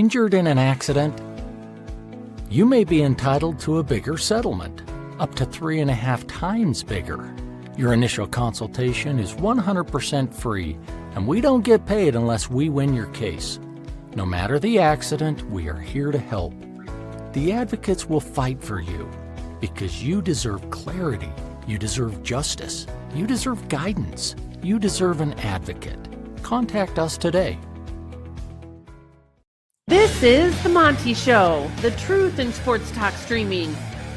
Injured in an accident? You may be entitled to a bigger settlement, up to 3.5 times bigger. Your initial consultation is 100% free, and we don't get paid unless we win your case. No matter the accident, we are here to help. The advocates will fight for you because you deserve clarity, you deserve justice, you deserve guidance, you deserve an advocate. Contact us today. This is The Monty Show, the truth in sports talk streaming.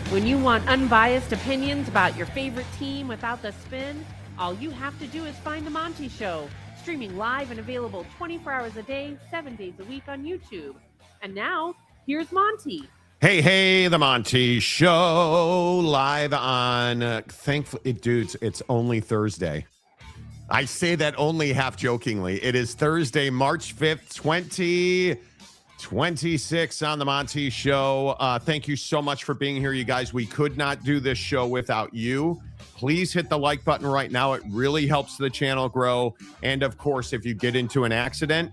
When you want unbiased opinions about your favorite team without the spin, all you have to do is find The Monty Show, streaming live and available 24 hours a day, 7 days a week on YouTube. And now, here's Monty. Hey, The Monty Show, live on, thankfully, dudes, it's only Thursday. I say that only half jokingly. It is Thursday, March 5th, 2026 on The Monty Show. Thank you so much for being here, you guys. We could not do this show without you. Please hit the like button right now. It really helps the channel grow. And of course, if you get into an accident,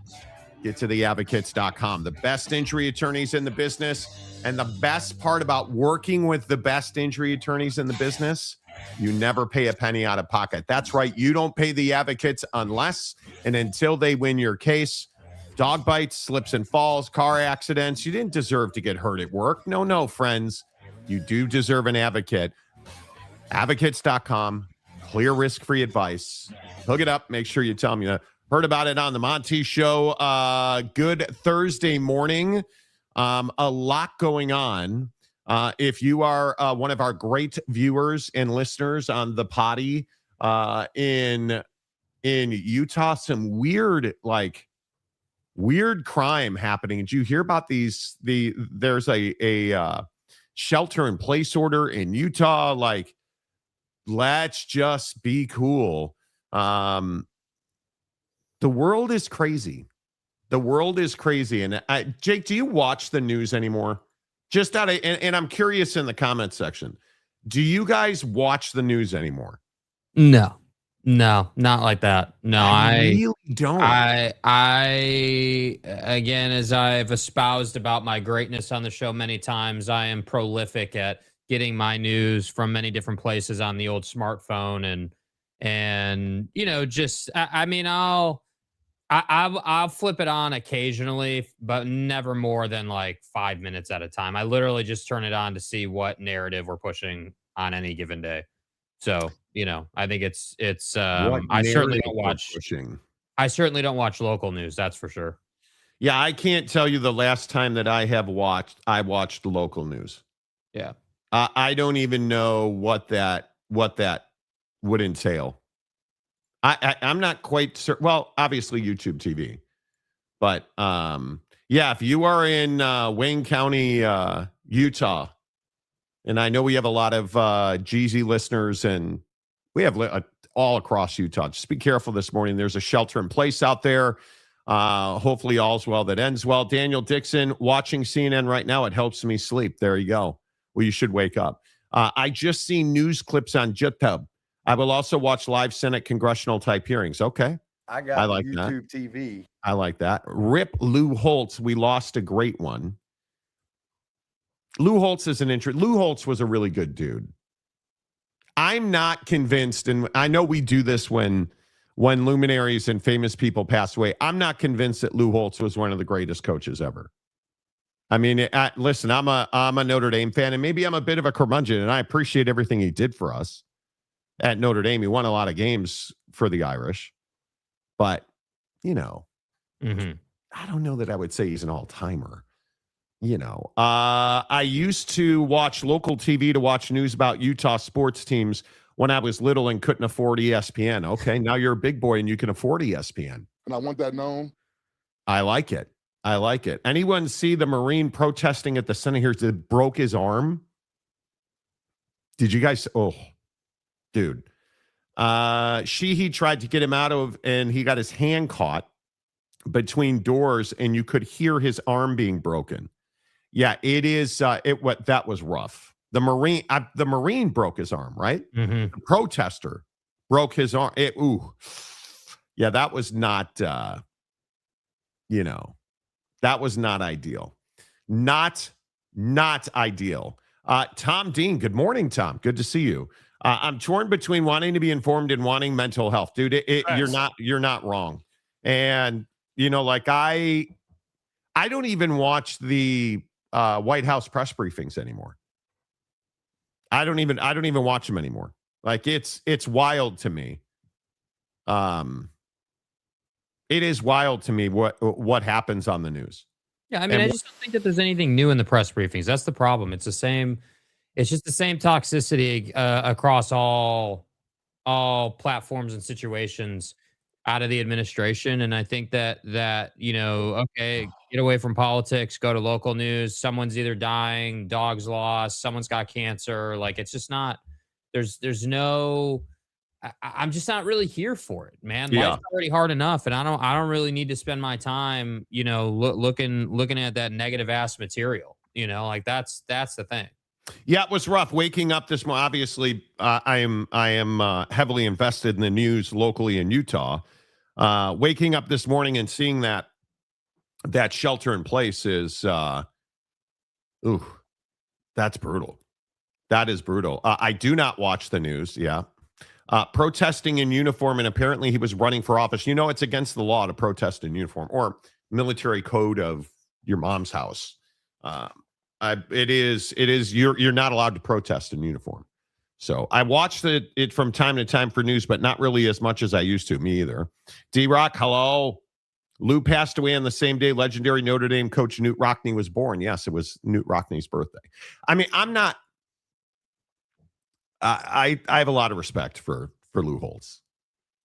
get to theadvocates.com. The best injury attorneys in the business. And the best part about working with the best injury attorneys in the business, you never pay a penny out of pocket. That's right. You don't pay the advocates unless and until they win your case. Dog bites, slips and falls, car accidents. You didn't deserve to get hurt at work. No, friends. You do deserve an advocate. Advocates.com. Clear risk-free advice. Hook it up. Make sure you tell them you heard about it on the Monty Show. Good Thursday morning. A lot going on. If you are one of our great viewers and listeners on the Pate in Utah, some weird crime happening. Did you hear about these? There's a shelter in place order in Utah. Like, let's just be cool. The world is crazy. The world is crazy. And Jake, do you watch the news anymore? Just out of, and I'm curious in the comment section, do you guys watch the news anymore? No, not like that. No, I really don't. I again, as I've espoused about my greatness on the show many times, I am prolific at getting my news from many different places on the old smartphone, and you know, just I'll flip it on occasionally, but never more than like 5 minutes at a time. I literally just turn it on to see what narrative we're pushing on any given day. So, you know, I think it's I certainly don't watch local news. That's for sure. Yeah. I can't tell you the last time that I watched local news. Yeah. I don't even know what that would entail. I'm not quite certain. Well, obviously YouTube TV, but yeah, if you are in Wayne County, Utah, and I know we have a lot of Jeezy listeners, and we have all across Utah. Just be careful this morning. There's a shelter in place out there. Hopefully all's well that ends well. Daniel Dixon watching CNN right now. It helps me sleep. There you go. Well, you should wake up. I just seen news clips on YouTube. I will also watch live Senate congressional type hearings. Okay. I like YouTube that. TV. I like that. Rip Lou Holtz. We lost a great one. Lou Holtz is Lou Holtz was a really good dude. I'm not convinced, and I know we do this when luminaries and famous people pass away. I'm not convinced that Lou Holtz was one of the greatest coaches ever. I mean, listen, I'm a Notre Dame fan, and maybe I'm a bit of a curmudgeon, and I appreciate everything he did for us. At Notre Dame, he won a lot of games for the Irish, but you know, I don't know that I would say he's an all-timer. You know, I used to watch local TV to watch news about Utah sports teams when I was little and couldn't afford ESPN. Okay, now you're a big boy and you can afford ESPN. And I want that known. I like it. Anyone see the Marine protesting at the Senate here that broke his arm? Did you guys? Oh. Dude, he tried to get him out of, and he got his hand caught between doors, and you could hear his arm being broken. Yeah, it is. That was rough. The Marine broke his arm, right? Mm-hmm. The protester broke his arm. Yeah, that was not. That was not ideal. Not ideal. Tom Dean, good morning, Tom. Good to see you. I'm torn between wanting to be informed and wanting mental health, dude. You're not wrong. And like I don't even watch the White House press briefings anymore. I don't even watch them anymore. Like it's wild to me. It is wild to me what happens on the news. Yeah, I mean, I just don't think that there's anything new in the press briefings. That's the problem. It's just the same toxicity across all platforms and situations out of the administration. And I think that okay, get away from politics, go to local news. Someone's either dying, dog's lost, someone's got cancer. Like it's just not. There's no. I'm just not really here for it, man. Yeah. Life's already hard enough, and I don't really need to spend my time, looking at that negative ass material. Like that's the thing. Yeah, it was rough waking up this morning. Obviously, I am heavily invested in the news locally in Utah. Waking up this morning and seeing that shelter in place is, that's brutal. That is brutal. I do not watch the news. Yeah. Protesting in uniform, and apparently he was running for office. It's against the law to protest in uniform or military code of your mom's house. It is. You're not allowed to protest in uniform. So I watched it from time to time for news, but not really as much as I used to. Me either. D-Rock, hello. Lou passed away on the same day legendary Notre Dame coach Knute Rockne was born. Yes, it was Knute Rockne's birthday. I mean, I'm not. I have a lot of respect for Lou Holtz.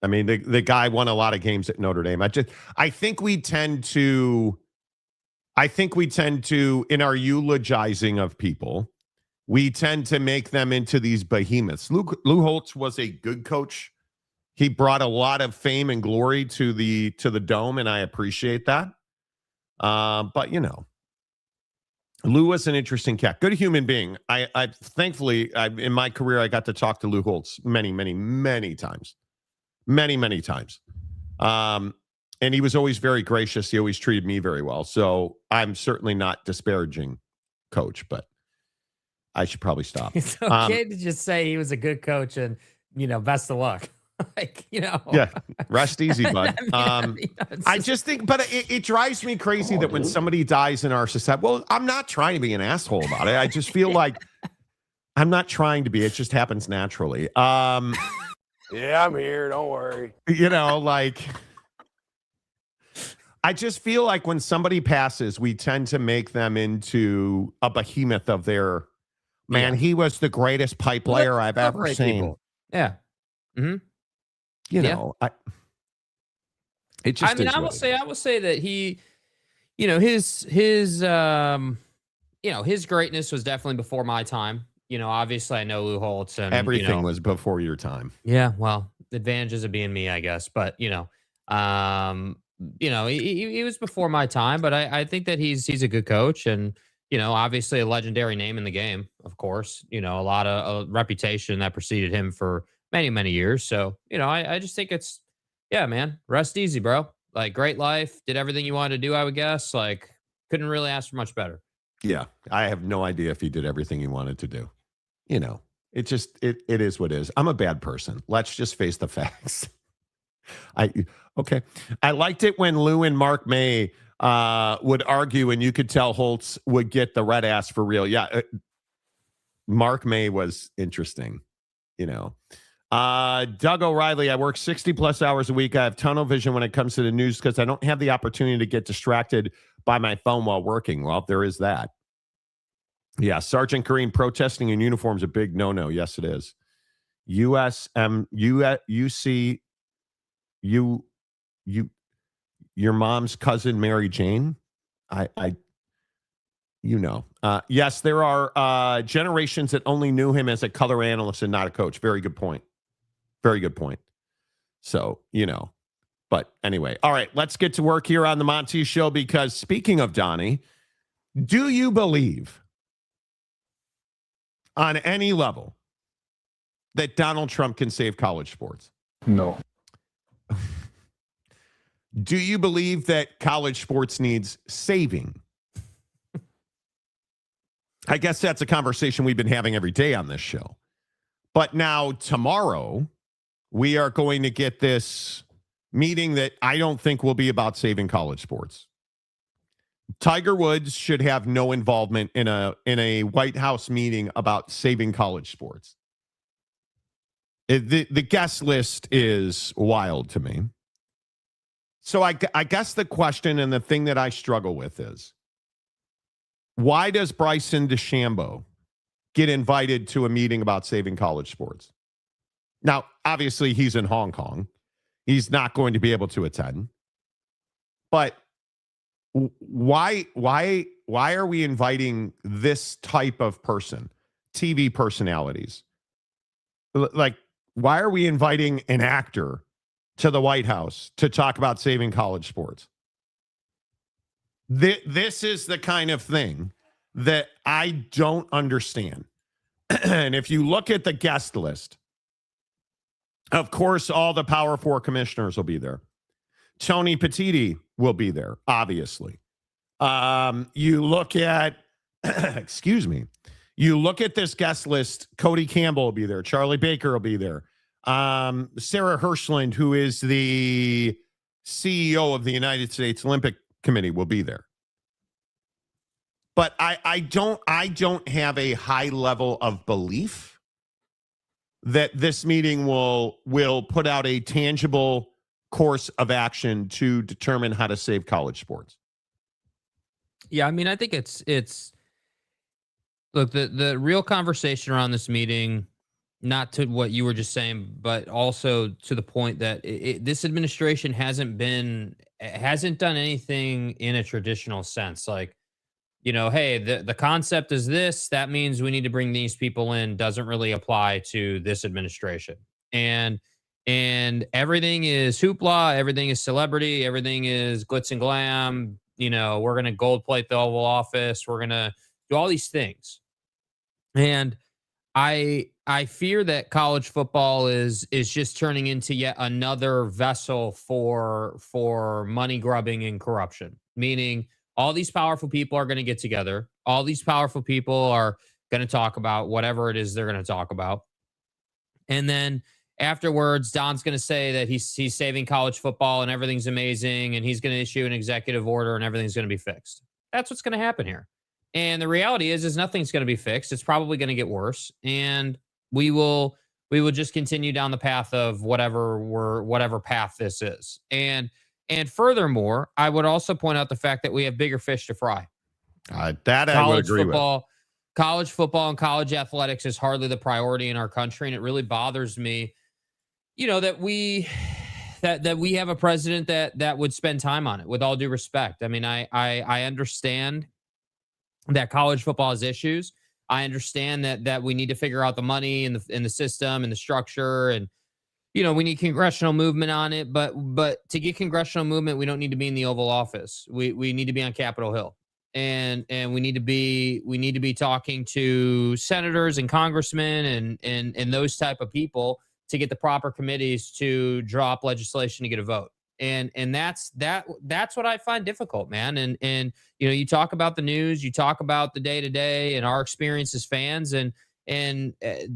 I mean, the guy won a lot of games at Notre Dame. I think we tend to, in our eulogizing of people, we tend to make them into these behemoths. Lou Holtz was a good coach. He brought a lot of fame and glory to the Dome, and I appreciate that. But Lou was an interesting cat, good human being. I thankfully, in my career, I got to talk to Lou Holtz many times. And he was always very gracious. He always treated me very well. So I'm certainly not disparaging Coach, but I should probably stop. It's okay to just say he was a good coach and, best of luck. Yeah, rest easy, bud. I just think, but it drives me crazy that when somebody dies in our society, well, I'm not trying to be an asshole about it. I just feel like I'm not trying to be. It just happens naturally. Yeah, I'm here. Don't worry. I just feel like when somebody passes, we tend to make them into a behemoth of their man. Yeah. He was the greatest pipe player I've ever seen. People. Yeah. Mm-hmm. I will say that he, his greatness was definitely before my time. Obviously I know Lou Holtz and everything was before your time. Yeah. Well, the advantages of being me, I guess, but he was before my time, but I think that he's a good coach and, obviously a legendary name in the game, of course, a lot of reputation that preceded him for many, many years. So, I just think man, rest easy, bro. Like great life, did everything you wanted to do, I would guess. Like couldn't really ask for much better. Yeah. I have no idea if he did everything he wanted to do. It just, it is what it is. I'm a bad person. Let's just face the facts. Okay. I liked it when Lou and Mark May would argue and you could tell Holtz would get the red ass for real. Yeah. Mark May was interesting, Doug O'Reilly, I work 60 plus hours a week. I have tunnel vision when it comes to the news because I don't have the opportunity to get distracted by my phone while working. Well, there is that. Yeah. Sergeant Kareem, protesting in uniform is a big no-no. Yes, it is. Your mom's cousin, Mary Jane. Yes, there are generations that only knew him as a color analyst and not a coach. Very good point. Very good point. So, but anyway, all right, let's get to work here on the Monty Show because speaking of Donnie, do you believe on any level that Donald Trump can save college sports? No. Do you believe that college sports needs saving? I guess that's a conversation we've been having every day on this show. But now tomorrow, we are going to get this meeting that I don't think will be about saving college sports. Tiger Woods should have no involvement in a White House meeting about saving college sports. The guest list is wild to me. So I guess the question and the thing that I struggle with is, why does Bryson DeChambeau get invited to a meeting about saving college sports? Now, obviously, he's in Hong Kong. He's not going to be able to attend. But why are we inviting this type of person, TV personalities? Like, why are we inviting an actor to the White House to talk about saving college sports? This is the kind of thing that I don't understand. And if you look at the guest list, of course, all the Power Four commissioners will be there. Tony Petiti will be there, obviously. You look at, excuse me, you look at this guest list, Cody Campbell will be there. Charlie Baker will be there. Sarah Hirschland, who is the CEO of the United States Olympic Committee, will be there. But I don't have a high level of belief that this meeting will put out a tangible course of action to determine how to save college sports. Yeah, I mean, I think it's look, the real conversation around this meeting, not to what you were just saying, but also to the point that this administration hasn't done anything in a traditional sense. Like, you know, hey, the concept is this, that means we need to bring these people in, doesn't really apply to this administration. And everything is hoopla, everything is celebrity, everything is glitz and glam. You know, we're going to gold plate the Oval Office. We're going to do all these things. And I fear that college football is just turning into yet another vessel for money grubbing and corruption, meaning all these powerful people are going to get together. All these powerful people are going to talk about whatever it is they're going to talk about. And then afterwards, Don's going to say that he's saving college football and everything's amazing, and he's going to issue an executive order and everything's going to be fixed. That's what's going to happen here. And the reality is nothing's going to be fixed. It's probably going to get worse. And we will just continue down the path of whatever path this is. And furthermore, I would also point out the fact that we have bigger fish to fry. That I would agree with. College football and college athletics is hardly the priority in our country, and it really bothers me, you know, that we have a president that would spend time on it. With all due respect, I mean, I understand that college football has issues. I understand that we need to figure out the money and the system and the structure, and you know, we need congressional movement on it, but to get congressional movement, we don't need to be in the Oval Office. We need to be on Capitol Hill, and we need to be talking to senators and congressmen and those type of people to get the proper committees to draw up legislation to get a vote. And that's what I find difficult, man. And you know, you talk about the news, you talk about the day to day and our experience as fans, and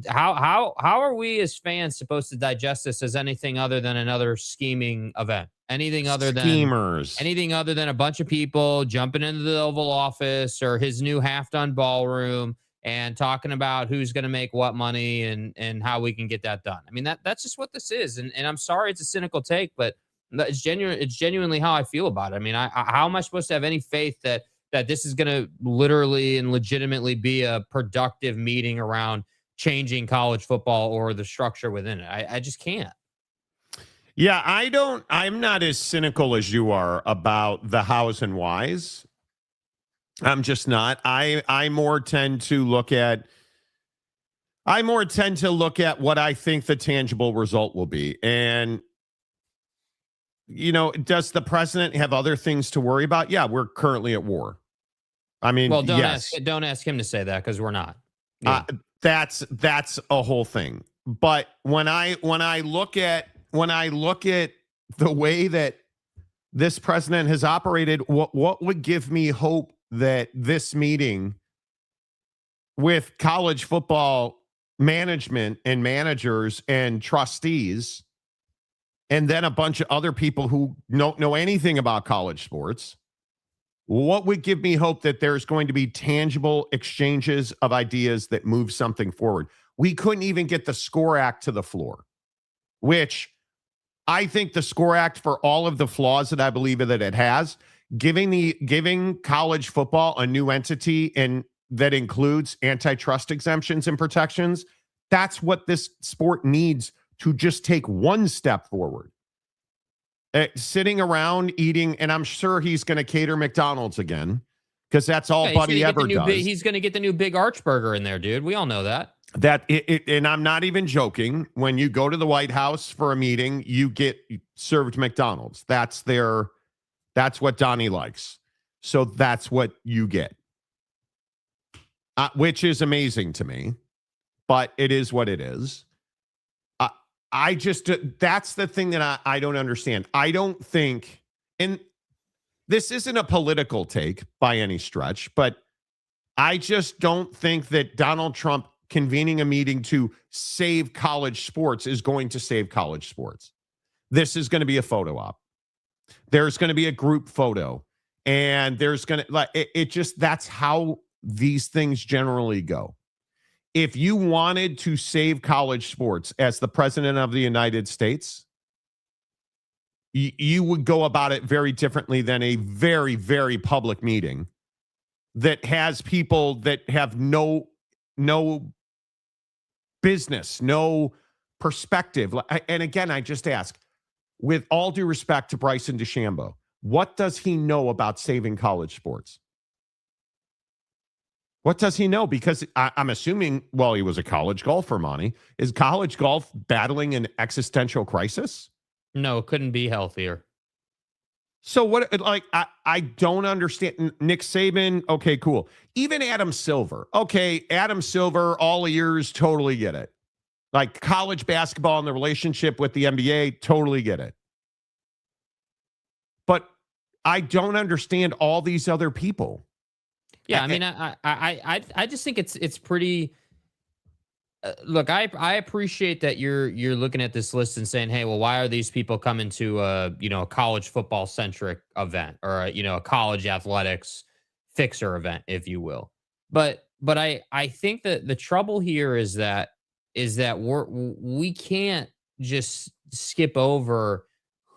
how are we as fans supposed to digest this as anything other than another scheming event? Anything other than schemers? Anything other than a bunch of people jumping into the Oval Office or his new half-done ballroom and talking about who's going to make what money and how we can get that done. I mean, that's just what this is. And I'm sorry it's a cynical take, but it's genuine. It's genuinely how I feel about it. I mean, how am I supposed to have any faith that this is going to literally and legitimately be a productive meeting around changing college football or the structure within it? I just can't. Yeah, I'm not as cynical as you are about the hows and whys. I'm just not. I more tend to look at what I think the tangible result will be. And you know, does the president have other things to worry about? Yeah, we're currently at war. I mean, well, don't yes. ask him to say that, because we're not. Yeah. That's a whole thing. But when I look at the way that this president has operated. What would give me hope that this meeting with college football management and managers and trustees, and then a bunch of other people who don't know anything about college sports, what would give me hope that there's going to be tangible exchanges of ideas that move something forward? We couldn't even get the SCORE Act to the floor, which I think the SCORE Act, for all of the flaws that I believe that it has, giving college football a new entity and that includes antitrust exemptions and protections, that's what this sport needs to just take one step forward. Sitting around eating, and I'm sure he's going to cater McDonald's again, because that's all Buddy ever does. He's going to get the new Big Arch Burger in there, dude. We all know that. And I'm not even joking. When you go to the White House for a meeting, you get served McDonald's. That's what Donnie likes. So that's what you get, which is amazing to me, but it is what it is. That's the thing that I don't understand. I don't think, and this isn't a political take by any stretch, but I just don't think that Donald Trump convening a meeting to save college sports is going to save college sports. This is going to be a photo op. There's going to be a group photo, and there's going to, that's how these things generally go. If you wanted to save college sports as the president of the United States, you would go about it very differently than a very, very public meeting that has people that have no business, no perspective. And again, I just ask, with all due respect to Bryson DeChambeau, what does he know about saving college sports? What does he know? Because I'm assuming, well, he was a college golfer, Monty. Is college golf battling an existential crisis? No, it couldn't be healthier. So what, I don't understand. Nick Saban, okay, cool. Even Adam Silver. Okay, Adam Silver, all ears, totally get it. Like college basketball and the relationship with the NBA, totally get it. But I don't understand all these other people. Yeah, I mean, I just think it's pretty. Look, I appreciate that you're looking at this list and saying, hey, well, why are these people coming to a college football centric event or a college athletics fixer event, if you will. But I think that the trouble here is that we can't just skip over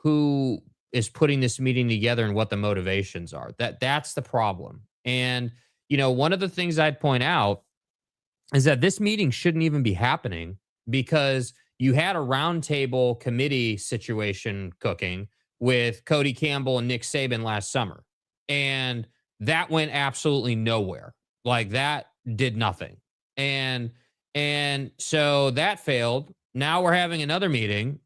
who is putting this meeting together and what the motivations are. That's the problem. And, one of the things I'd point out is that this meeting shouldn't even be happening because you had a roundtable committee situation cooking with Cody Campbell and Nick Saban last summer. And that went absolutely nowhere. Like that did nothing. And so that failed. Now we're having another meeting.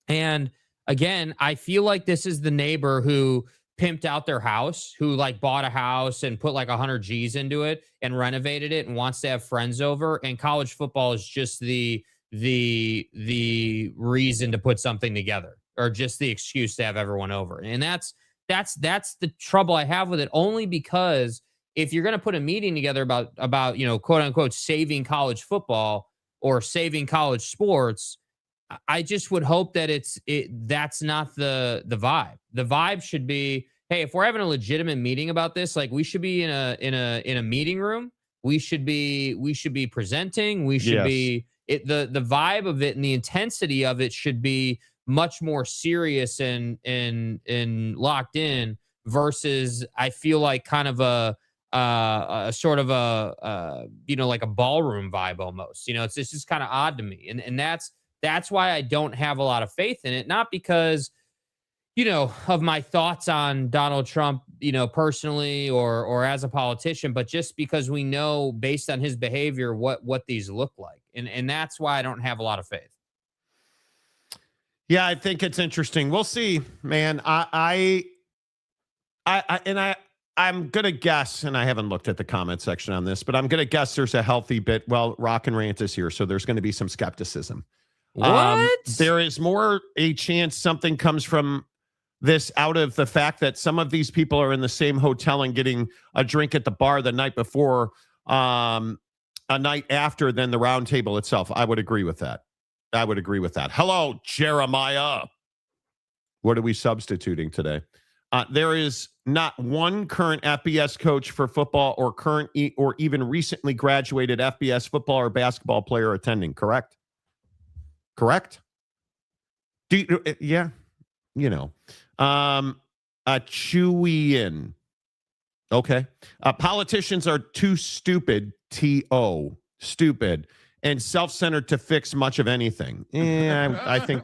And again, I feel like this is the neighbor who pimped out their house, who bought a house and put 100 G's into it and renovated it and wants to have friends over. And college football is just the reason to put something together or just the excuse to have everyone over. And that's the trouble I have with it, only because if you're going to put a meeting together about quote unquote saving college football or saving college sports, I just would hope that that's not the vibe. The vibe should be, hey, if we're having a legitimate meeting about this, we should be in a meeting room. We should be presenting. We should be the vibe of it and the intensity of it should be much more serious and locked in versus I feel like kind of a sort of a ballroom vibe almost. It's just kind of odd to me, and that's why I don't have a lot of faith in it. Not because, of my thoughts on Donald Trump, personally or as a politician, but just because we know based on his behavior what these look like. And that's why I don't have a lot of faith. Yeah, I think it's interesting. We'll see, man. I'm going to guess, and I haven't looked at the comment section on this, but I'm going to guess there's a healthy bit. Well, Rock and Rant is here, so there's going to be some skepticism. What? There is more a chance something comes from this out of the fact that some of these people are in the same hotel and getting a drink at the bar the night before, a night after than the round table itself. I would agree with that. Hello, Jeremiah. What are we substituting today? There is not one current FBS coach for football or current or even recently graduated FBS football or basketball player attending. Correct? Yeah. Chewy-in. Okay. Politicians are too stupid, T-O, stupid, and self-centered to fix much of anything. I think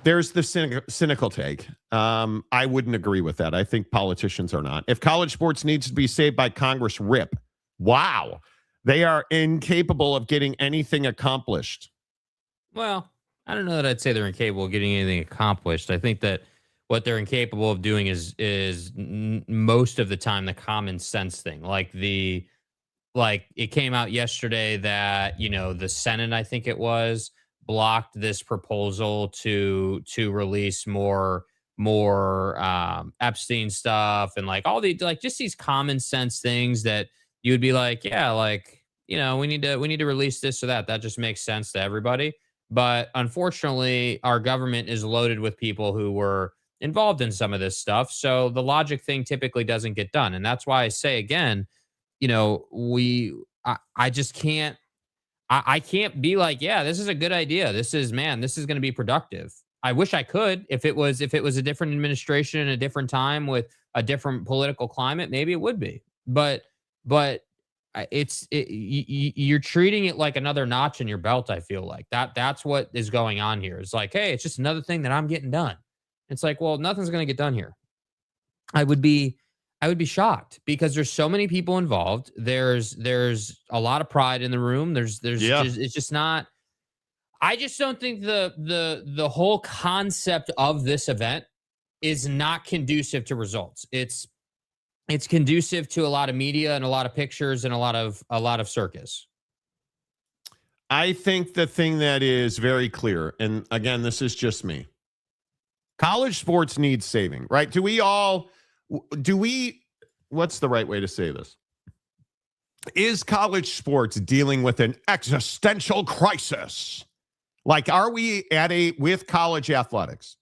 there's the cynical take. I wouldn't agree with that. I think politicians are not. If college sports needs to be saved by Congress, rip. Wow. They are incapable of getting anything accomplished. Well, I don't know that I'd say they're incapable of getting anything accomplished. I think that what they're incapable of doing is most of the time the common sense thing. Like it came out yesterday that, the Senate, I think it was, blocked this proposal to release more Epstein stuff and all just these common sense things that you would be like, yeah, we need to release this or that. That just makes sense to everybody. But unfortunately, our government is loaded with people who were involved in some of this stuff. So the logic thing typically doesn't get done. And that's why I say again, I just can't, I can't be like, yeah, this is a good idea. This is going to be productive. I wish I could. If it was a different administration and a different time with a different political climate, maybe it would be. But you're treating it like another notch in your belt. I feel like that's what is going on here. It's like, hey, it's just another thing that I'm getting done. It's like, well, nothing's going to get done here. I would be shocked because there's so many people involved. There's a lot of pride in the room. It's just not. I just don't think the whole concept of this event is not conducive to results. It's conducive to a lot of media and a lot of pictures and a lot of circus. I think the thing that is very clear, and again, this is just me. College sports needs saving, right? What's the right way to say this? Is college sports dealing with an existential crisis? Are we with college athletics?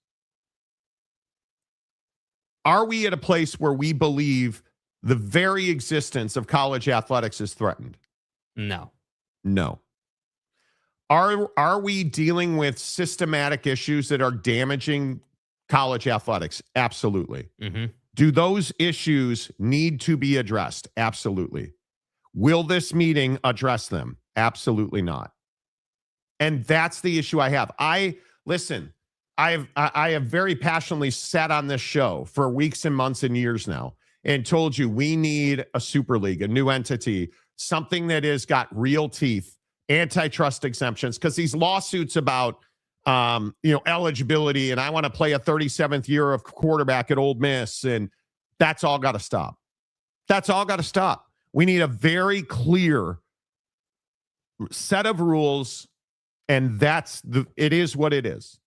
Are we at a place where we believe the very existence of college athletics is threatened? No. Are we dealing with systematic issues that are damaging college athletics? Absolutely. Mm-hmm. Do those issues need to be addressed? Absolutely. Will this meeting address them? Absolutely not. And that's the issue I have. I have very passionately sat on this show for weeks and months and years now and told you we need a super league, a new entity, something that has got real teeth, antitrust exemptions, because these lawsuits about eligibility, and I want to play a 37th year of quarterback at Ole Miss, and that's all got to stop. We need a very clear set of rules, and it is what it is.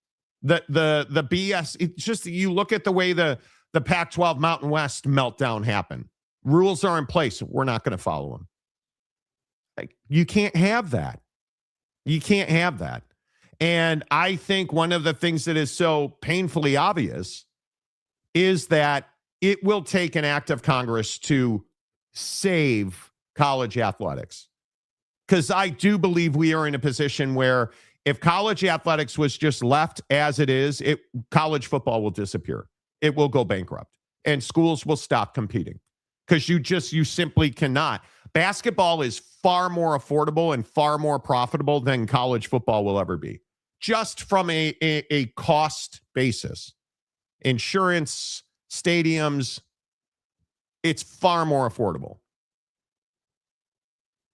The BS, it's just, you look at the way the Pac-12 Mountain West meltdown happened. Rules are in place. We're not going to follow them. You can't have that. And I think one of the things that is so painfully obvious is that it will take an act of Congress to save college athletics. Because I do believe we are in a position where if college athletics was just left as it is, college football will disappear. It will go bankrupt. And schools will stop competing. Because you simply cannot. Basketball is far more affordable and far more profitable than college football will ever be. Just from a cost basis. Insurance, stadiums, it's far more affordable.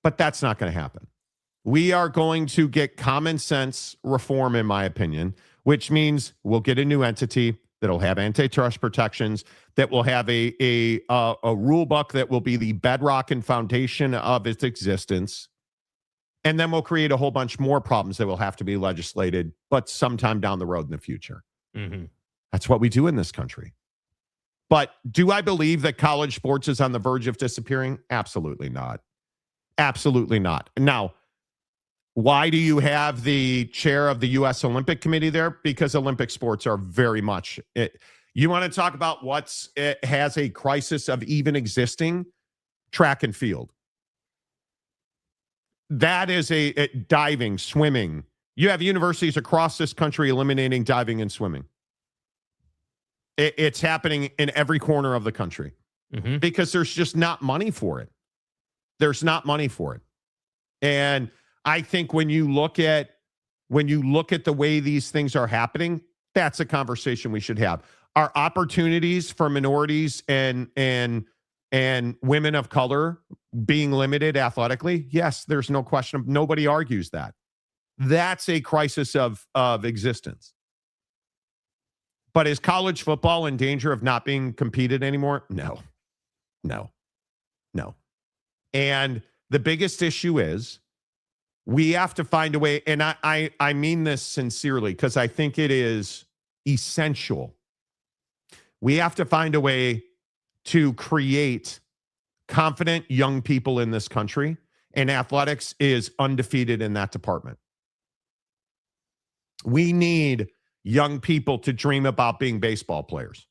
But that's not going to happen. We are going to get common sense reform, in my opinion, which means we'll get a new entity that'll have antitrust protections, that will have a rule book that will be the bedrock and foundation of its existence. And then we'll create a whole bunch more problems that will have to be legislated, but sometime down the road in the future. Mm-hmm. That's what we do in this country. But do I believe that college sports is on the verge of disappearing? Absolutely not. Absolutely not. Now, why do you have the chair of the U.S. Olympic Committee there? Because Olympic sports are very much it. You want to talk about it has a crisis of even existing? Track and field. That is a diving, swimming. You have universities across this country eliminating diving and swimming. It's happening in every corner of the country because there's just not money for it. There's not money for it. And I think when you look at the way these things are happening, that's a conversation we should have. Are opportunities for minorities and women of color being limited athletically? Yes, there's no question. Nobody argues that. That's a crisis of existence. But is college football in danger of not being competed anymore? No. And the biggest issue is we have to find a way, and I mean this sincerely because I think it is essential. We have to find a way to create confident young people in this country, and athletics is undefeated in that department. We need young people to dream about being baseball players.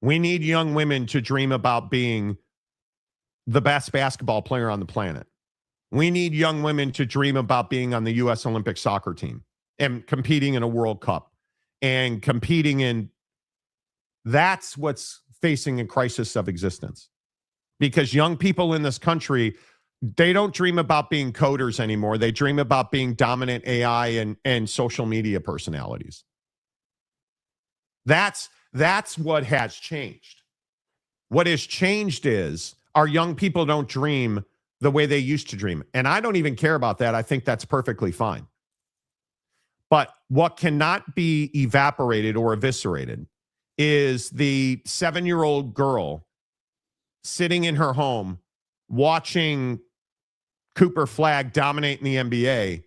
We need young women to dream about being the best basketball player on the planet. We need young women to dream about being on the U.S. Olympic soccer team and competing in a World Cup and competing in. That's what's facing a crisis of existence. Because young people in this country, they don't dream about being coders anymore. They dream about being dominant AI and social media personalities. That's what has changed. What has changed is our young people don't dream the way they used to dream. And I don't even care about that. I think that's perfectly fine. But what cannot be evaporated or eviscerated is the 7-year-old girl sitting in her home watching Cooper Flagg dominate in the NBA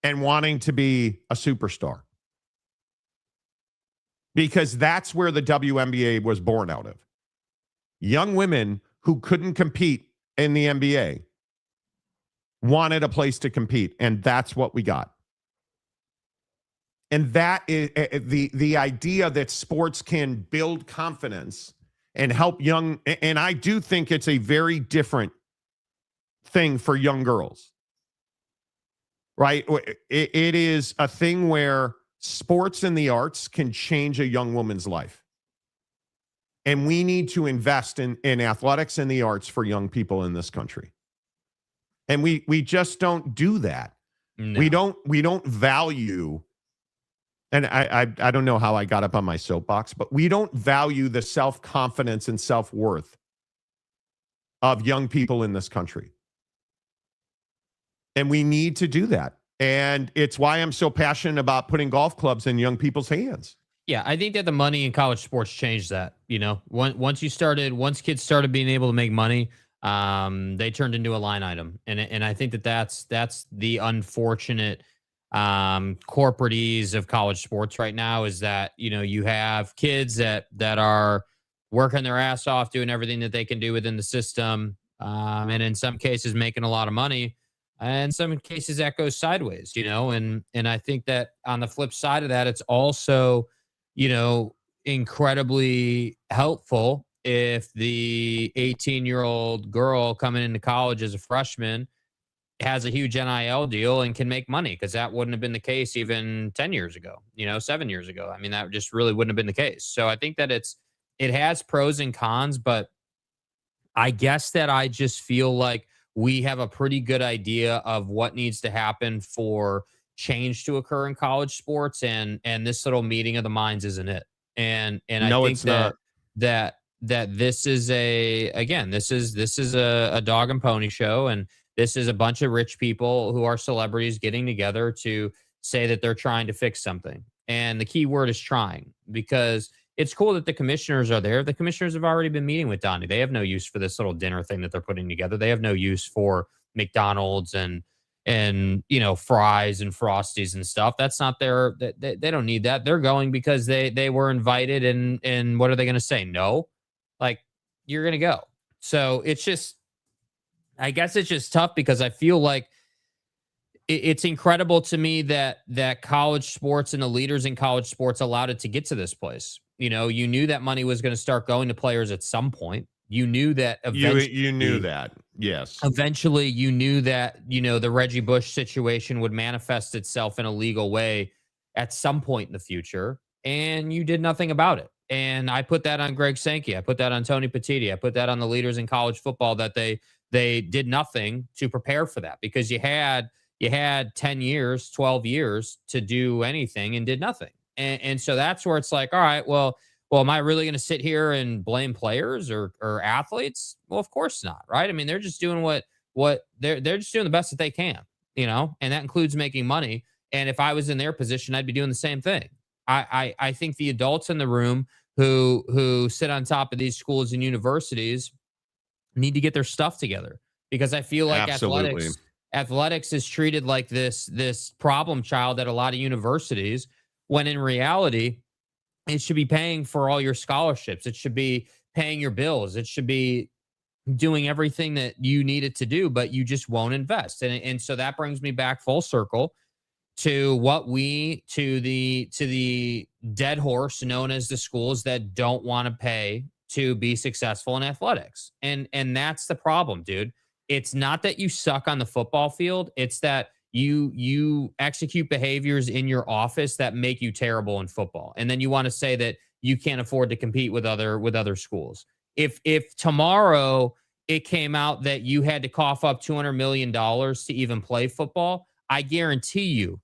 and wanting to be a superstar. Because that's where the WNBA was born out of. Young women who couldn't compete in the NBA wanted a place to compete, and that's what we got. And that is the idea that sports can build confidence and help young, and I do think it's a very different thing for young girls, right? It is a thing where sports and the arts can change a young woman's life. And we need to invest in athletics and the arts for young people in this country. And we just don't do that. No. We don't value, and I don't know how I got up on my soapbox, but we don't value the self-confidence and self-worth of young people in this country. And we need to do that. And it's why I'm so passionate about putting golf clubs in young people's hands. Yeah, I think that the money in college sports changed that. You know, once kids started being able to make money, they turned into a line item, and I think that's the unfortunate corporatese of college sports right now is that you have kids that are working their ass off, doing everything that they can do within the system, and in some cases making a lot of money. And in some cases that goes sideways, and I think that on the flip side of that, it's also, incredibly helpful if the 18-year-old girl coming into college as a freshman has a huge NIL deal and can make money, because that wouldn't have been the case even 10 years ago, 7 years ago. I mean, that just really wouldn't have been the case. So I think that it has pros and cons, but I guess that I just feel like we have a pretty good idea of what needs to happen for change to occur in college sports, and this little meeting of the minds isn't it. And no, I think that this is a dog and pony show, and this is a bunch of rich people who are celebrities getting together to say that they're trying to fix something. And the key word is trying, because it's cool that the commissioners are there. The commissioners have already been meeting with Donnie. They have no use for this little dinner thing that they're putting together. They have no use for McDonald's and fries and Frosties and stuff. That's not their, they don't need that. They're going because they were invited, and what are they going to say? No, like, you're going to go. So it's just, I guess it's just tough because I feel like it's incredible to me that college sports and the leaders in college sports allowed it to get to this place. You knew that money was going to start going to players at some point. You knew that eventually. You knew that. Yes. Eventually, you knew that, the Reggie Bush situation would manifest itself in a legal way at some point in the future, and you did nothing about it. And I put that on Greg Sankey. I put that on Tony Petitti. I put that on the leaders in college football, that they did nothing to prepare for that, because you had 10 years, 12 years to do anything and did nothing. And so that's where it's like, all right, well, am I really going to sit here and blame players or athletes? Well, of course not, right? I mean, they're just doing what they're just doing the best that they can, and that includes making money. And if I was in their position, I'd be doing the same thing. I think the adults in the room who sit on top of these schools and universities need to get their stuff together, because I feel like athletics is treated like this problem child at a lot of universities, when in reality, it should be paying for all your scholarships. It should be paying your bills. It should be doing everything that you need it to do, but you just won't invest. And so that brings me back full circle to the dead horse known as the schools that don't want to pay to be successful in athletics. And that's the problem, dude. It's not that you suck on the football field. It's that you execute behaviors in your office that make you terrible in football. And then you want to say that you can't afford to compete with other schools. If tomorrow it came out that you had to cough up $200 million to even play football, I guarantee you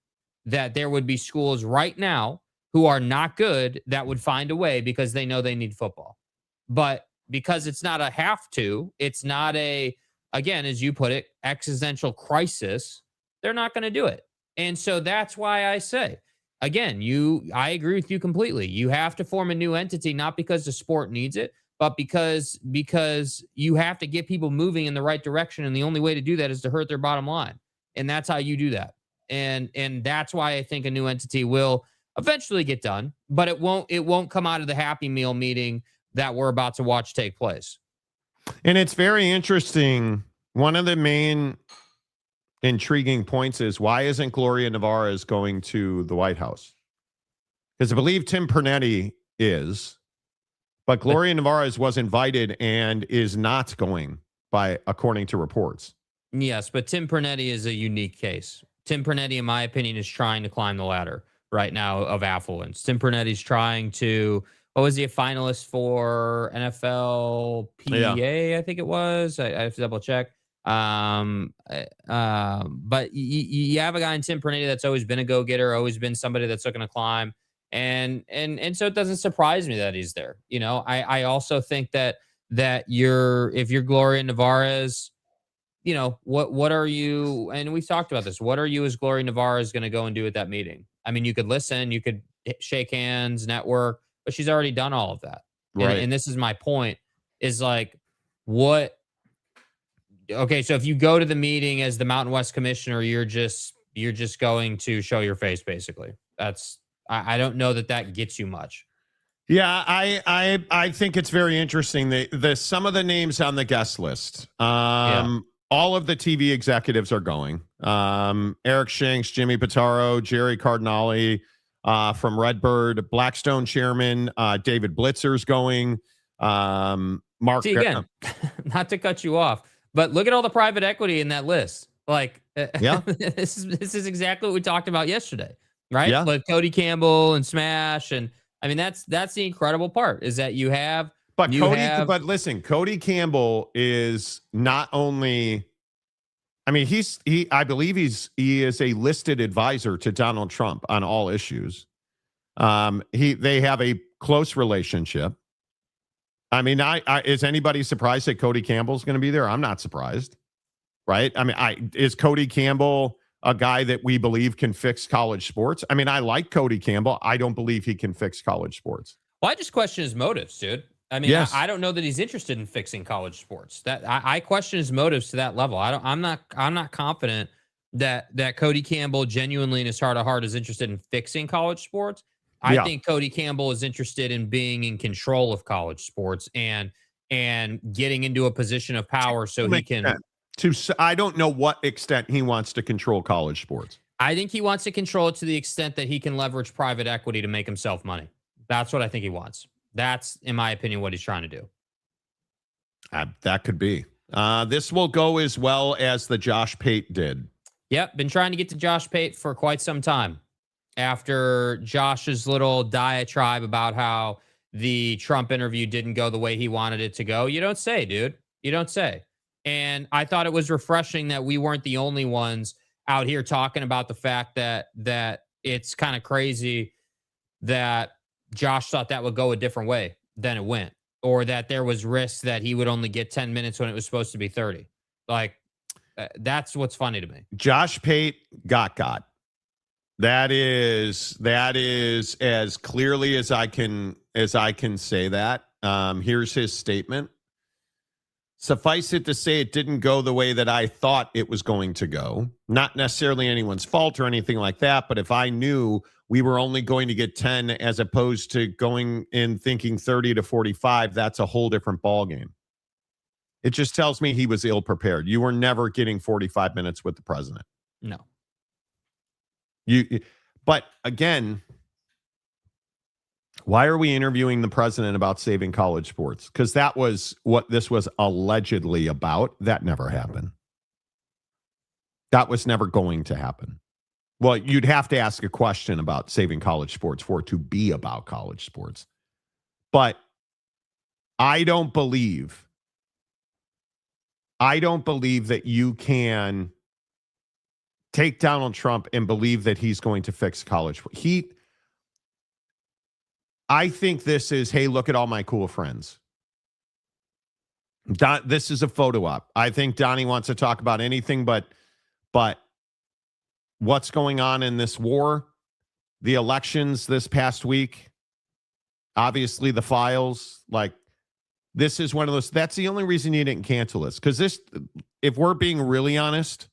that there would be schools right now who are not good that would find a way, because they know they need football. But because it's not a have to, it's not a, again, as you put it, existential crisis, they're not going to do it. And so that's why I say, again, I agree with you completely. You have to form a new entity, not because the sport needs it, but because you have to get people moving in the right direction. And the only way to do that is to hurt their bottom line. And that's how you do that. And that's why I think a new entity will eventually get done, but it won't come out of the Happy Meal meeting that we're about to watch take place. And it's very interesting. One of the main intriguing points is, why isn't Gloria Nevarez going to the White House? Because I believe Tim Pernetti is, but Gloria Nevarez was invited and is not going, according to reports. Yes, but Tim Pernetti is a unique case. Tim Pernetti, in my opinion, is trying to climb the ladder right now of affluence. Tim Pernetti's trying to, was he a finalist for NFL PA? Yeah. I think it was. I have to double check. But you have a guy in Tim Pernetti that's always been a go-getter, always been somebody that's looking to climb. And so it doesn't surprise me that he's there. I also think that if you're Gloria Nevarez, what are you, and we've talked about this, what are you as Gloria Nevarez going to go and do at that meeting? I mean, you could listen, you could shake hands, network, but she's already done all of that. Right. And this is my point, is like, okay, so if you go to the meeting as the Mountain West commissioner, you're just going to show your face, basically. I don't know that gets you much. Yeah, I think it's very interesting. Some of the names on the guest list. All of the TV executives are going. Eric Shanks, Jimmy Pitaro, Jerry Cardinale from Redbird, Blackstone chairman David Blitzer's going. Mark. See, again, not to cut you off, but look at all the private equity in that list. Like, this is exactly what we talked about yesterday, right? Yeah. Like Cody Campbell and Smash, and I mean that's the incredible part, is that you have. But listen, Cody Campbell is not only, I mean, I believe he is a listed advisor to Donald Trump on all issues. They have a close relationship. I mean, is anybody surprised that Cody Campbell's going to be there? I'm not surprised, right? I mean, is Cody Campbell a guy that we believe can fix college sports? I mean, I like Cody Campbell. I don't believe he can fix college sports. Well, I just question his motives, dude. I mean, yes. I don't know that he's interested in fixing college sports. That I question his motives to that level. I'm not confident that Cody Campbell genuinely in his heart of heart is interested in fixing college sports. I Yeah. think Cody Campbell is interested in being in control of college sports and getting into a position of power so he can. I don't know what extent he wants to control college sports. I think he wants to control it to the extent that he can leverage private equity to make himself money. That's what I think he wants. That's, in my opinion, what he's trying to do. That could be. This will go as well as the Josh Pate did. Yep, been trying to get to Josh Pate for quite some time. After Josh's little diatribe about how the Trump interview didn't go the way he wanted it to go. You don't say, dude. You don't say. And I thought it was refreshing that we weren't the only ones out here talking about the fact that it's kind of crazy that Josh thought that would go a different way than it went, or that there was risk that he would only get 10 minutes when it was supposed to be 30. Like, that's what's funny to me. Josh Pate got. That is as clearly as I can say that. Here's his statement. Suffice it to say, it didn't go the way that I thought it was going to go. Not necessarily anyone's fault or anything like that, but if I knew we were only going to get 10 as opposed to going in thinking 30 to 45, that's a whole different ballgame. It just tells me he was ill prepared. You were never getting 45 minutes with the president. No. But again, why are we interviewing the president about saving college sports? Because that was what this was allegedly about. That never happened. That was never going to happen. Well, you'd have to ask a question about saving college sports for it to be about college sports. But I don't believe that you can take Donald Trump and believe that he's going to fix college. I think this is, hey, look at all my cool friends. This is a photo op. I think Donnie wants to talk about anything but what's going on in this war, the elections this past week, obviously the files. Like, this is one of those, that's the only reason you didn't cancel this. Because this, if we're being really honest,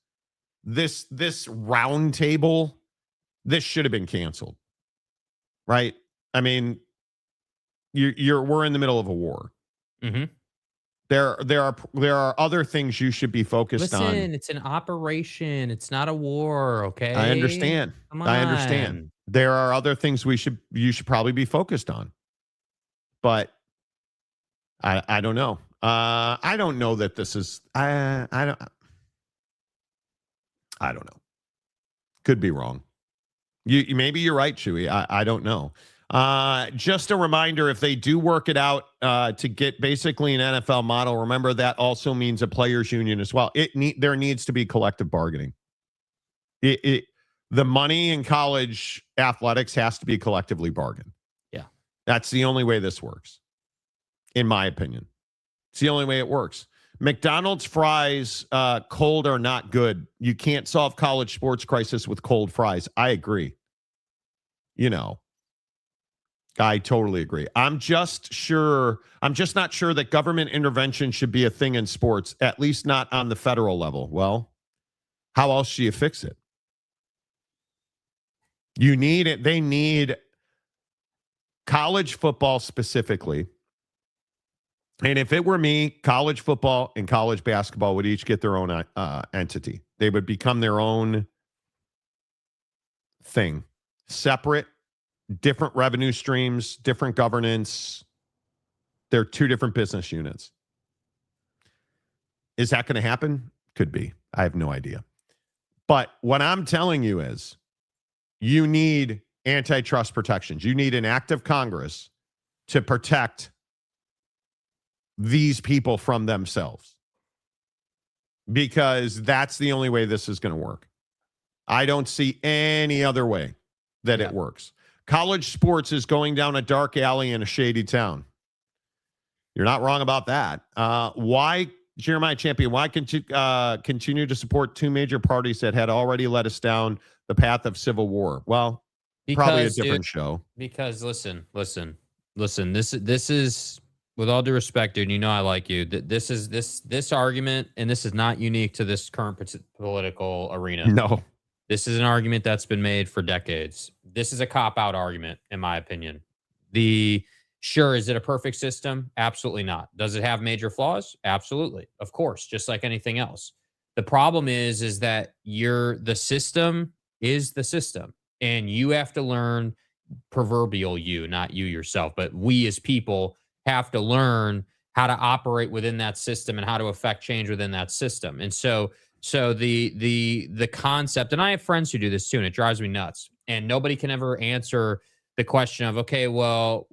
this round table, this should have been canceled, right? I mean, we're in the middle of a war. Mm-hmm. There are other things you should be focused on. Listen, it's an operation. It's not a war. Okay, I understand. Come on. I understand. There are other things you should probably be focused on, but I don't know. I don't know that this is. I don't know. Could be wrong. Maybe you're right, Chewy. I don't know. Just a reminder, if they do work it out to get basically an NFL model, remember that also means a players union as well. There needs to be collective bargaining. The money in college athletics has to be collectively bargained. Yeah. That's the only way this works, in my opinion. It's the only way it works. McDonald's fries, cold are not good. You can't solve college sports crisis with cold fries. I agree. I totally agree. I'm just not sure that government intervention should be a thing in sports, at least not on the federal level. Well, how else do you fix it? You need it. They need college football specifically. And if it were me, college football and college basketball would each get their own entity. They would become their own thing, separate, different revenue streams, different governance. They're two different business units. Is that going to happen? Could be. I have no idea. But what I'm telling you is you need antitrust protections. You need an act of Congress to protect these people from themselves, because that's the only way this is going to work. I don't see any other way that it works. College sports is going down a dark alley in a shady town. You're not wrong about that. Why, Jeremiah Champion, why continue to support two major parties that had already led us down the path of civil war? Well, probably a different show. Because listen. This is With all due respect, dude, you know I like you. This argument, and this is not unique to this current political arena. No. This is an argument that's been made for decades. This is a cop-out argument, in my opinion. Sure, is it a perfect system? Absolutely not. Does it have major flaws? Absolutely. Of course, just like anything else. The problem is that the system is the system, and you have to learn, proverbial you, not you yourself, but we as people have to learn how to operate within that system and how to affect change within that system. And so the concept, and I have friends who do this too, and it drives me nuts. And nobody can ever answer the question of, okay, well,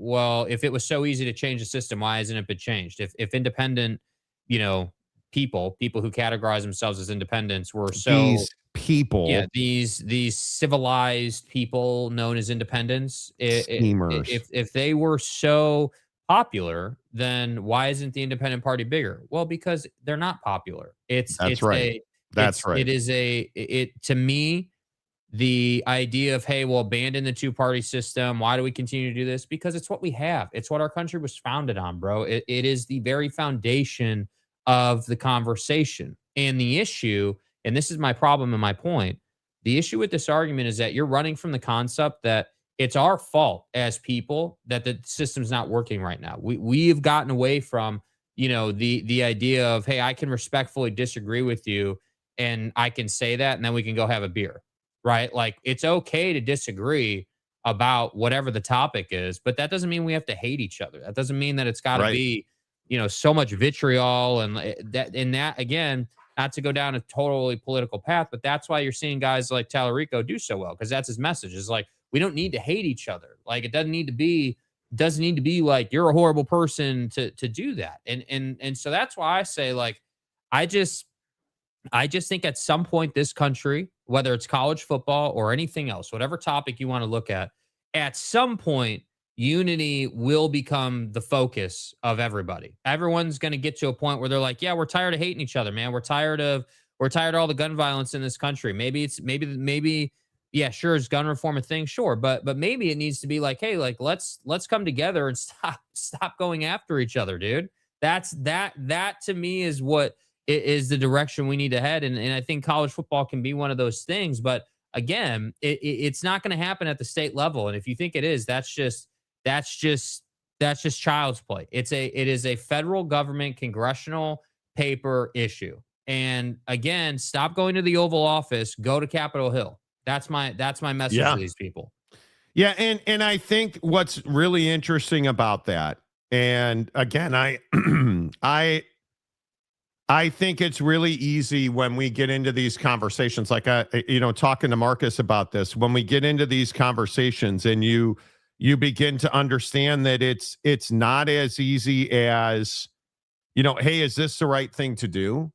if it was so easy to change the system, why hasn't it been changed? If independent, people who categorize themselves as independents were These people, these civilized people known as independents, schemers. If they were to why isn't the independent party bigger? Well, because they're not popular. That's right. To me, the idea of, hey, well, abandon the two-party system. Why do we continue to do this? Because it's what we have. It's what our country was founded on, bro. It is the very foundation of the conversation. And the issue, and this is my problem and my point, the issue with this argument is that you're running from the concept that it's our fault as people that the system's not working right now. We've gotten away from, the idea of, hey, I can respectfully disagree with you and I can say that and then we can go have a beer. Right? Like, it's okay to disagree about whatever the topic is, but that doesn't mean we have to hate each other. That doesn't mean that it's got to be, so much vitriol and that again, not to go down a totally political path, but that's why you're seeing guys like Tallarico do so well, because that's his message. Is like, we don't need to hate each other. Like, it doesn't need to be like you're a horrible person to do that. And so that's why I say, like, I just think at some point this country, whether it's college football or anything else, whatever topic you want to look at some point, unity will become the focus of everybody. Everyone's going to get to a point where they're like, yeah, we're tired of hating each other, man. We're tired of all the gun violence in this country. Maybe, yeah, sure, is gun reform a thing? Sure. But maybe it needs to be like, hey, like, let's come together and stop going after each other, dude. That to me is what is the direction we need to head. And I think college football can be one of those things. But again, it's not going to happen at the state level. And if you think it is, that's just child's play. It is a federal government congressional paper issue. And again, stop going to the Oval Office, go to Capitol Hill. That's my message to these people. Yeah. And I think what's really interesting about that, and again, I think it's really easy when we get into these conversations, like, talking to Marcus about this, when we get into these conversations and you begin to understand that it's not as easy as, hey, is this the right thing to do?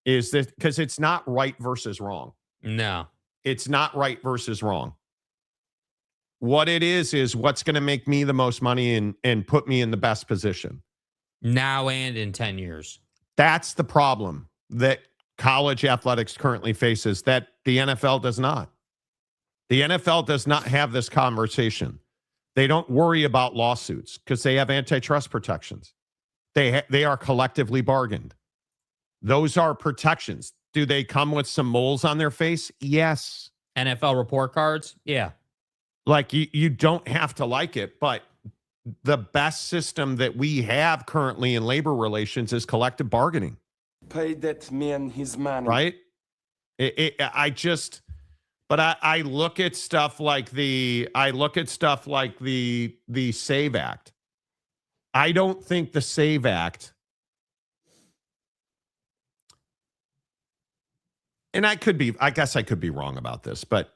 Is this, because it's not right versus wrong. No, it's not right versus wrong. What it is what's going to make me the most money and put me in the best position now and in 10 years. That's the problem that college athletics currently faces, that the NFL does not. The NFL does not have this conversation. They don't worry about lawsuits because they have antitrust protections. They are collectively bargained. Those are protections. Do they come with some moles on their face? Yes. NFL report cards? Yeah. Like, you don't have to like it, but the best system that we have currently in labor relations is collective bargaining. Pay that man his money. Right? I look at stuff like the SAVE Act. I don't think the SAVE Act, and I guess I could be wrong about this, but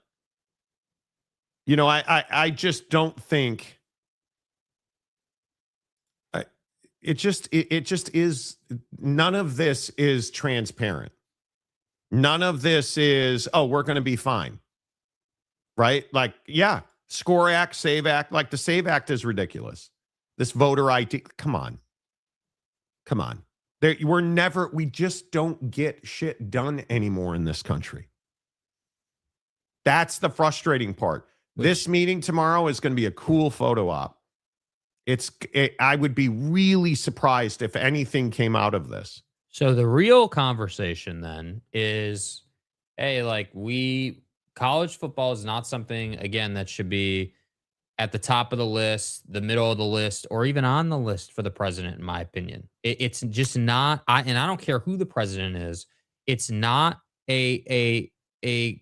I just don't think it just is. None of this is transparent. None of this is, oh, we're going to be fine. Right? Like, yeah, SCORE Act, SAVE Act. Like, the SAVE Act is ridiculous. This voter ID. Come on. We just don't get shit done anymore in this country. That's the frustrating part. This meeting tomorrow is going to be a cool photo op. I would be really surprised if anything came out of this. So the real conversation then is, hey, like college football is not something, again, that should be at the top of the list, the middle of the list, or even on the list for the president, in my opinion. It's just not, and I don't care who the president is, it's not a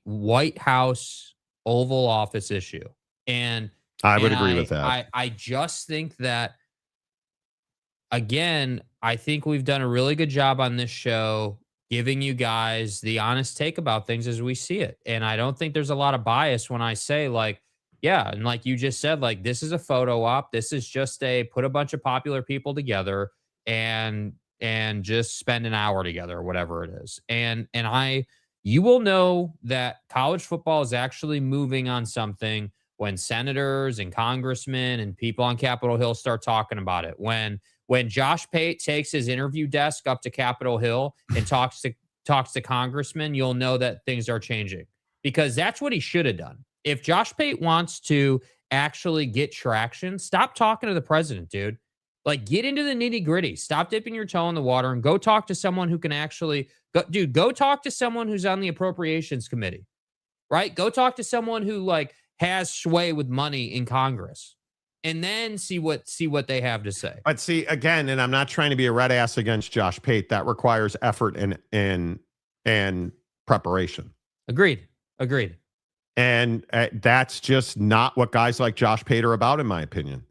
White House Oval Office issue. And I would agree with that. I just think that, again, I think we've done a really good job on this show giving you guys the honest take about things as we see it. And I don't think there's a lot of bias when I say, like, yeah, and like you just said, like, this is a photo op. This is just put a bunch of popular people together and just spend an hour together or whatever it is. And you will know that college football is actually moving on something when senators and congressmen and people on Capitol Hill start talking about it. When Josh Pate takes his interview desk up to Capitol Hill and talks to congressmen, you'll know that things are changing, because that's what he should have done. If Josh Pate wants to actually get traction, stop talking to the president, dude. Like, get into the nitty gritty. Stop dipping your toe in the water and go talk to someone who can actually go talk to someone who's on the appropriations committee, right? Go talk to someone who, like, has sway with money in Congress, and then see what they have to say. But see, again, and I'm not trying to be a red ass against Josh Pate. That requires effort and preparation. Agreed. And that's just not what guys like Josh Pate are about, in my opinion.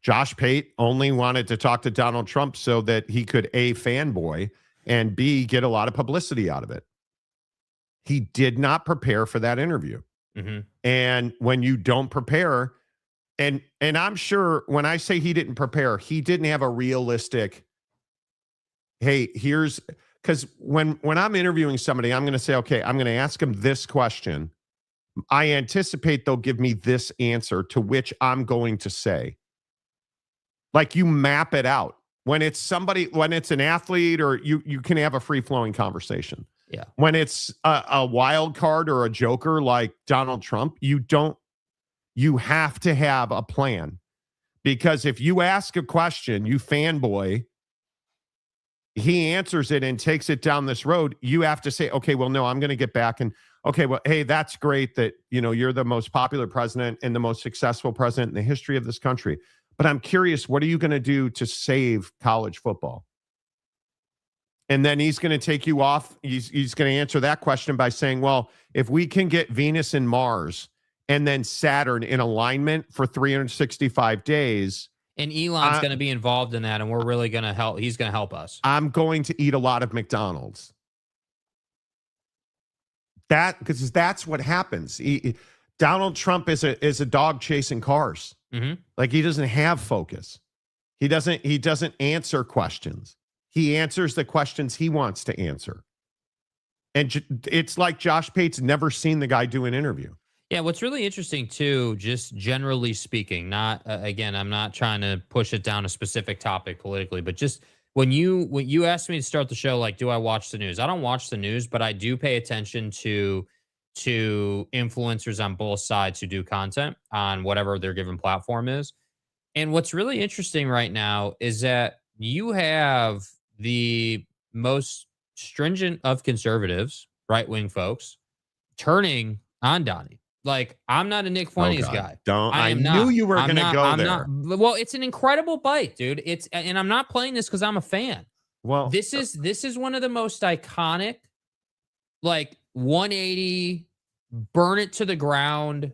Josh Pate only wanted to talk to Donald Trump so that he could A, fanboy, and B, get a lot of publicity out of it. He did not prepare for that interview. Mm-hmm. And when you don't prepare, and I'm sure when I say he didn't prepare, he didn't have a realistic, hey, here's, because when I'm interviewing somebody, I'm going to say, okay, I'm going to ask them this question. I anticipate they'll give me this answer, to which I'm going to say. Like, you map it out. When it's an athlete, or you can have a free-flowing conversation. Yeah. When it's a wild card or a joker like Donald Trump, you have to have a plan. Because if you ask a question, you fanboy, he answers it and takes it down this road, you have to say, okay, well, no, I'm going to get back and, okay, well, hey, that's great that, you're the most popular president and the most successful president in the history of this country. But I'm curious, what are you going to do to save college football? And then he's going to take you off. He's going to answer that question by saying, well, if we can get Venus and Mars and then Saturn in alignment for 365 days. And Elon's going to be involved in that, and we're really going to help. He's going to help us. I'm going to eat a lot of McDonald's. Because that's what happens. Donald Trump is a dog chasing cars. Mm-hmm. Like, he doesn't have focus. He doesn't answer questions. He answers the questions he wants to answer. And it's like Josh Pate's never seen the guy do an interview. Yeah, what's really interesting too, just generally speaking, not again, I'm not trying to push it down a specific topic politically, but just when you asked me to start the show, like, do I watch the news? I don't watch the news, but I do pay attention to influencers on both sides who do content on whatever their given platform is. And what's really interesting right now is that you have the most stringent of conservatives, right-wing folks, turning on Donnie. Like, I'm not a Nick Fuentes guy. I knew you were going to go there. Well, it's an incredible bite, dude. And I'm not playing this because I'm a fan. Well, this is one of the most iconic, like, 180, burn it to the ground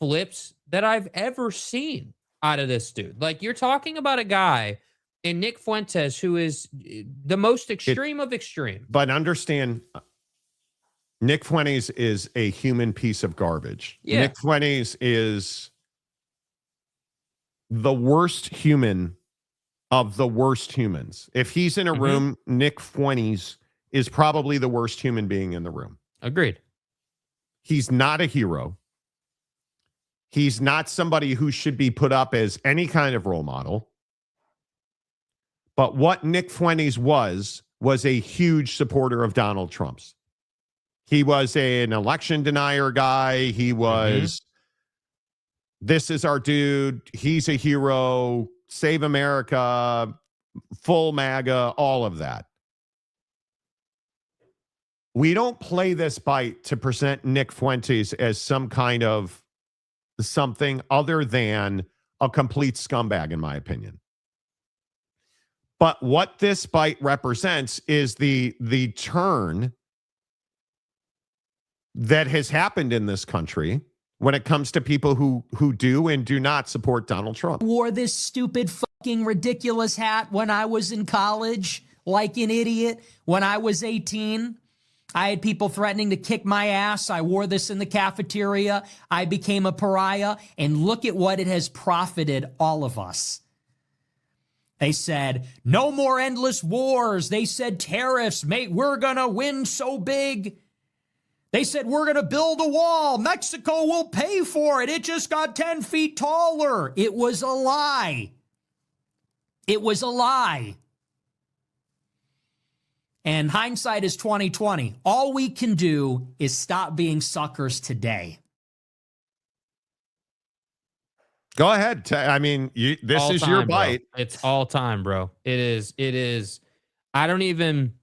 flips that I've ever seen out of this dude. Like, you're talking about a guy in Nick Fuentes who is the most extreme of extreme. But understand, Nick Fuentes is a human piece of garbage. Yeah. Nick Fuentes is the worst human of the worst humans. If he's in a room, Nick Fuentes is probably the worst human being in the room. Agreed. He's not a hero. He's not somebody who should be put up as any kind of role model. But what Nick Fuentes was a huge supporter of Donald Trump's. He was an election denier guy. He was, this is our dude. He's a hero. Save America, full MAGA, all of that. We don't play this bite to present Nick Fuentes as some kind of something other than a complete scumbag, in my opinion. But what this bite represents is the turn that has happened in this country when it comes to people who do and do not support Donald Trump. Wore this stupid fucking ridiculous hat when I was in college, like an idiot. When I was 18, I had people threatening to kick my ass. I wore this in the cafeteria. I became a pariah. And look at what it has profited all of us. They said, no more endless wars. They said tariffs, mate, we're going to win so big. They said, we're going to build a wall. Mexico will pay for it. It just got 10 feet taller. It was a lie. It was a lie. And hindsight is 20/20. All we can do is stop being suckers today. Go ahead. I mean, this All is time, your bro. bite. It's all time, bro. It is. I don't even,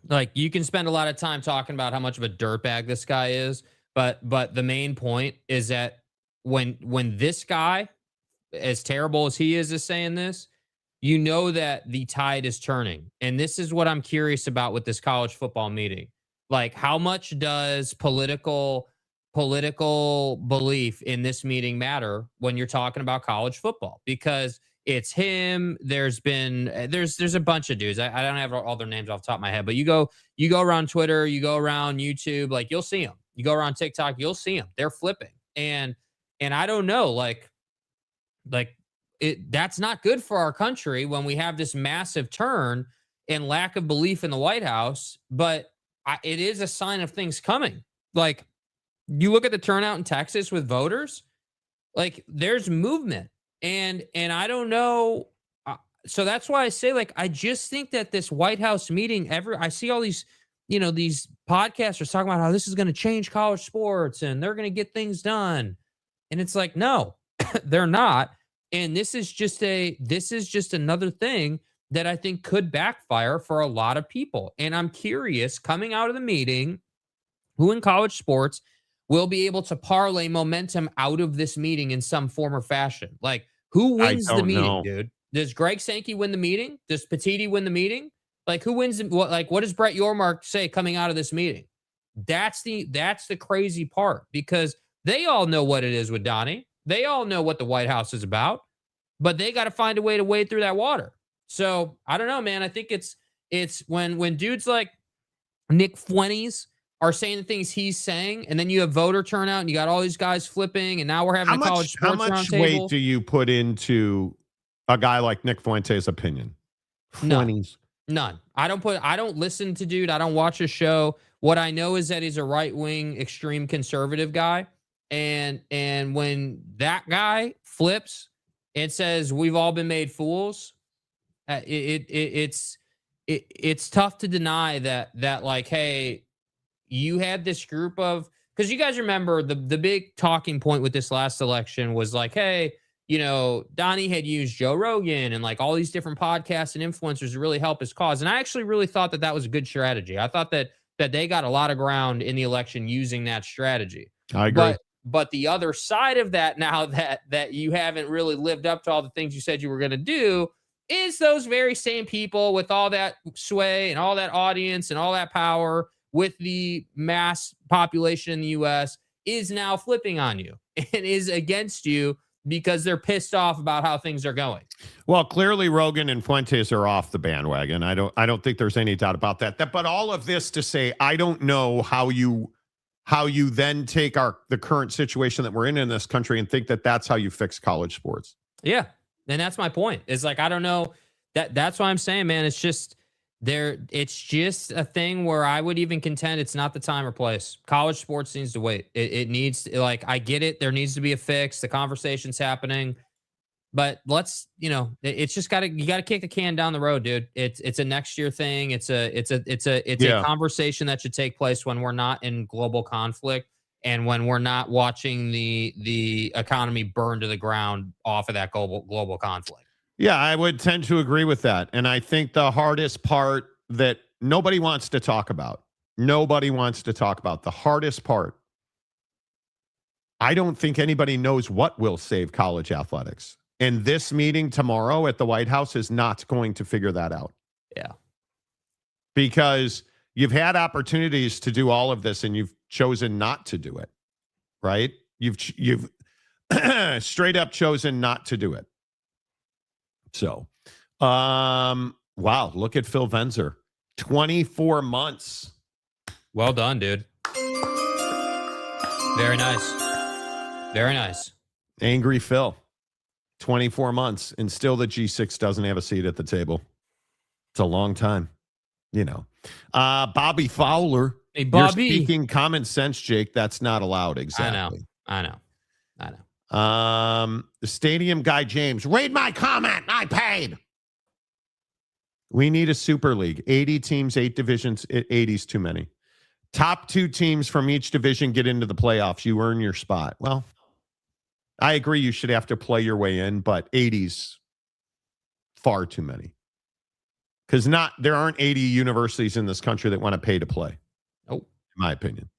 like, you can spend a lot of time talking about how much of a dirtbag this guy is, but the main point is that when this guy, as terrible as he is saying this, you know that the tide is turning. And this is what I'm curious about with this college football meeting. Like, how much does political belief in this meeting matter when you're talking about college football? Because it's him. There's a bunch of dudes. I don't have all their names off the top of my head, but you go around Twitter, you go around YouTube, like, you'll see them. You go around TikTok, you'll see them. They're flipping. And I don't know, like that's not good for our country when we have this massive turn and lack of belief in the White House, but it is a sign of things coming. Like, you look at the turnout in Texas with voters, like, there's movement. And I don't know. So that's why I say, like, I just think that this White House meeting, I see all these, these podcasters talking about how this is going to change college sports and they're going to get things done. And it's like, no, they're not. And this is just another thing that I think could backfire for a lot of people. And I'm curious, coming out of the meeting, who in college sports will be able to parlay momentum out of this meeting in some form or fashion. Like, who wins the meeting, dude? Does Greg Sankey win the meeting? Does Pate win the meeting? Like, who wins? What does Brett Yormark say coming out of this meeting? That's the crazy part, because they all know what it is with Donnie. They all know what the White House is about, but they got to find a way to wade through that water. So I don't know, man. I think it's when dudes like Nick Fuentes are saying the things he's saying, and then you have voter turnout, and you got all these guys flipping, and now we're having a college sports roundtable. How much weight do you put into a guy like Nick Fuentes' opinion? Fuentes. None. I don't listen to dude. I don't watch his show. What I know is that he's a right-wing, extreme conservative guy. And when that guy flips and says we've all been made fools, it's tough to deny that like, hey, you had this group of, because you guys remember the big talking point with this last election was like, hey, Donnie had used Joe Rogan and like all these different podcasts and influencers to really help his cause. And I actually really thought that was a good strategy. I thought that they got a lot of ground in the election using that strategy. I agree. But the other side of that, now that you haven't really lived up to all the things you said you were going to do, is those very same people with all that sway and all that audience and all that power with the mass population in the U.S. is now flipping on you and is against you because they're pissed off about how things are going. Well, clearly Rogan and Fuentes are off the bandwagon. I don't think there's any doubt about that. But all of this to say, I don't know how you then take the current situation that we're in this country and think that that's how you fix college sports. Yeah. And that's my point. It's like, I don't know. That's why I'm saying, man, it's just a thing where I would even contend it's not the time or place. College sports needs to wait. It needs, like, I get it. There needs to be a fix. The conversation's happening. But let's, it's just you got to kick the can down the road, dude. It's a next year thing. It's a conversation that should take place when we're not in global conflict and when we're not watching the economy burn to the ground off of that global conflict. Yeah, I would tend to agree with that. And I think the hardest part that nobody wants to talk about, the hardest part, I don't think anybody knows what will save college athletics. And this meeting tomorrow at the White House is not going to figure that out. Yeah. Because you've had opportunities to do all of this and you've chosen not to do it, right? You've straight up chosen not to do it. So, wow, look at Phil Venzer. 24 months. Well done, dude. Very nice. Very nice. Angry Phil. 24 months, and still the G6 doesn't have a seat at the table. It's a long time, you know. Bobby Fowler. Hey, Bobby. You're speaking common sense, Jake. That's not allowed. Exactly. I know. The stadium guy, James. Read my comment. I paid. We need a super league. 80 teams, 8 divisions. 80's too many. Top 2 teams from each division get into the playoffs. You earn your spot. Well, I agree you should have to play your way in, but 80's far too many. Because there aren't 80 universities in this country that want to pay to play. Oh, in my opinion.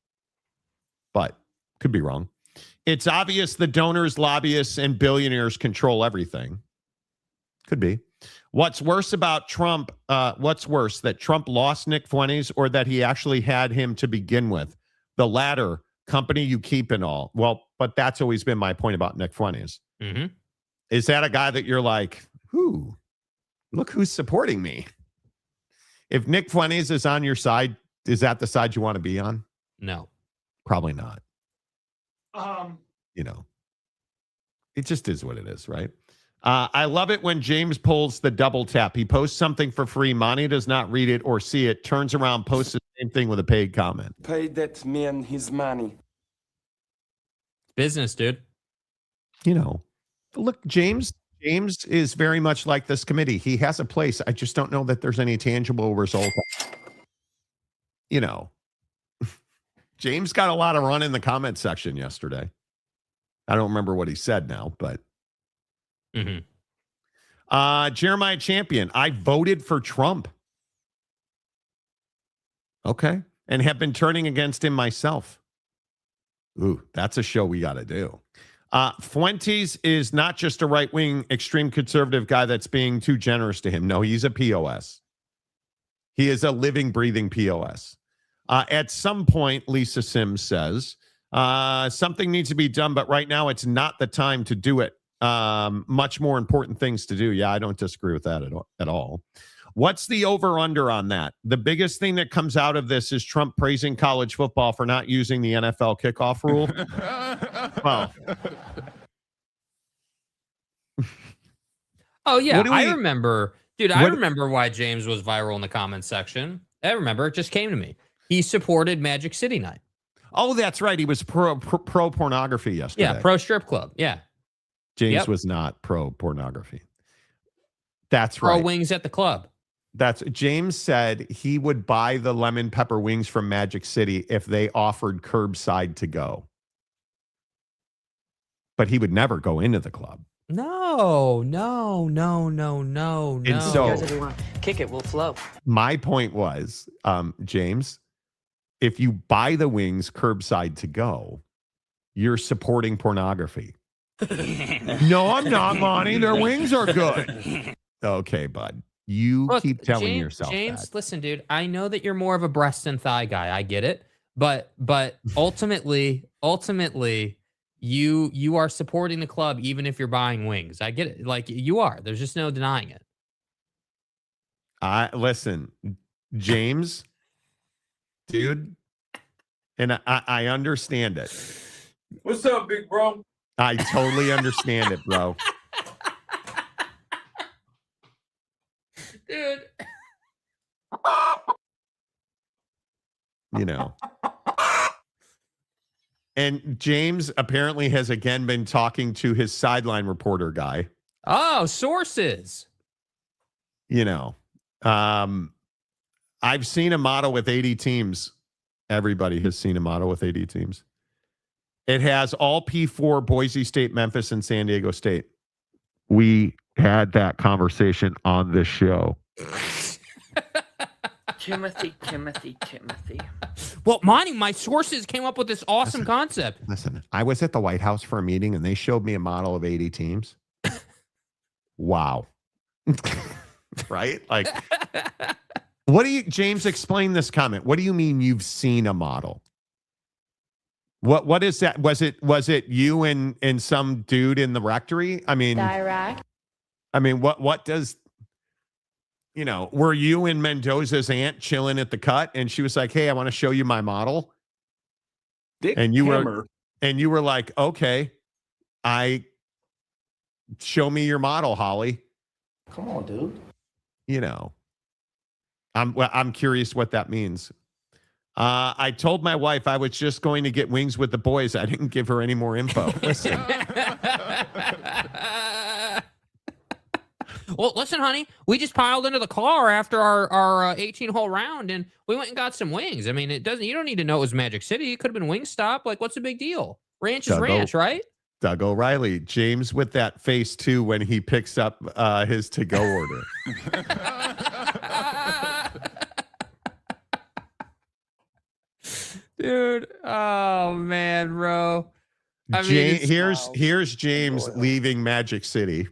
But could be wrong. It's obvious the donors, lobbyists, and billionaires control everything. Could be. What's worse about Trump? What's worse, that Trump lost Nick Fuentes or that he actually had him to begin with? The latter, company you keep and all. Well, but that's always been my point about Nick Fuentes. Mm-hmm. Is that a guy that you're like, look who's supporting me? If Nick Fuentes is on your side, is that the side you want to be on? No. Probably not. You know, it just is what it is, right? I love it when James pulls the double tap. He posts something for free. Monty does not read it or see it, turns around, posts the same thing with a paid comment. Pay that man his money. Business, dude. You know, look, James is very much like this committee. He has a place. I just don't know that there's any tangible result. You know, James got a lot of run in the comment section yesterday. I don't remember what he said now, but. Jeremiah Champion, I voted for Trump. Okay. And have been turning against him myself. Ooh, that's a show we got to do. Fuentes is not just a right-wing extreme conservative guy that's being too generous to him. No, he's a POS. He is a living, breathing POS. At some point, Lisa Sims says, something needs to be done, but right now it's not the time to do it. Much more important things to do. Yeah, I don't disagree with that at all. What's the over-under on that? The biggest thing that comes out of this is Trump praising college football for not using the NFL kickoff rule. Well. Oh, yeah. I remember. Dude, I remember why James was viral in the comments section. I remember. It just came to me. He supported Magic City Night. Oh, that's right. He was pro pornography yesterday. Yeah, pro strip club. Yeah. James was not pro pornography. That's right. Pro wings at the club. James said he would buy the lemon pepper wings from Magic City if they offered curbside to go. But he would never go into the club. No. And so, Guys, if you want to kick it, we'll flow. My point was, James, if you buy the wings curbside to go, you're supporting pornography. No, I'm not, Monty. Their wings are good. Okay, bud. Look, keep telling yourself James, that. Listen, dude, I know that you're more of a breast and thigh guy. I get it. But ultimately, you are supporting the club even if you're buying wings. I get it. Like, you are. There's just no denying it. Listen, James, dude, and I understand it. What's up, big bro? I totally understand it, bro. Dude. You know. And James apparently has again been talking to his sideline reporter guy. Oh, sources. You know, I've seen a model with 80 teams. Everybody has seen a model with 80 teams. It has all P4, Boise State, Memphis, and San Diego State. We had that conversation on this show. Timothy. Well, Monty, my sources came up with this awesome concept. Listen, I was at the White House for a meeting and they showed me a model of 80 teams. Wow. Right? Like, what do you, James, explain this comment. What do you mean you've seen a model? What is that? Was it you and some dude in the rectory? I mean, Iraq. I mean, what does, you know, were you and Mendoza's aunt chilling at the cut and she was like, hey, I want to show you my model. And you were like, okay, show me your model, Holly. Come on, dude. You know, I'm curious what that means. I told my wife I was just going to get wings with the boys. I didn't give her any more info. Listen. Well, listen, honey, we just piled into the car after our 18-hole round, and we went and got some wings. I mean, you don't need to know it was Magic City. It could have been Wingstop. Like, what's the big deal? Ranch is ranch, right? Doug O'Reilly, James with that face too when he picks up his to-go order. Dude, oh man, bro. I mean, here's James leaving Magic City.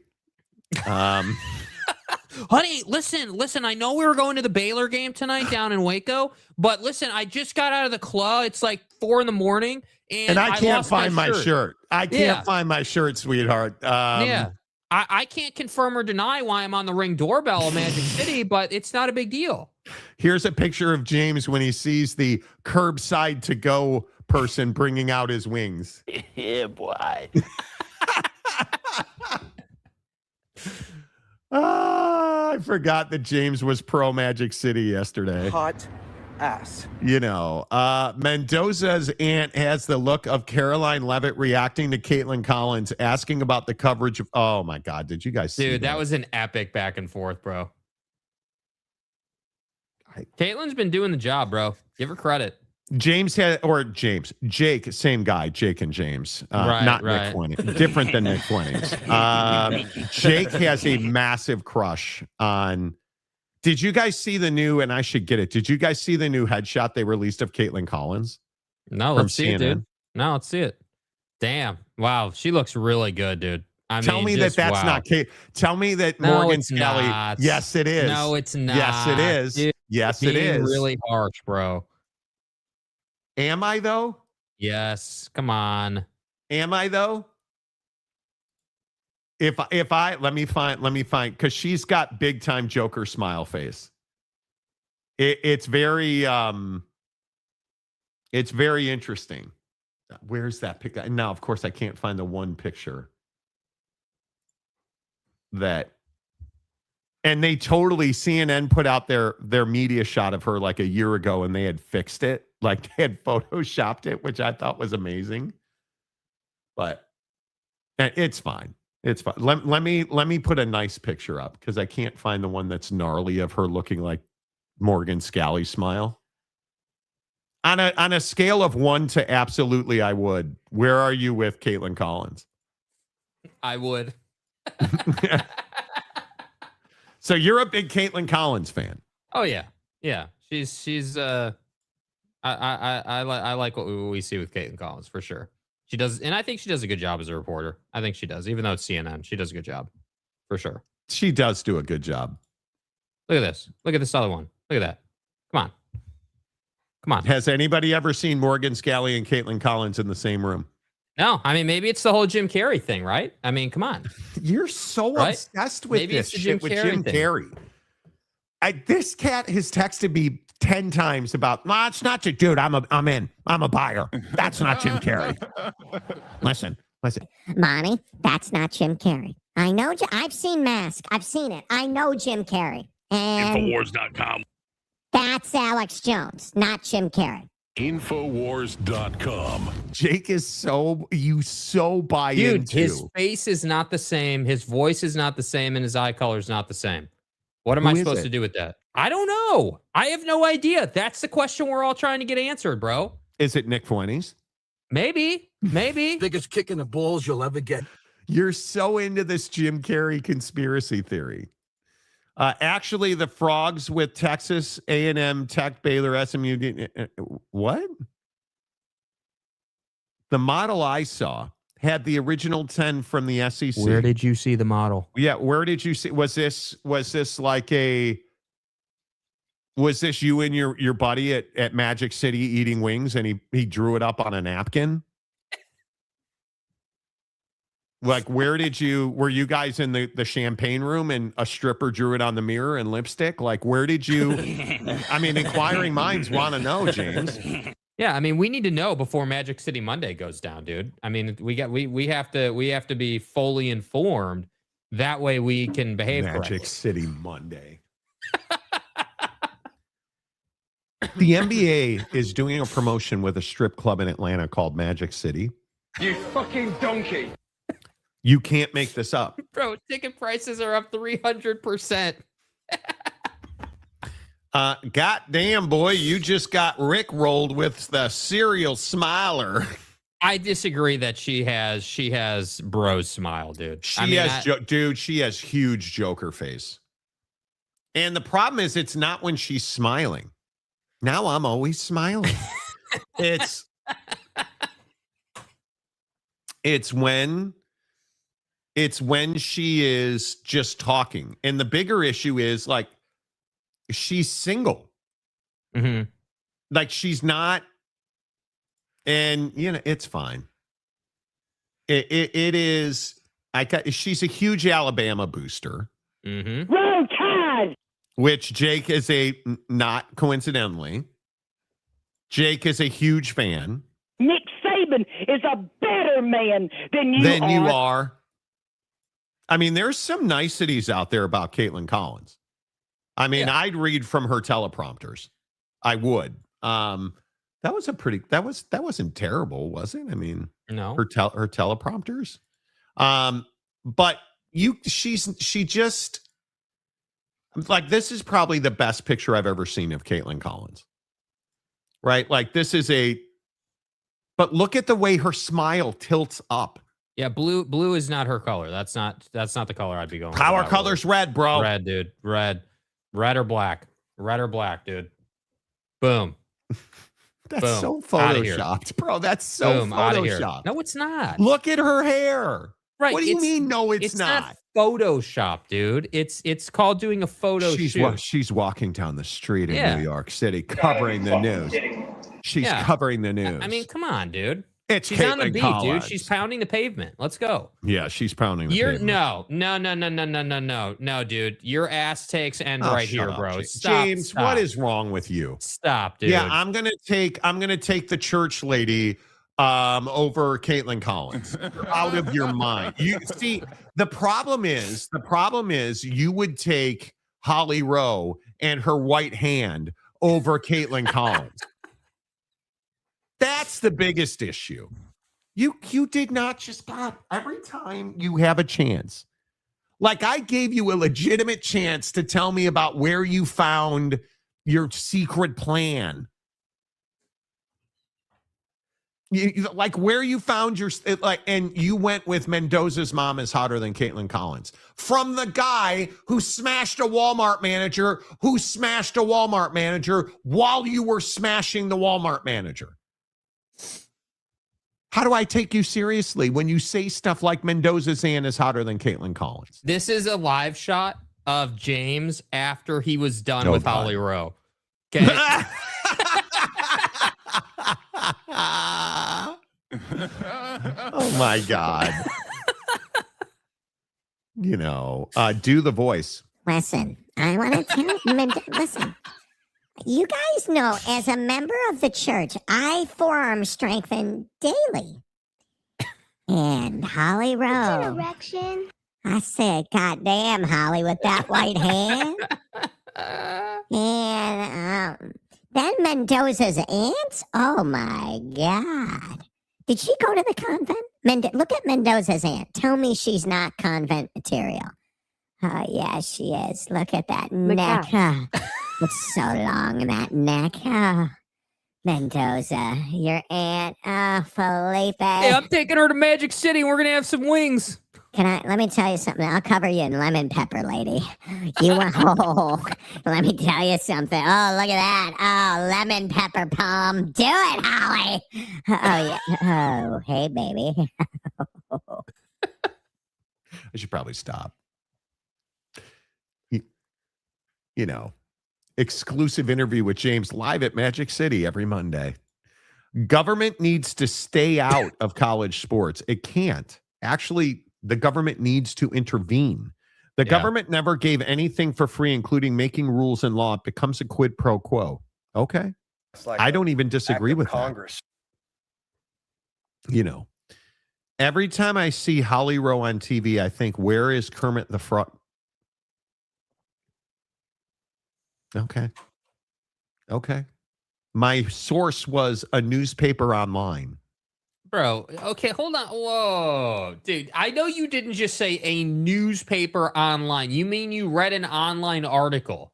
Honey, listen, I know we were going to the Baylor game tonight down in Waco, but listen, I just got out of the club. It's like 4 a.m. and I can't find my shirt. I can't find my shirt, sweetheart. I can't confirm or deny why I'm on the Ring doorbell of Magic City, but it's not a big deal. Here's a picture of James when he sees the curbside to go person bringing out his wings. Yeah, boy. I forgot that James was pro Magic City yesterday. Hot ass. You know, Mendoza's aunt has the look of Caroline Leavitt reacting to Caitlin Collins, asking about the coverage of, oh my God, did you guys see Dude, that was an epic back and forth, bro. Caitlin's been doing the job, bro. Give her credit. Jake, same guy, Jake and James, not Nick Fuentes, different than Nick Fuentes. Jake has a massive crush on. Did you guys see the new? And I should get it. Did you guys see the new headshot they released of Caitlin Collins? No, let's see it, dude. No, let's see it. Damn! Wow, she looks really good, dude. Tell me that's not Kate. Tell me that Morgan Scally. Yes, it is. No, it's not. Yes, it is. Dude, yes, it is. Really harsh, bro. Am I though? Yes. Come on. Am I though? If I let me find because she's got big time Joker smile face. It's very interesting. Where's that picture? Now, of course, I can't find the one picture that. And they totally, CNN put out their media shot of her like a year ago and they had fixed it. Like they had photoshopped it, which I thought was amazing. But it's fine. It's fine. Let me put a nice picture up because I can't find the one that's gnarly of her looking like Morgan Scally smile. On a scale of 1 to absolutely I would, where are you with Caitlin Collins? I would. So you're a big Caitlin Collins fan. Oh yeah. Yeah. She's I like what we see with Caitlin Collins for sure. She does, and I think she does a good job as a reporter. I think she does, even though it's CNN. She does a good job for sure. She does do a good job. Look at this. Look at this other one. Look at that. Come on. Has anybody ever seen Morgan Scally and Caitlin Collins in the same room? No, I mean, maybe it's the whole Jim Carrey thing, right? I mean, come on. You're so obsessed with this shit with Jim Carrey. This cat has texted me 10 times about, nah, it's not you, dude. I'm in. I'm a buyer. That's not Jim Carrey. Listen. Monty, that's not Jim Carrey. I know. I've seen Mask. I've seen it. I know Jim Carrey. And Infowars.com. That's Alex Jones, not Jim Carrey. Infowars.com. Jake is so buy into. Dude, his face is not the same. His voice is not the same. And his eye color is not the same. What am I supposed to do with that? I don't know. I have no idea. That's the question we're all trying to get answered, bro. Is it Nick Fuentes? Maybe. Biggest kick in the balls you'll ever get. You're so into this Jim Carrey conspiracy theory. Actually, the frogs with Texas, A&M, Tech, Baylor, SMU. What? The model I saw had the original 10 from the SEC. Where did you see the model? Yeah, where did you see? Was this like a? Was this you and your buddy at Magic City eating wings, and he drew it up on a napkin? Like, where did you? Were you guys in the champagne room and a stripper drew it on the mirror and lipstick? Like, where did you? I mean, inquiring minds want to know, James. Yeah, I mean, we need to know before Magic City Monday goes down, dude. I mean, we have to be fully informed. That way, we can behave. Magic correctly. City Monday. The NBA is doing a promotion with a strip club in Atlanta called Magic City. You fucking donkey. You can't make this up. Bro, ticket prices are up 300%. Goddamn, boy, you just got Rick rolled with the serial smiler. I disagree that she has bro's smile, dude. She has huge Joker face. And the problem is it's not when she's smiling. Now I'm always smiling. It's when she is just talking. And the bigger issue is like she's single. Mm-hmm. Like she's not, and it's fine. It is. She's a huge Alabama booster. Mm-hmm. Roll Tide! Which Jake is not coincidentally. Jake is a huge fan. Nick Saban is a better man than you are. I mean, there's some niceties out there about Caitlin Collins. I mean, yeah. I'd read from her teleprompters. I would. That wasn't terrible, was it? I mean, no. Her teleprompters. But she just like, this is probably the best picture I've ever seen of Caitlin Collins. Right? Like this is but look at the way her smile tilts up. Yeah, blue is not her color. That's not the color I'd be going. Our color's red, bro. Red, dude. Red or black. Red or black, dude. Boom. That's Boom. so photoshopped, bro. That's so Boom. photoshopped. No, it's not. Look at her hair. Right. What do you mean? No, it's not. Photoshop, dude. It's called doing a photo shoot. She's walking down the street in New York City, covering the news. She's covering the news. I mean, come on, dude. She's on the beat, dude. She's pounding the pavement. Let's go. Yeah, she's pounding the pavement. No, dude. Your ass takes end right here, bro. James, what is wrong with you? Stop, dude. Yeah, I'm gonna take the church lady over Caitlin Collins. You're out of your mind. You see, the problem is you would take Holly Rowe and her white hand over Caitlin Collins. That's the biggest issue. You did not just every time you have a chance. Like I gave you a legitimate chance to tell me about where you found your secret plan. Like where you found and you went with Mendoza's mom is hotter than Caitlin Collins. From the guy who smashed a Walmart manager while you were smashing the Walmart manager. How do I take you seriously when you say stuff like Mendoza's aunt is hotter than Caitlin Collins? This is a live shot of James after he was done with Holly Rowe. Okay. Oh my God. Do the voice. Listen, I want to tell you, listen. You guys know, as a member of the church, I forearm strengthen daily. And Holly Rowe. Erection. I said, God damn, Holly, with that white hand. And then Mendoza's aunts? Oh, my God. Did she go to the convent? Look at Mendoza's aunt. Tell me she's not convent material. Oh, yeah, she is. Look at that neck. It's so long, that neck. Oh, Mendoza, your aunt. Oh, Felipe. Hey, I'm taking her to Magic City. We're going to have some wings. Let me tell you something. I'll cover you in lemon pepper, lady. Let me tell you something. Oh, look at that. Oh, lemon pepper palm. Do it, Holly. Oh, yeah. Oh, hey, baby. I should probably stop. You know, exclusive interview with James live at Magic City every Monday. Government needs to stay out of college sports. It can't. Actually, the government needs to intervene. The government never gave anything for free, including making rules and law. It becomes a quid pro quo. Okay. Like I don't even disagree with Congress. That. You know, every time I see Holly Rowe on TV, I think, where is Kermit the Frog? Okay. Okay. My source was a newspaper online. Bro, okay, hold on. Whoa, dude. I know you didn't just say a newspaper online. You mean you read an online article,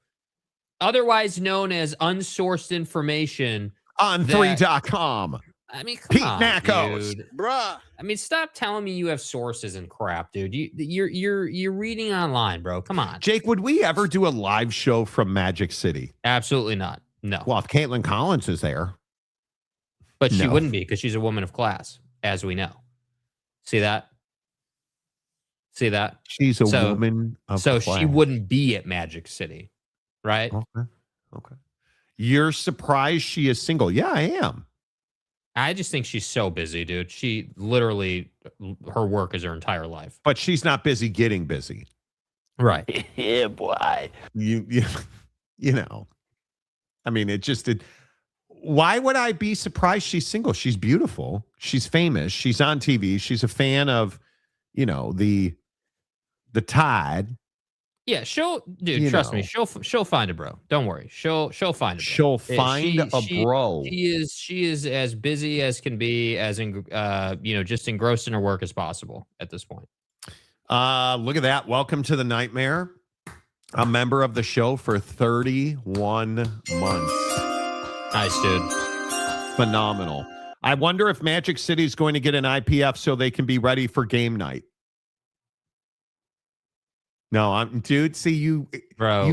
otherwise known as unsourced information. On 3.com. I mean, come Pete on, Nackos. dude. Bruh. I mean, stop telling me you have sources and crap, dude. You're reading online, bro. Come on. Jake, would we ever do a live show from Magic City? Absolutely not. No. Well, if Caitlin Collins is there. But she wouldn't be because she's a woman of class, as we know. See that? See that? She's a woman of class. So she wouldn't be at Magic City, right? Okay. You're surprised she is single. Yeah, I am. I just think she's so busy, dude. She literally, her work is her entire life. But she's not busy getting busy. Right. Yeah, boy. You know. I mean, why would I be surprised she's single? She's beautiful. She's famous. She's on TV. She's a fan of, the Tide. Yeah, trust me, she'll find a bro. Don't worry. She'll find a bro. She'll find a bro. She is as busy as can be, just engrossed in her work as possible at this point. Look at that. Welcome to the nightmare. A member of the show for 31 months. Nice, dude. Phenomenal. I wonder if Magic City is going to get an IPF so they can be ready for game night. No, dude, see, you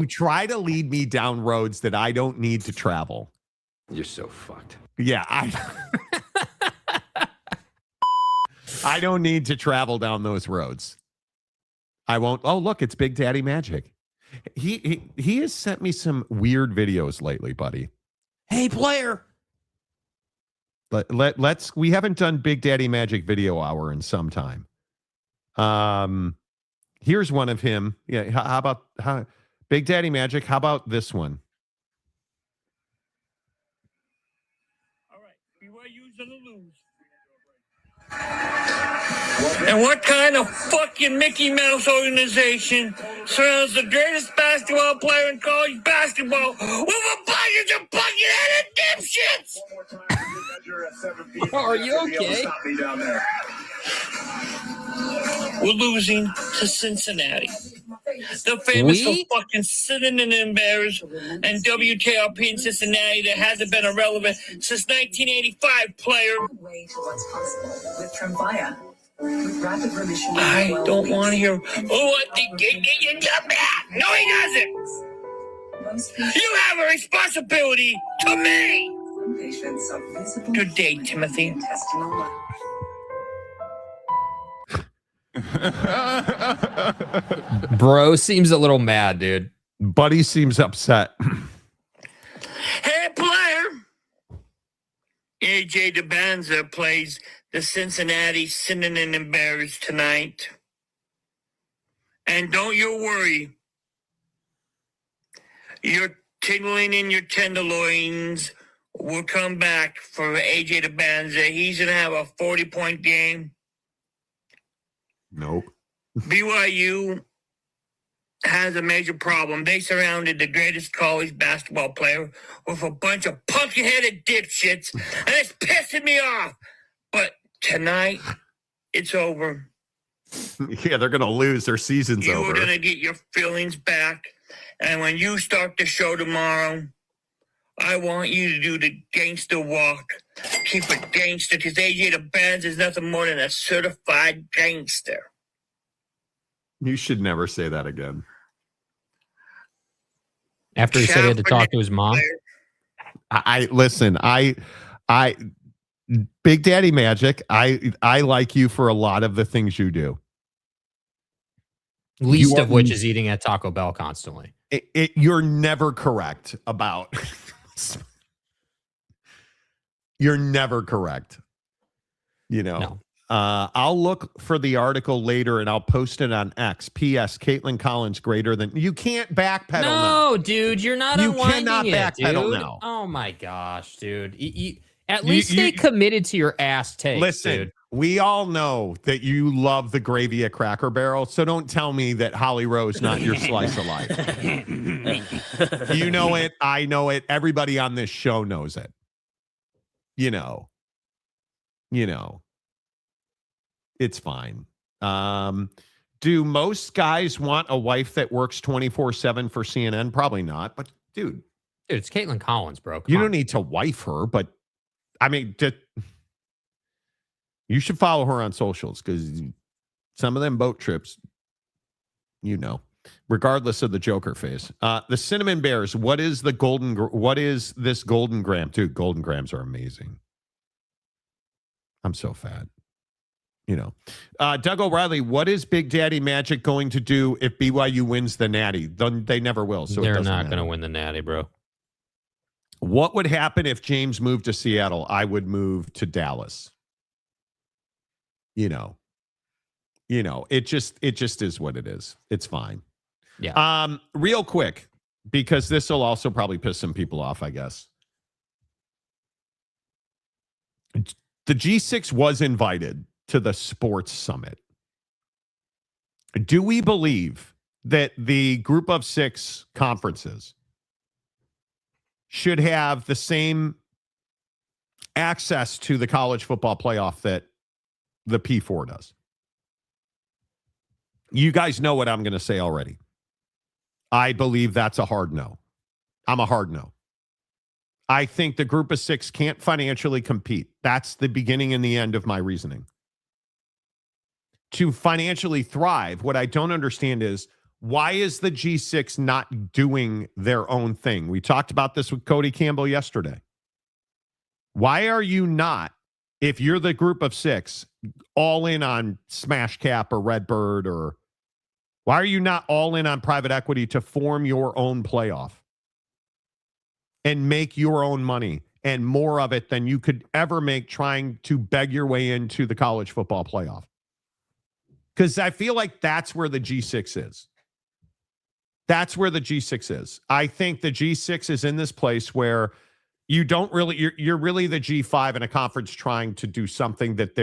try to lead me down roads that I don't need to travel. You're so fucked. Yeah, I don't need to travel down those roads. I won't. Oh, look, it's Big Daddy Magic. He has sent me some weird videos lately, buddy. Hey, player. Let's. We haven't done Big Daddy Magic video hour in some time. Here's one of him. Yeah. How about Big Daddy Magic? How about this one? All right. BYU's gonna lose. And what kind of fucking Mickey Mouse organization surrounds the greatest basketball player in college basketball with a bunch of bucket-headed dipshits? Are you okay? We're losing to Cincinnati. The famous for fucking sitting in embarrassed and WKRP in Cincinnati that hasn't been irrelevant since 1985, player. I don't want to hear, what the you got back. No, he doesn't. You have a responsibility to me. Good day, Timothy. Bro seems a little mad, dude. Buddy seems upset. Hey, player. AJ DeBanza plays the Cincinnati Cinnamon Bears tonight. And don't you worry. Your tingling in your tenderloins will come back for AJ DeBanza. He's going to have a 40-point game. Nope. BYU has a major problem. They surrounded the greatest college basketball player with a bunch of pumpkin-headed dipshits, and it's pissing me off. But tonight, it's over. Yeah, they're going to lose. Their season's over. You're going to get your feelings back. And when you start the show tomorrow, I want you to do the gangster walk. Keep it gangster, because AJ DeBanza is nothing more than a certified gangster. You should never say that again. After he said he had to talk to his mom. I listen. I Big Daddy Magic. I like you for a lot of the things you do. Least of which is eating at Taco Bell constantly. You're never correct about. You're never correct. You know. No. I'll look for the article later and I'll post it on X. P.S. Caitlin Collins greater than you can't backpedal. No, dude, you're not. You unwinding cannot it, backpedal dude. now. Oh my gosh, dude. At least stay committed to your ass take. Listen, dude. We all know that you love the gravy at Cracker Barrel, so don't tell me that Holly Rowe's not your slice of life. You know it. I know it. Everybody on this show knows it. You know. It's fine. Do most guys want a wife that works 24/7 for CNN? Probably not. But dude, it's Caitlin Collins, bro. You don't need to wife her, but I mean, you should follow her on socials because some of them boat trips, regardless of the Joker face. The Cinnamon Bears. What is this Golden Gram? Dude, Golden Grams are amazing. I'm so fat. Doug O'Reilly, what is Big Daddy Magic going to do if BYU wins the Natty? They never will. So they're not going to win the Natty, bro. What would happen if James moved to Seattle? I would move to Dallas. It just is what it is. It's fine. Yeah. Real quick, because this will also probably piss some people off, I guess. The G6 was invited to the sports summit. Do we believe that the group of 6 conferences should have the same access to the college football playoff that the P4 does? You guys know what I'm going to say already. I believe that's a hard no. I'm a hard no. I think the group of 6 can't financially compete. That's the beginning and the end of my reasoning. To financially thrive, what I don't understand is, why is the G6 not doing their own thing? We talked about this with Cody Campbell yesterday. Why are you not, if you're the group of 6, all in on Smash Cap or Redbird, or why are you not all in on private equity to form your own playoff and make your own money and more of it than you could ever make trying to beg your way into the college football playoff? Because I feel like that's where the G6 is. That's where the G6 is. I think the G6 is in this place where you don't really, you're really the G5 in a conference trying to do something that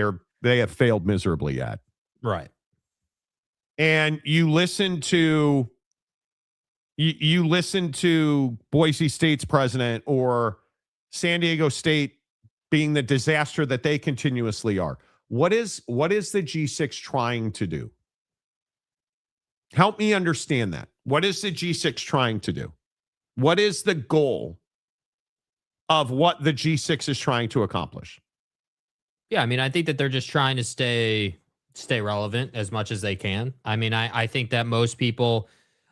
they have failed miserably at. Right. And you listen to Boise State's president or San Diego State being the disaster that they continuously are. What is the G6 trying to do? Help me understand that. What is the G6 trying to do? What is the goal of what the G6 is trying to accomplish? Yeah, I mean, I think that they're just trying to stay relevant as much as they can. I mean, I think that most people,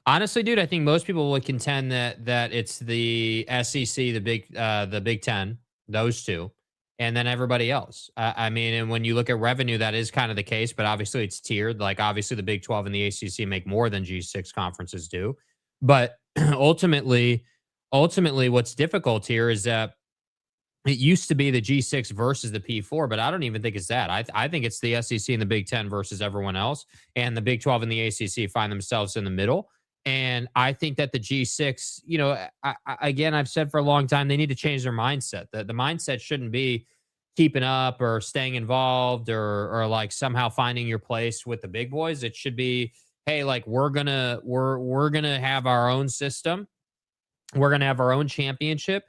honestly, dude, I think most people would contend that it's the SEC, the Big Ten, those two, and then everybody else. I mean, and when you look at revenue, that is kind of the case, but obviously it's tiered. Like, obviously the Big 12 and the ACC make more than G6 conferences do. But ultimately, what's difficult here is that it used to be the G6 versus the P4, but I don't even think it's that. I think it's the SEC and the Big 10 versus everyone else, and the Big 12 and the ACC find themselves in the middle. And I think that the G6, again, I've said for a long time, they need to change their mindset. The mindset shouldn't be keeping up or staying involved or like somehow finding your place with the big boys. It should be, hey, like we're gonna have our own system. We're gonna have our own championship,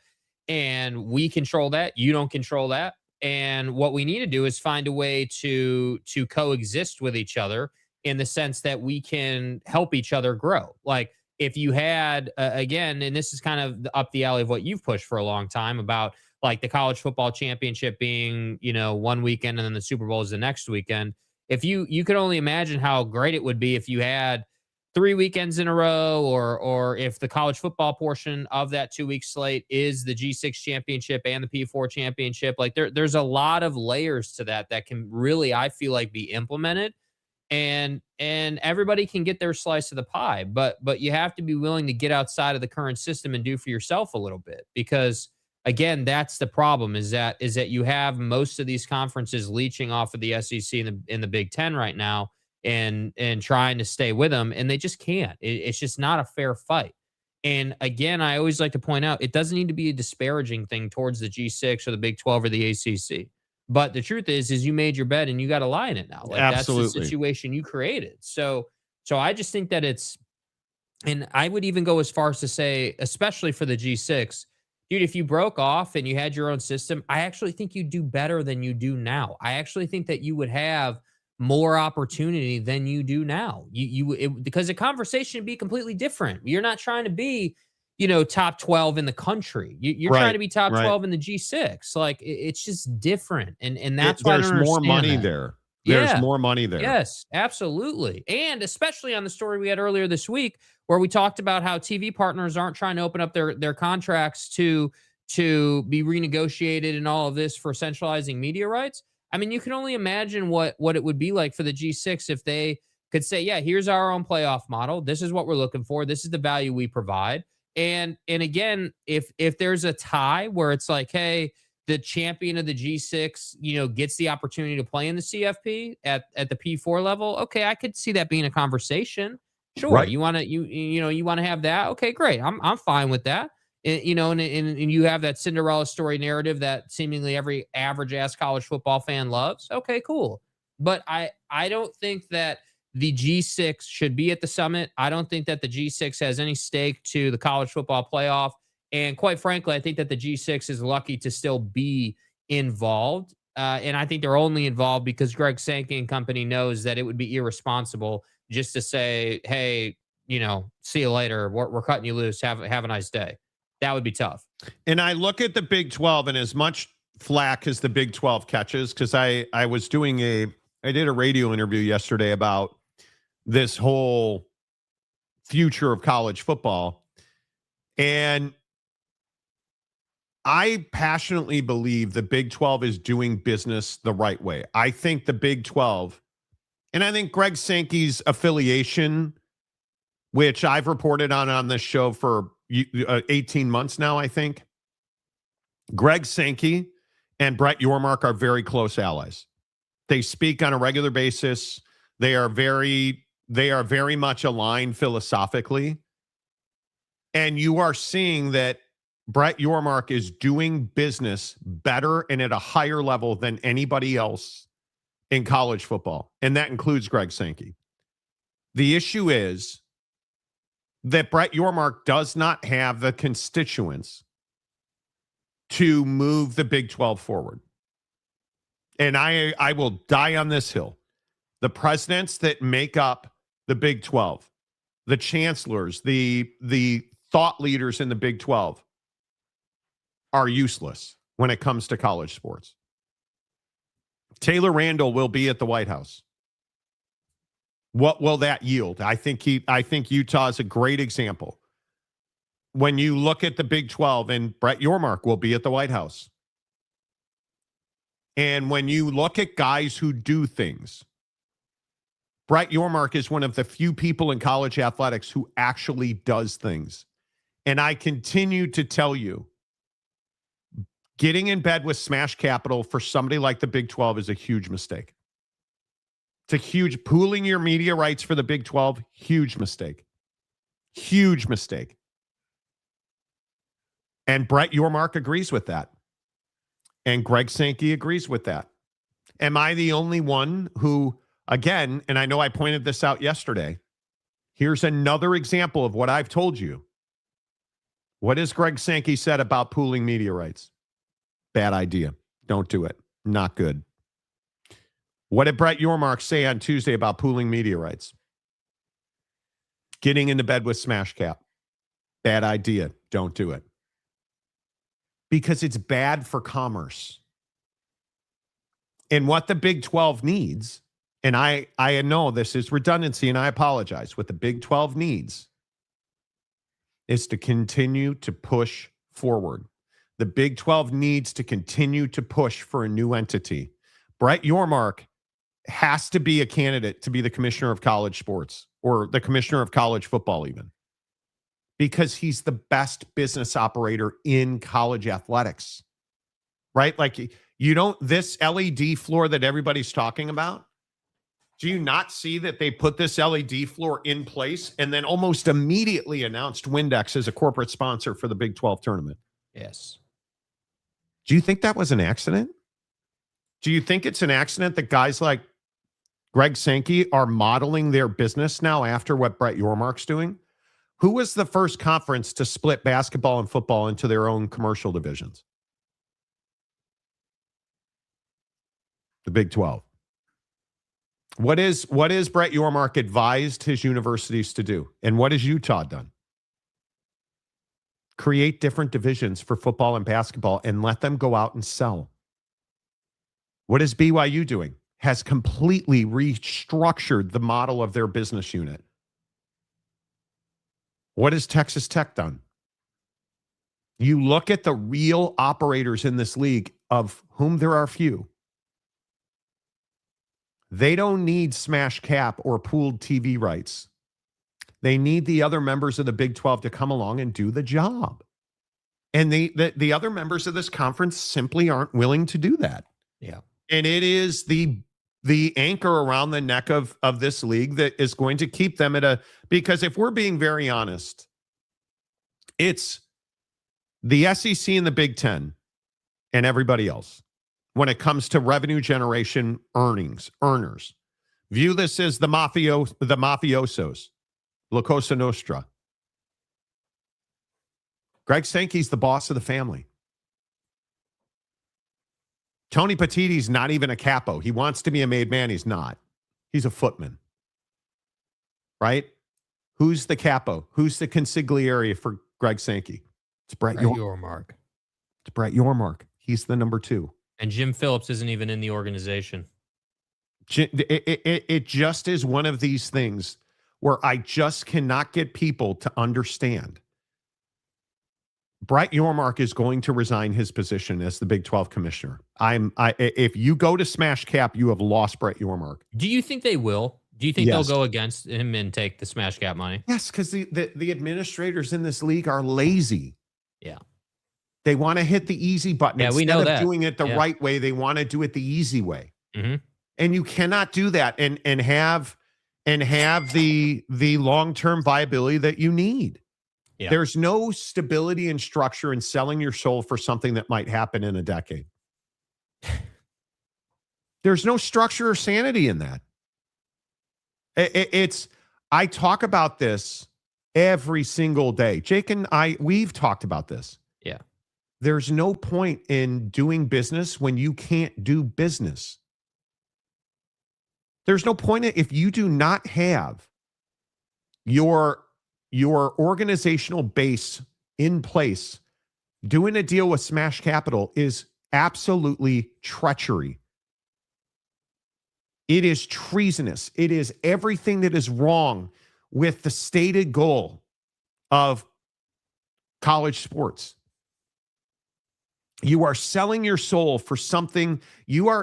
and we control that. You don't control that. And what we need to do is find a way to coexist with each other in the sense that we can help each other grow. Like if you had, again, and this is kind of up the alley of what you've pushed for a long time about like the college football championship being, one weekend and then the Super Bowl is the next weekend. if you could only imagine how great it would be if you had 3 weekends in a row, or if the college football portion of that 2-week slate is the G6 championship and the P4 championship. Like there's a lot of layers to that can really, I feel like, be implemented, and everybody can get their slice of the pie, but you have to be willing to get outside of the current system and do for yourself a little bit, because again, that's the problem, is that you have most of these conferences leeching off of the SEC in the Big Ten right now, and trying to stay with them, and they just can't. It's just not a fair fight. And again, I always like to point out, it doesn't need to be a disparaging thing towards the G6 or the Big 12 or the ACC. But the truth is you made your bed and you got to lie in it now. Like, Absolutely. that's the situation you created. So I just think that it's, and I would even go as far as to say, especially for the G6, dude, if you broke off and you had your own system, I actually think you'd do better than you do now. I actually think that you would have more opportunity than you do now. Because the conversation would be completely different. You're not trying to be, top 12 in the country. You're Right, trying to be top right. 12 in the G6. Like, it's just different. And that's why I There's don't more understand money that. there. There's more money there. Yes, absolutely. And especially on the story we had earlier this week, where we talked about how TV partners aren't trying to open up their contracts to be renegotiated and all of this for centralizing media rights. I mean, you can only imagine what it would be like for the G6 if they could say, yeah, here's our own playoff model. This is what we're looking for. This is the value we provide. And again, if there's a tie where it's like, hey, the champion of the G6, gets the opportunity to play in the CFP at the P4 level, okay, I could see that being a conversation. Sure, Right. you want to have that. Okay, great. I'm fine with that. And you have that Cinderella story narrative that seemingly every average ass college football fan loves. Okay, cool. But I don't think that the G6 should be at the summit. I don't think that the G6 has any stake to the college football playoff. And quite frankly, I think that the G6 is lucky to still be involved. And I think they're only involved because Greg Sankey and company knows that it would be irresponsible just to say, hey, see you later. We're cutting you loose. Have a nice day. That would be tough. And I look at the Big 12, and as much flack as the Big 12 catches, because I did a radio interview yesterday about this whole future of college football. And I passionately believe the Big 12 is doing business the right way. I think the Big 12, and I think Greg Sankey's affiliation, which I've reported on this show for 18 months now, I think. Greg Sankey and Brett Yormark are very close allies. They speak on a regular basis. They are very much aligned philosophically. And you are seeing that Brett Yormark is doing business better and at a higher level than anybody else in college football. And that includes Greg Sankey. The issue is that Brett Yormark does not have the constituents to move the Big 12 forward. And I will die on this hill. The presidents that make up the Big 12, the chancellors, the thought leaders in the Big 12 are useless when it comes to college sports. Taylor Randall will be at the White House. What will that yield? I think Utah is a great example. When you look at the Big 12, and Brett Yormark will be at the White House. And when you look at guys who do things, Brett Yormark is one of the few people in college athletics who actually does things. And I continue to tell you, getting in bed with Smash Capital for somebody like the Big 12 is a huge mistake. It's a huge, pooling your media rights for the Big 12, huge mistake. Huge mistake. And Brett Yormark agrees with that. And Greg Sankey agrees with that. Am I the only one who, again, and I know I pointed this out yesterday, here's another example of what I've told you. What has Greg Sankey said about pooling media rights? Bad idea. Don't do it. Not good. What did Brett Yormark say on Tuesday about pooling media rights? Getting into bed with Smash Cap. Bad idea. Don't do it. Because it's bad for commerce. And what the Big 12 needs and I know this is redundancy, and I apologize, what the Big 12 needs is to continue to push forward. The Big 12 needs to continue to push for a new entity. Brett Yormark has to be a candidate to be the commissioner of college sports, or the commissioner of college football even, because he's the best business operator in college athletics, right? Like, you don't, this LED floor that everybody's talking about, do you not see that they put this LED floor in place and then almost immediately announced Windex as a corporate sponsor for the Big 12 tournament? Yes. Do you think that was an accident? Do you think it's an accident that guys like Greg Sankey are modeling their business now after what Brett Yormark's doing? Who was the first conference to split basketball and football into their own commercial divisions? The Big 12. What is Brett Yormark advised his universities to do? And what has Utah done? Create different divisions for football and basketball and let them go out and sell. What is BYU doing? Has completely restructured the model of their business unit. What has Texas Tech done? You look at the real operators in this league, of whom there are few. They don't need smash cap or pooled TV rights. They need the other members of the Big 12 to come along and do the job. And the other members of this conference simply aren't willing to do that. Yeah. And it is the anchor around the neck of this league that is going to keep them at because if we're being very honest, it's the SEC and the Big Ten and everybody else. When it comes to revenue generation, earners, view this as the mafiosos, La Cosa Nostra. Greg Sankey's the boss of the family. Tony Petitti's not even a capo. He wants to be a made man. He's not. He's a footman. Right? Who's the capo? Who's the consigliere for Greg Sankey? It's Brett Yormark. It's Brett Yormark. He's the number 2. And Jim Phillips isn't even in the organization. It just is one of these things where I just cannot get people to understand. Brett Yormark is going to resign his position as the Big 12 commissioner. If you go to smash cap, you have lost Brett Yormark. Do you think they will? Do you think Yes. they'll go against him and take the smash cap money? Yes, because the administrators in this league are lazy. Yeah. They want to hit the easy button. Yeah, we know Instead of that. doing it the Yeah. right way, they want to do it the easy way. Mm-hmm. And you cannot do that and have the long-term viability that you need. Yeah. There's no stability and structure in selling your soul for something that might happen in a decade. There's no structure or sanity in that. I talk about this every single day. Jake and we've talked about this. Yeah. There's no point in doing business when you can't do business. There's no point if you do not have your organizational base in place. Doing a deal with Smash Capital is absolutely treachery. It is treasonous. It is everything that is wrong with the stated goal of college sports. You are selling your soul for something.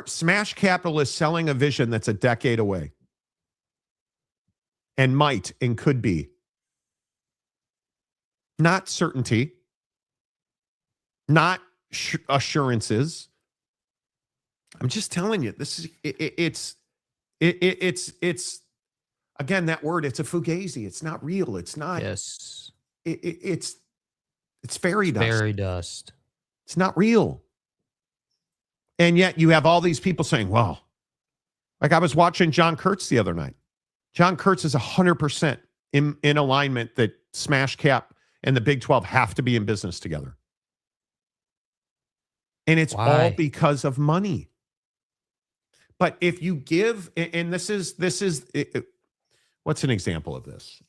Smash Capital is selling a vision that's a decade away and might and could be. Not certainty, not assurances. I'm just telling you, this is it's again, that word, it's a fugazi. It's not real. It's not. Yes. It's fairy dust. Fairy dust. It's not real. And yet you have all these people saying, well, like I was watching John Kurtz the other night. John Kurtz is 100% in alignment that Smash Cap and the Big 12 have to be in business together. And it's all because of money. But if you give, and this is what's an example of this?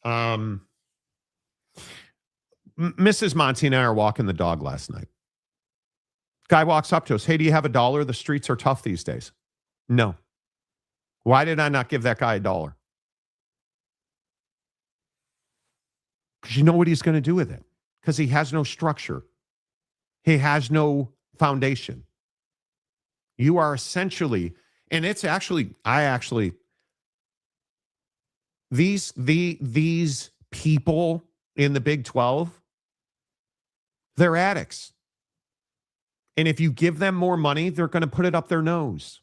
Mrs. Monty and I are walking the dog last night. Guy walks up to us. Hey, do you have $1? The streets are tough these days. No. Why did I not give that guy $1? Because you know what he's going to do with it. Because he has no structure. He has no foundation. You are essentially, and it's actually, these people in the Big 12, they're addicts. And if you give them more money, they're going to put it up their nose.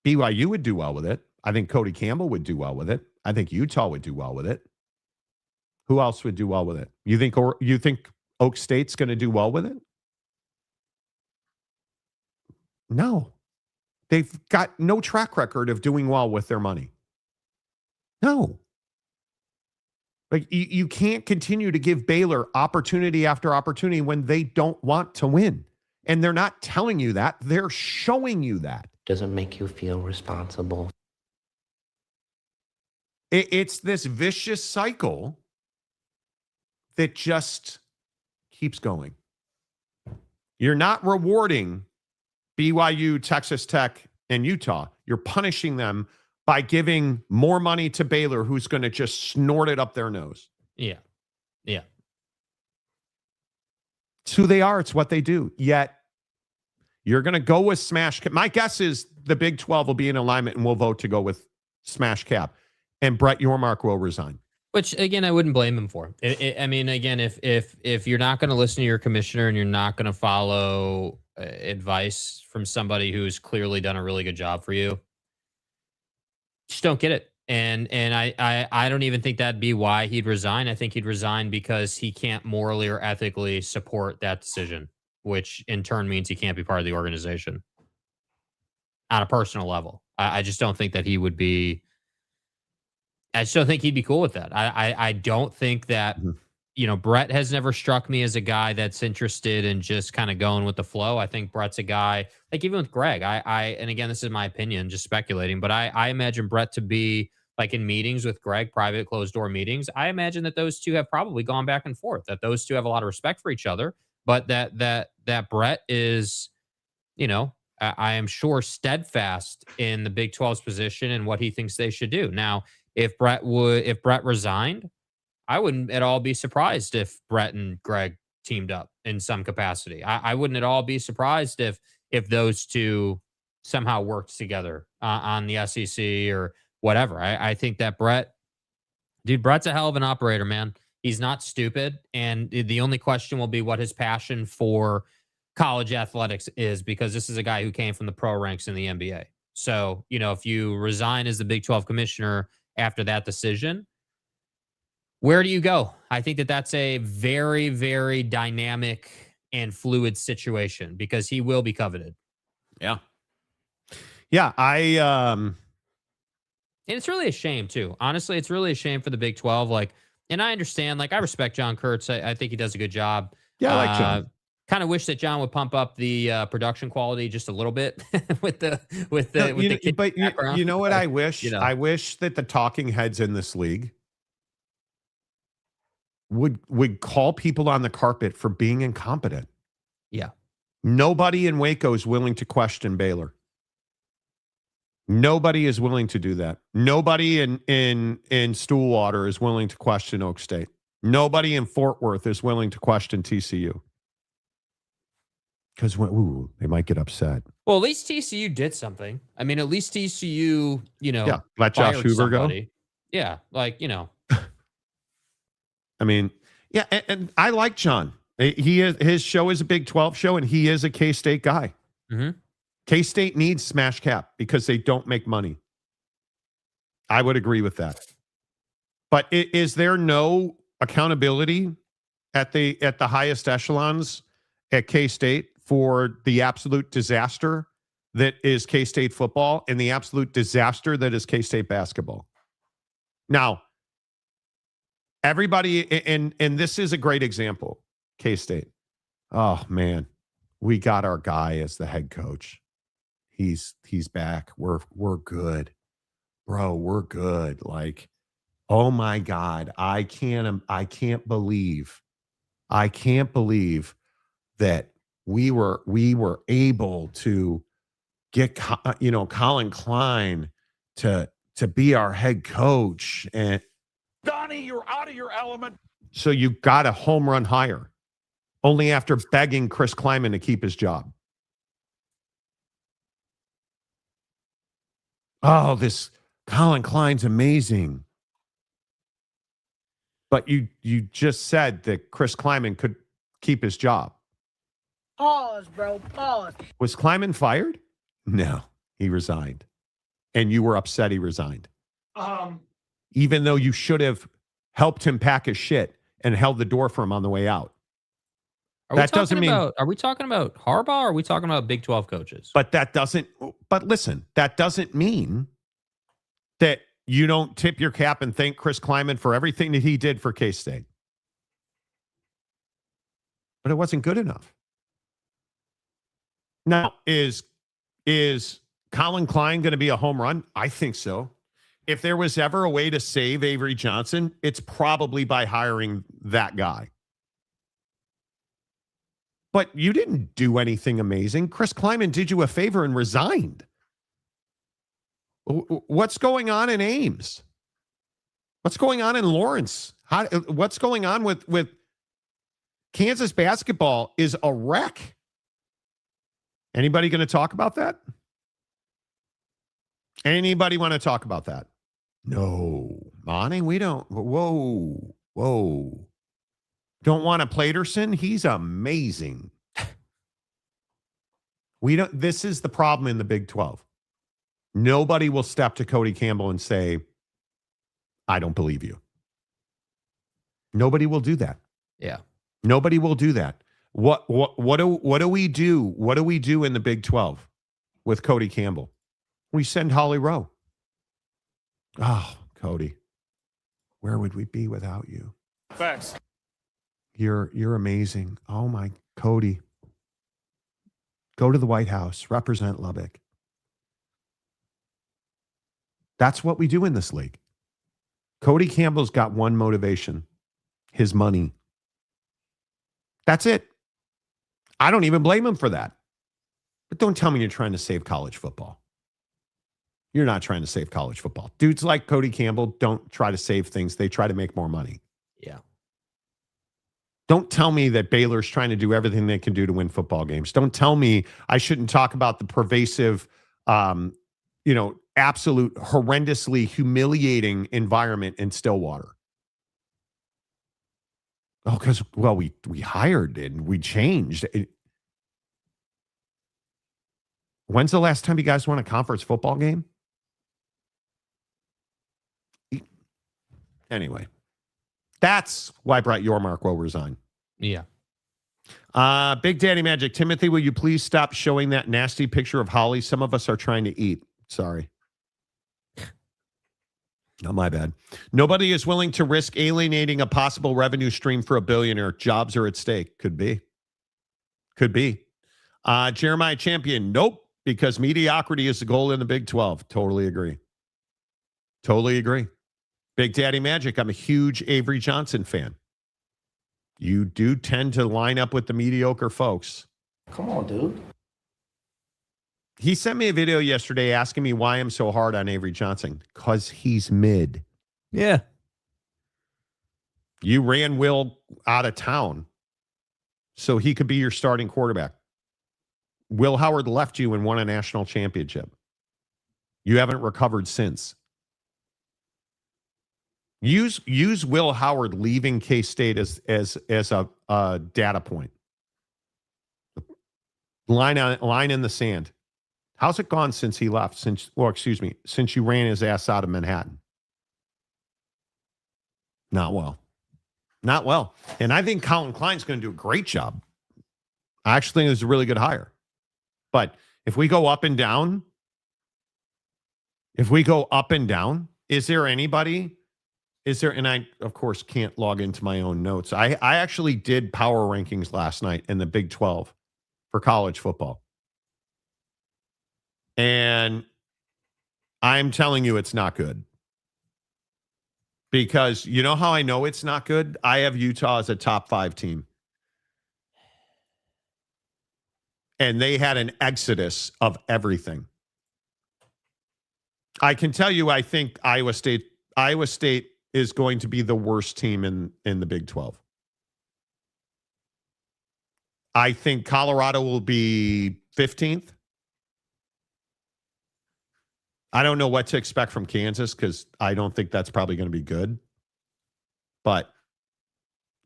BYU would do well with it. I think Cody Campbell would do well with it. I think Utah would do well with it. Who else would do well with it? You think Oak State's going to do well with it? No. They've got no track record of doing well with their money. No. Like you can't continue to give Baylor opportunity after opportunity when they don't want to win. And they're not telling you that. They're showing you that. Doesn't make you feel responsible. It's this vicious cycle that just keeps going. You're not rewarding BYU, Texas Tech, and Utah. You're punishing them by giving more money to Baylor, who's going to just snort it up their nose. Yeah. Yeah. It's who they are. It's what they do. Yet, you're going to go with Smash Cap. My guess is the Big 12 will be in alignment and we'll vote to go with Smash Cap. And Brett Yormark will resign. Which, again, I wouldn't blame him for. I mean, again, if you're not going to listen to your commissioner and you're not going to follow advice from somebody who's clearly done a really good job for you, just don't get it. And I don't even think that'd be why he'd resign. I think he'd resign because he can't morally or ethically support that decision, which in turn means he can't be part of the organization on a personal level. I just don't think that he would be. I just don't think he'd be cool with that. I don't think that, Brett has never struck me as a guy that's interested in just kind of going with the flow. I think Brett's a guy, like even with Greg, and again, this is my opinion, just speculating, but I imagine Brett to be like in meetings with Greg, private closed door meetings. I imagine that those two have probably gone back and forth, that those two have a lot of respect for each other, but that Brett is, I am sure steadfast in the Big 12's position and what he thinks they should do. Now, if Brett resigned, I wouldn't at all be surprised if Brett and Greg teamed up in some capacity. I wouldn't at all be surprised if those two somehow worked together on the SEC or whatever. I think that Brett's a hell of an operator, man. He's not stupid. And the only question will be what his passion for college athletics is, because this is a guy who came from the pro ranks in the NBA. So, if you resign as the Big 12 commissioner after that decision, where do you go? I think that that's a very, very dynamic and fluid situation because he will be coveted. Yeah. Yeah. And it's really a shame too. Honestly, it's really a shame for the Big 12. And I understand, I respect John Kurtz. I think he does a good job. Yeah, I like John. Kind of wish that John would pump up the production quality just a little bit with the But you know what I wish? I I wish that the talking heads in this league would call people on the carpet for being incompetent. Yeah. Nobody in Waco is willing to question Baylor. Nobody is willing to do that. Nobody in Stillwater is willing to question Oak State. Nobody in Fort Worth is willing to question TCU. Because they might get upset. Well, at least TCU did something. I mean, at least TCU, let Josh Hoover somebody. go. Yeah, I mean, yeah, and I like John. His show is a Big 12 show, and he is a K-State guy. Mm-hmm. K-State needs Smash Cap because they don't make money. I would agree with that. But is there no accountability at the highest echelons at K-State for the absolute disaster that is K-State football and the absolute disaster that is K-State basketball? Now, everybody, and this is a great example, K-State. Oh, man, we got our guy as the head coach. He's back. We're good. Bro, we're good. Oh my God, I can't believe that we were able to get Colin Klein to be our head coach, and Donnie, you're out of your element. so you got a home run hire only after begging Chris Kleiman to keep his job. Oh, this Colin Klein's amazing. But you just said that Chris Kleiman could keep his job. Pause, bro. Pause. Was Kleiman fired? No, he resigned. And you were upset he resigned. Even though you should have helped him pack his shit and held the door for him on the way out. That doesn't mean. Are we talking about Harbaugh or are we talking about Big 12 coaches? But listen, that doesn't mean that you don't tip your cap and thank Chris Kleiman for everything that he did for K-State. But it wasn't good enough. Now, is Colin Klein going to be a home run? I think so. If there was ever a way to save Avery Johnson, it's probably by hiring that guy. But you didn't do anything amazing. Chris Kleiman did you a favor and resigned. What's going on in Ames? What's going on in Lawrence? What's going on with Kansas basketball is a wreck. Anybody going to talk about that? Anybody want to talk about that? No. Monty, we don't. Whoa. Don't want a Platerson? He's amazing. This is the problem in the Big 12. Nobody will step to Cody Campbell and say, I don't believe you. Nobody will do that. Yeah. Nobody will do that. What do we do? What do we do in the Big 12 with Cody Campbell? We send Holly Rowe. Oh, Cody, where would we be without you? Facts. You're amazing. Oh my, Cody. Go to the White House, represent Lubbock. That's what we do in this league. Cody Campbell's got one motivation, his money. That's it. I don't even blame him for that. But don't tell me you're trying to save college football. You're not trying to save college football. Dudes like Cody Campbell don't try to save things. They try to make more money. Yeah. Don't tell me that Baylor's trying to do everything they can do to win football games. Don't tell me I shouldn't talk about the pervasive, absolute horrendously humiliating environment in Stillwater. Oh, because, well, we hired and we changed. When's the last time you guys won a conference football game? Anyway, that's why Brett Yormark will resign. Yeah. Big Daddy Magic. Timothy, will you please stop showing that nasty picture of Holly? Some of us are trying to eat. Sorry. Not my bad. Nobody is willing to risk alienating a possible revenue stream for a billionaire. Jobs are at stake. Could be. Jeremiah Champion. Nope. Because mediocrity is the goal in the Big 12. Totally agree. Big Daddy Magic. I'm a huge Avery Johnson fan. You do tend to line up with the mediocre folks. Come on, dude. He sent me a video yesterday asking me why I'm so hard on Avery Johnson. Because he's mid. Yeah. You ran Will out of town so he could be your starting quarterback. Will Howard left you and won a national championship. You haven't recovered since. Use Will Howard leaving K-State as a data point. Line in the sand. How's it gone since he left? Since you ran his ass out of Manhattan? Not well. And I think Colin Klein's going to do a great job. I actually think it's a really good hire. But if we go up and down, is there anybody? And I, of course, can't log into my own notes. I actually did power rankings last night in the Big 12 for college football. And I'm telling you, it's not good. Because you know how I know it's not good? I have Utah as a top 5 team. and they had an exodus of everything. I can tell you, I think Iowa State is going to be the worst team in the Big 12. I think Colorado will be 15th. I don't know what to expect from Kansas because I don't think that's probably going to be good. But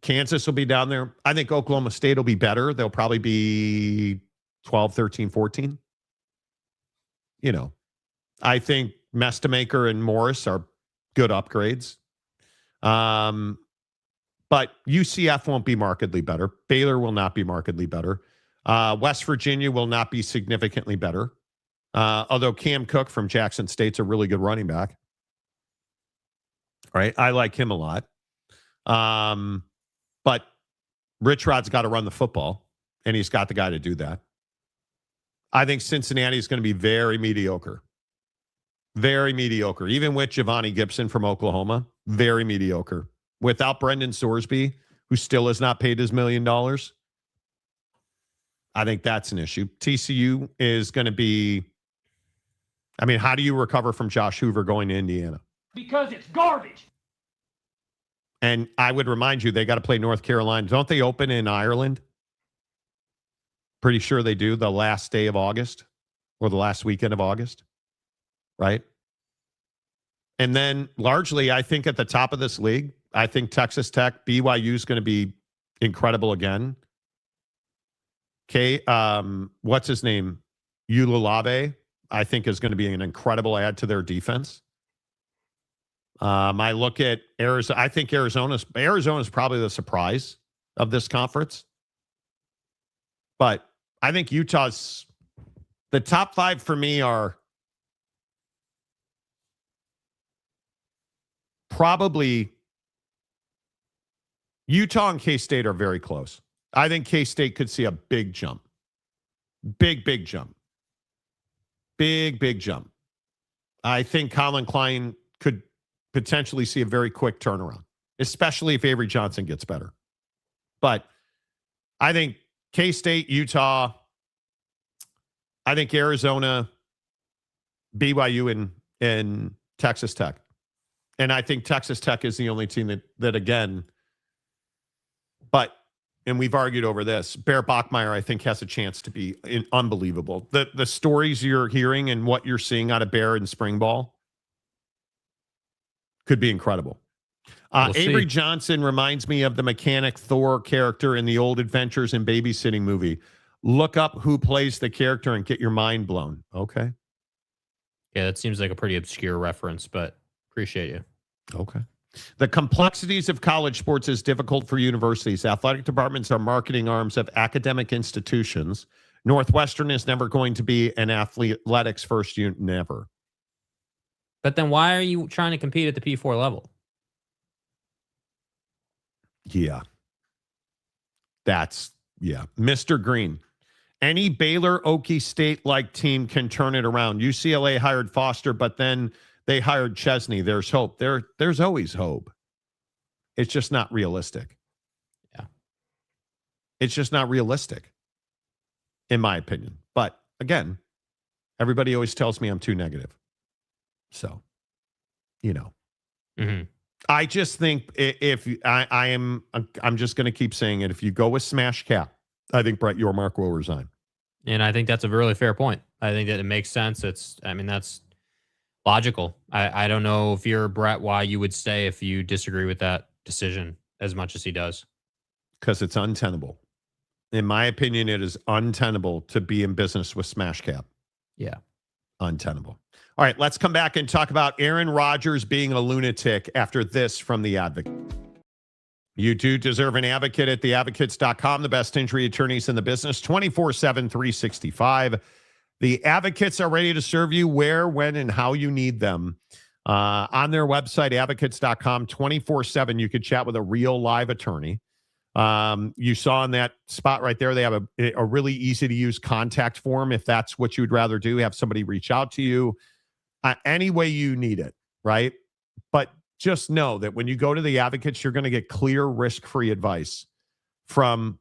Kansas will be down there. I think Oklahoma State will be better. They'll probably be 12, 13, 14. You know, I think Mestamaker and Morris are good upgrades. But UCF won't be markedly better. Baylor will not be markedly better. West Virginia will not be significantly better. Although Cam Cook from Jackson State's a really good running back. Right? I like him a lot. But Rich Rod's got to run the football, and he's got the guy to do that. I think Cincinnati is going to be very mediocre. Very mediocre. Even with Giovanni Gibson from Oklahoma, very mediocre. Without Brendan Sorsby, who still has not paid his $1 million, I think that's an issue. TCU is going to be, I mean, how do you recover from Josh Hoover going to Indiana? Because it's garbage. And I would remind you, they got to play North Carolina. Don't they open in Ireland? Pretty sure they do, the last day of August or the last weekend of August, right? And then largely, I think at the top of this league, I think Texas Tech, BYU is going to be incredible again. What's his name? Ululabe, I think is going to be an incredible add to their defense. I look at Arizona. I think Arizona's probably the surprise of this conference. But I think Utah's, the top 5 for me are probably Utah and K-State are very close. I think K-State could see a big jump. Big jump. Big jump. I think Colin Klein could potentially see a very quick turnaround, especially if Avery Johnson gets better. But I think K-State, Utah, I think Arizona, BYU, and Texas Tech. And I think Texas Tech is the only team that again, and we've argued over this, Bear Bachmeier, I think, has a chance to be unbelievable. The stories you're hearing and what you're seeing out of Bear in spring ball could be incredible. Avery Johnson reminds me of the mechanic Thor character in the old Adventures in Babysitting movie. Look up who plays the character and get your mind blown. Okay. Yeah, that seems like a pretty obscure reference, but appreciate you. Okay. The complexities of college sports is difficult for universities. Athletic departments are marketing arms of academic institutions. Northwestern is never going to be an athletics first unit, never. But then why are you trying to compete at the P4 level? Yeah. Mr. Green. Any Baylor Okie State-like team can turn it around. UCLA hired Foster, but then they hired Chesney. There's hope. There's always hope. It's just not realistic. Yeah. It's just not realistic, in my opinion. But again, everybody always tells me I'm too negative. So, Mm-hmm. I just think I'm just going to keep saying it. If you go with Smash Cap, I think Brett Yormark will resign. And I think that's a really fair point. I think that it makes sense. That's logical. I don't know if you're Brett, why you would stay if you disagree with that decision as much as he does. Because it's untenable. In my opinion, it is untenable to be in business with Smash Cap. Yeah. Untenable. All right, let's come back and talk about Aaron Rodgers being a lunatic after this from The Advocate. You do deserve an advocate at theadvocates.com, the best injury attorneys in the business, 24/7, 365. The advocates are ready to serve you where, when, and how you need them. On their website, advocates.com, 24/7, you could chat with a real live attorney. You saw in that spot right there, they have a really easy to use contact form if that's what you'd rather do, have somebody reach out to you any way you need it, right? But just know that when you go to the advocates, you're going to get clear, risk-free advice from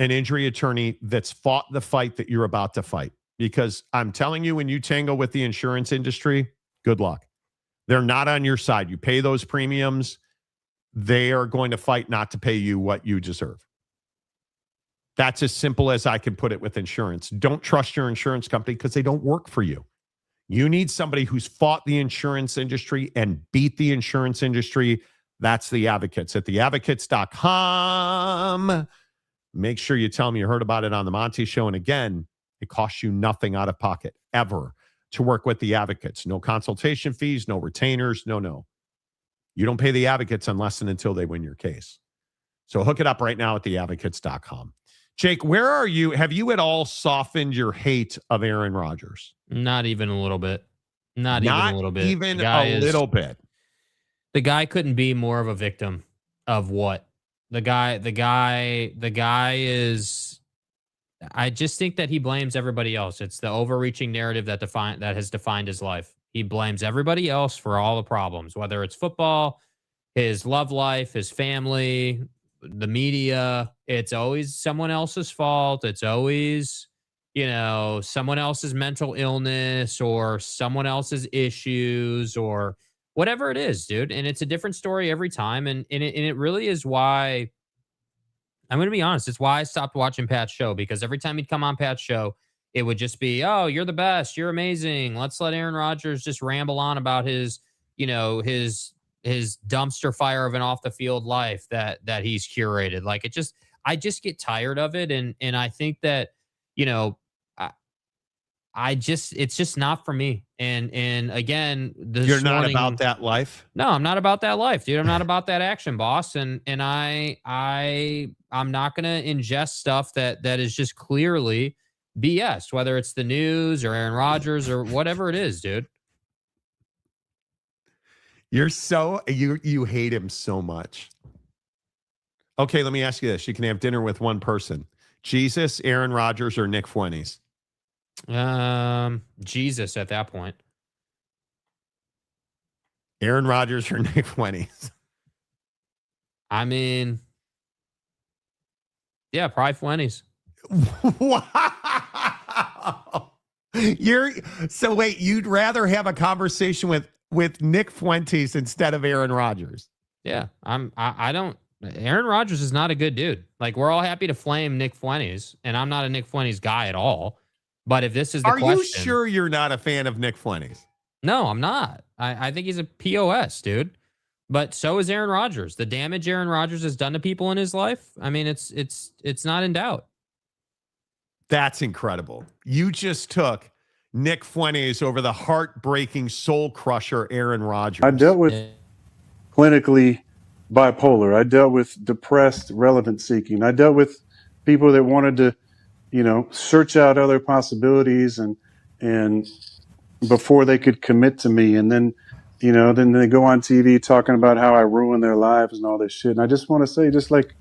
an injury attorney that's fought the fight that you're about to fight. Because I'm telling you, when you tangle with the insurance industry, good luck. They're not on your side. You pay those premiums, they are going to fight not to pay you what you deserve. That's as simple as I can put it with insurance. Don't trust your insurance company because they don't work for you. You need somebody who's fought the insurance industry and beat the insurance industry. That's the Advocates at theadvocates.com. Make sure you tell them you heard about it on the Monty Show. And again, it costs you nothing out of pocket ever to work with the Advocates. No consultation fees, no retainers, no. You don't pay the Advocates unless and until they win your case. So hook it up right now at theadvocates.com. Jake, where are you? Have you at all softened your hate of Aaron Rodgers? Not even a little bit. Not even a little bit. Even a little bit. The guy couldn't be more of a victim of what? The guy is, I just think that he blames everybody else. It's the overreaching narrative that has defined his life. He blames everybody else for all the problems, whether it's football, his love life, his family, the media. It's always someone else's fault. It's always, someone else's mental illness or someone else's issues or whatever it is, dude. And it's a different story every time. And it really is why, I'm going to be honest, it's why I stopped watching Pat's show, because every time he'd come on Pat's show, it would just be, oh, you're the best. You're amazing. Let's let Aaron Rodgers just ramble on about his dumpster fire of an off the field life that he's curated. Like I just get tired of it. And I think that, it's just not for me. And again, you're not about that life. No, I'm not about that life, dude. I'm not about that action, boss. And I'm not going to ingest stuff that is just clearly BS, whether it's the news or Aaron Rodgers or whatever it is, dude. You hate him so much. Okay, let me ask you this. You can have dinner with one person. Jesus, Aaron Rodgers, or Nick Fuentes? Jesus at that point. Aaron Rodgers or Nick Fuentes? I mean, yeah, probably Fuentes. Wow. So wait, you'd rather have a conversation with Nick Fuentes instead of Aaron Rodgers? Yeah, Aaron Rodgers is not a good dude. Like, we're all happy to flame Nick Fuentes, and I'm not a Nick Fuentes guy at all. But if this is the question, are you sure you're not a fan of Nick Fuentes? No, I'm not. I think he's a POS, dude. But so is Aaron Rodgers. The damage Aaron Rodgers has done to people in his life, I mean, it's not in doubt. That's incredible. You just took Nick Fuentes over the heartbreaking soul crusher Aaron Rodgers. I dealt with clinically bipolar. I dealt with depressed relevance seeking. I dealt with people that wanted to, search out other possibilities and before they could commit to me. And then, then they go on TV talking about how I ruined their lives and all this shit. And I just want to say, just like,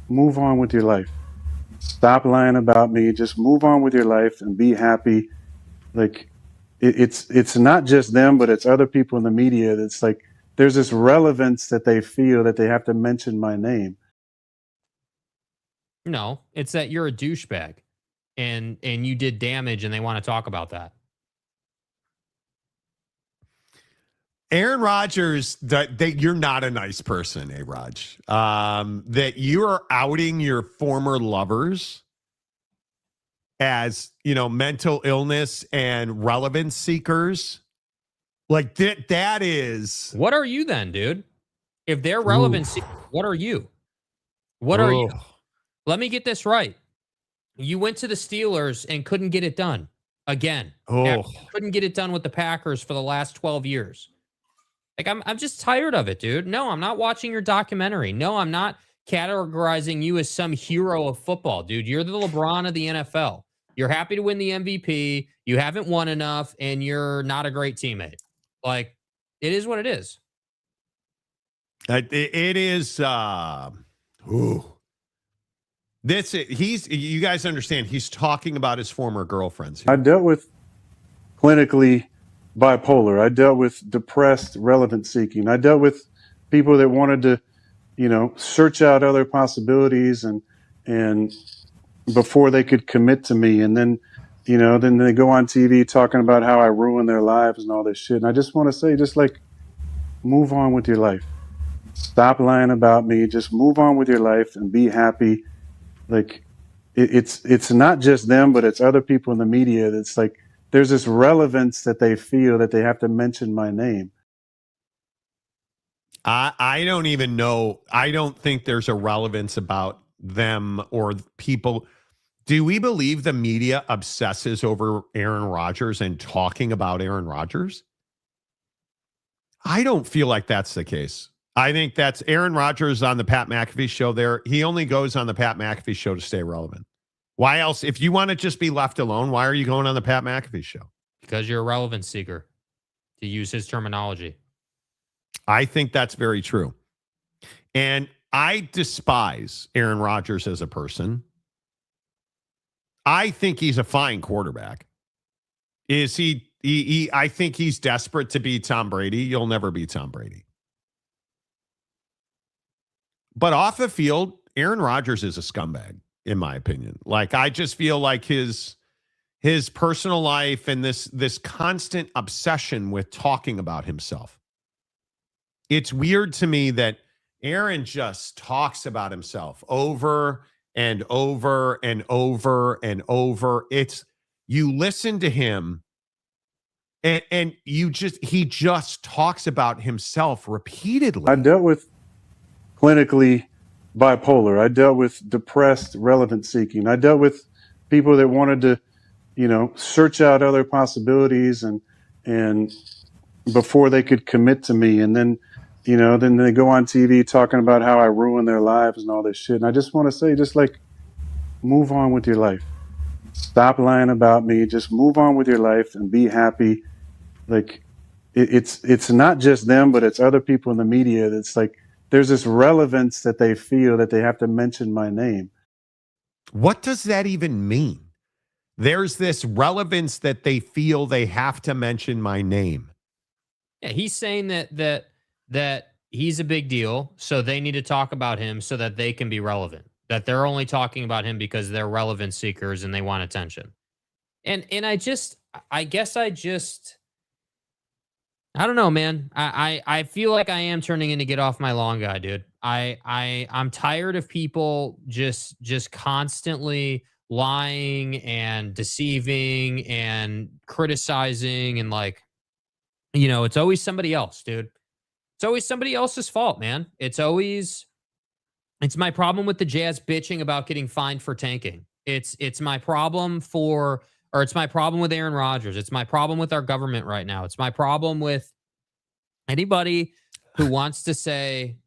move on with your life. Stop lying about me. Just move on with your life and be happy. Like, it's not just them, but it's other people in the media. That's like, there's this relevance that they feel that they have to mention my name. No, it's that you're a douchebag and you did damage and they want to talk about that. Aaron Rodgers, you're not a nice person, Raj. That you are outing your former lovers as, mental illness and relevance seekers. Like that is. What are you then, dude? If they're relevant seekers, what are you? What are you? Let me get this right. You went to the Steelers and couldn't get it done again. Couldn't get it done with the Packers for the last 12 years. Like, I'm just tired of it, dude. No, I'm not watching your documentary. No, I'm not categorizing you as some hero of football, dude. You're the LeBron of the NFL. You're happy to win the MVP. You haven't won enough, and you're not a great teammate. Like, it is what it is. It is. You guys understand, he's talking about his former girlfriends here. I dealt with clinically bipolar. I dealt with depressed relevance seeking. I dealt with people that wanted to, search out other possibilities and before they could commit to me. And then, then they go on TV talking about how I ruined their lives and all this shit. And I just want to say, just like, move on with your life. Stop lying about me. Just move on with your life and be happy. Like, it's not just them, but it's other people in the media. That's like, there's this relevance that they feel that they have to mention my name. I don't even know. I don't think there's a relevance about them or people. Do we believe the media obsesses over Aaron Rodgers and talking about Aaron Rodgers? I don't feel like that's the case. I think that's Aaron Rodgers on the Pat McAfee show there. He only goes on the Pat McAfee show to stay relevant. Why else? If you want to just be left alone, why are you going on the Pat McAfee show? Because you're a relevance seeker, to use his terminology. I think that's very true. And I despise Aaron Rodgers as a person. I think he's a fine quarterback. Is he I think he's desperate to be Tom Brady. You'll never be Tom Brady. But off the field, Aaron Rodgers is a scumbag, in my opinion. Like, I just feel like his personal life and this constant obsession with talking about himself. It's weird to me that Aaron just talks about himself over and over and over and over. You listen to him and he just talks about himself repeatedly. I dealt with clinically bipolar. I dealt with depressed relevance seeking. I dealt with people that wanted to, search out other possibilities and before they could commit to me. And then, then they go on TV talking about how I ruined their lives and all this shit. And I just want to say, just like, move on with your life. Stop lying about me. Just move on with your life and be happy. Like, it's not just them, but it's other people in the media. That's like, there's this relevance that they feel that they have to mention my name. What does that even mean? There's this relevance that they feel they have to mention my name. Yeah, he's saying that he's a big deal, so they need to talk about him so that they can be relevant. That they're only talking about him because they're relevance seekers and they want attention. And I don't know, man. I feel like I am turning into get off my lawn guy, dude. I'm tired of people just constantly lying and deceiving and criticizing and it's always somebody else, dude. It's always somebody else's fault, man. It's my problem with the Jazz bitching about getting fined for tanking. It's my problem it's my problem with Aaron Rodgers. It's my problem with our government right now. It's my problem with anybody who wants to say,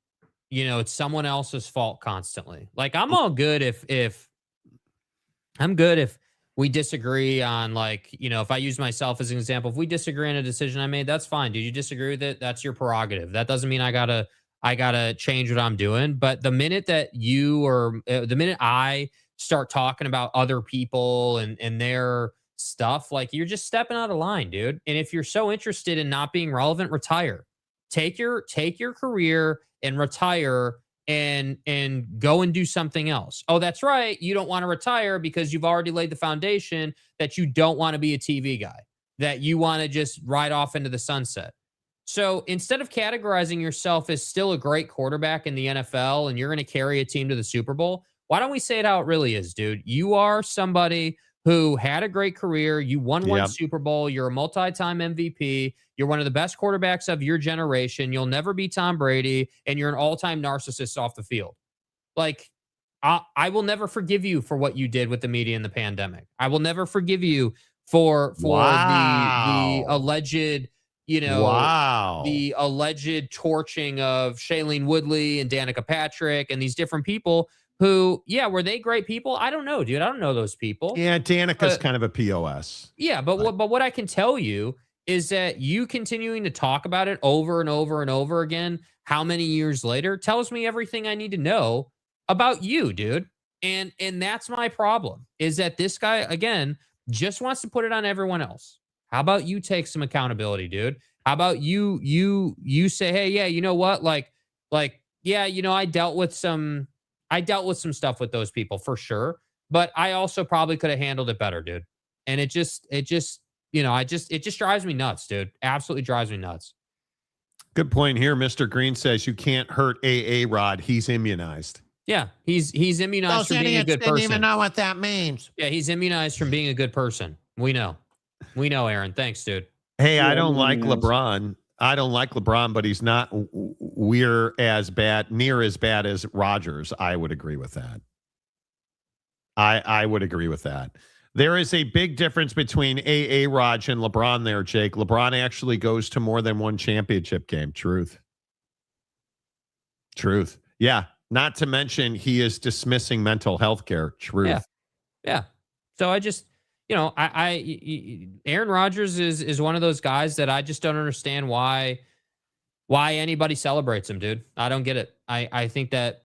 it's someone else's fault constantly. Like, I'm all good if we disagree on, if I use myself as an example, if we disagree on a decision I made, that's fine. Dude, you disagree with it? That's your prerogative. That doesn't mean I gotta change what I'm doing. But the minute that the minute I start talking about other people and their stuff, you're just stepping out of line, dude. And if you're so interested in not being relevant, retire. Take your career and retire and go and do something else. Oh, that's right. You don't want to retire because you've already laid the foundation that you don't want to be a TV guy, that you want to just ride off into the sunset. So instead of categorizing yourself as still a great quarterback in the NFL and you're going to carry a team to the Super Bowl, why don't we say it how it really is, dude? You are somebody who had a great career. You won one Super Bowl. You're a multi-time MVP. You're one of the best quarterbacks of your generation. You'll never be Tom Brady, and you're an all-time narcissist off the field. I will never forgive you for what you did with the media in the pandemic. I will never forgive you for the alleged, the alleged torching of Shailene Woodley and Danica Patrick and these different people who, were they great people? I don't know, dude. I don't know those people. Yeah, Danica's kind of a POS. Yeah, but what I can tell you is that you continuing to talk about it over and over and over again, how many years later, tells me everything I need to know about you, dude. And that's my problem, is that this guy, again, just wants to put it on everyone else. How about you take some accountability, dude? How about you say, hey, yeah, you know what? I dealt with some stuff with those people for sure. but I also probably could have handled it better, dude. And it just, it just drives me nuts, dude. Absolutely drives me nuts. Good point here. Mr. Green says you can't hurt Rod. He's immunized. Yeah, he's immunized from being a good person. Didn't even know what that means. Yeah, he's immunized from being a good person. We know, Aaron. Thanks, dude. Hey, I don't like LeBron. But he's not near as bad as Rodgers. I would agree with that. I would agree with that. There is a big difference between Rod and LeBron there, Jake. LeBron actually goes to more than one championship game. Truth. Yeah. Not to mention he is dismissing mental health care. Truth. Yeah. So I just, Aaron Rodgers is one of those guys that I just don't understand why anybody celebrates him, dude. I don't get it. I think that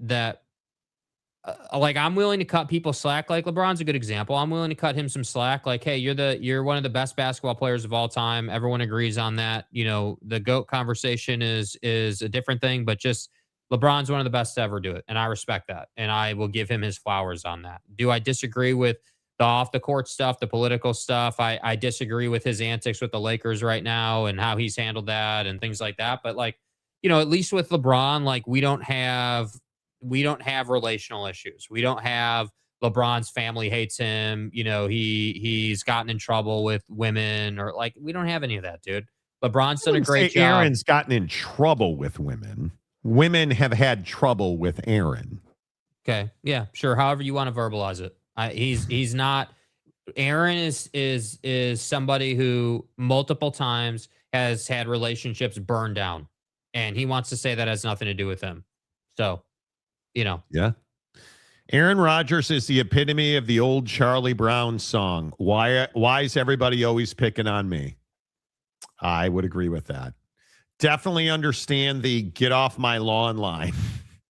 like I'm willing to cut people slack. Like LeBron's a good example. I'm willing to cut him some slack. Like, hey, you're one of the best basketball players of all time. Everyone agrees on that. The GOAT conversation is a different thing, but just LeBron's one of the best to ever do it. And I respect that. And I will give him his flowers on that. Do I disagree with the off the court stuff, the political stuff? I disagree with his antics with the Lakers right now and how he's handled that and things like that. But like, at least with LeBron, like we don't have relational issues. We don't have LeBron's family hates him. He's gotten in trouble with women or like, we don't have any of that, dude. LeBron's done a great job. Aaron's gotten in trouble with women. Women have had trouble with Aaron. Okay. Yeah, sure. However you want to verbalize it. He's not. Aaron is somebody who multiple times has had relationships burned down, and he wants to say that has nothing to do with him. So, Yeah. Aaron Rodgers is the epitome of the old Charlie Brown song. Why is everybody always picking on me? I would agree with that. Definitely understand the get off my lawn line.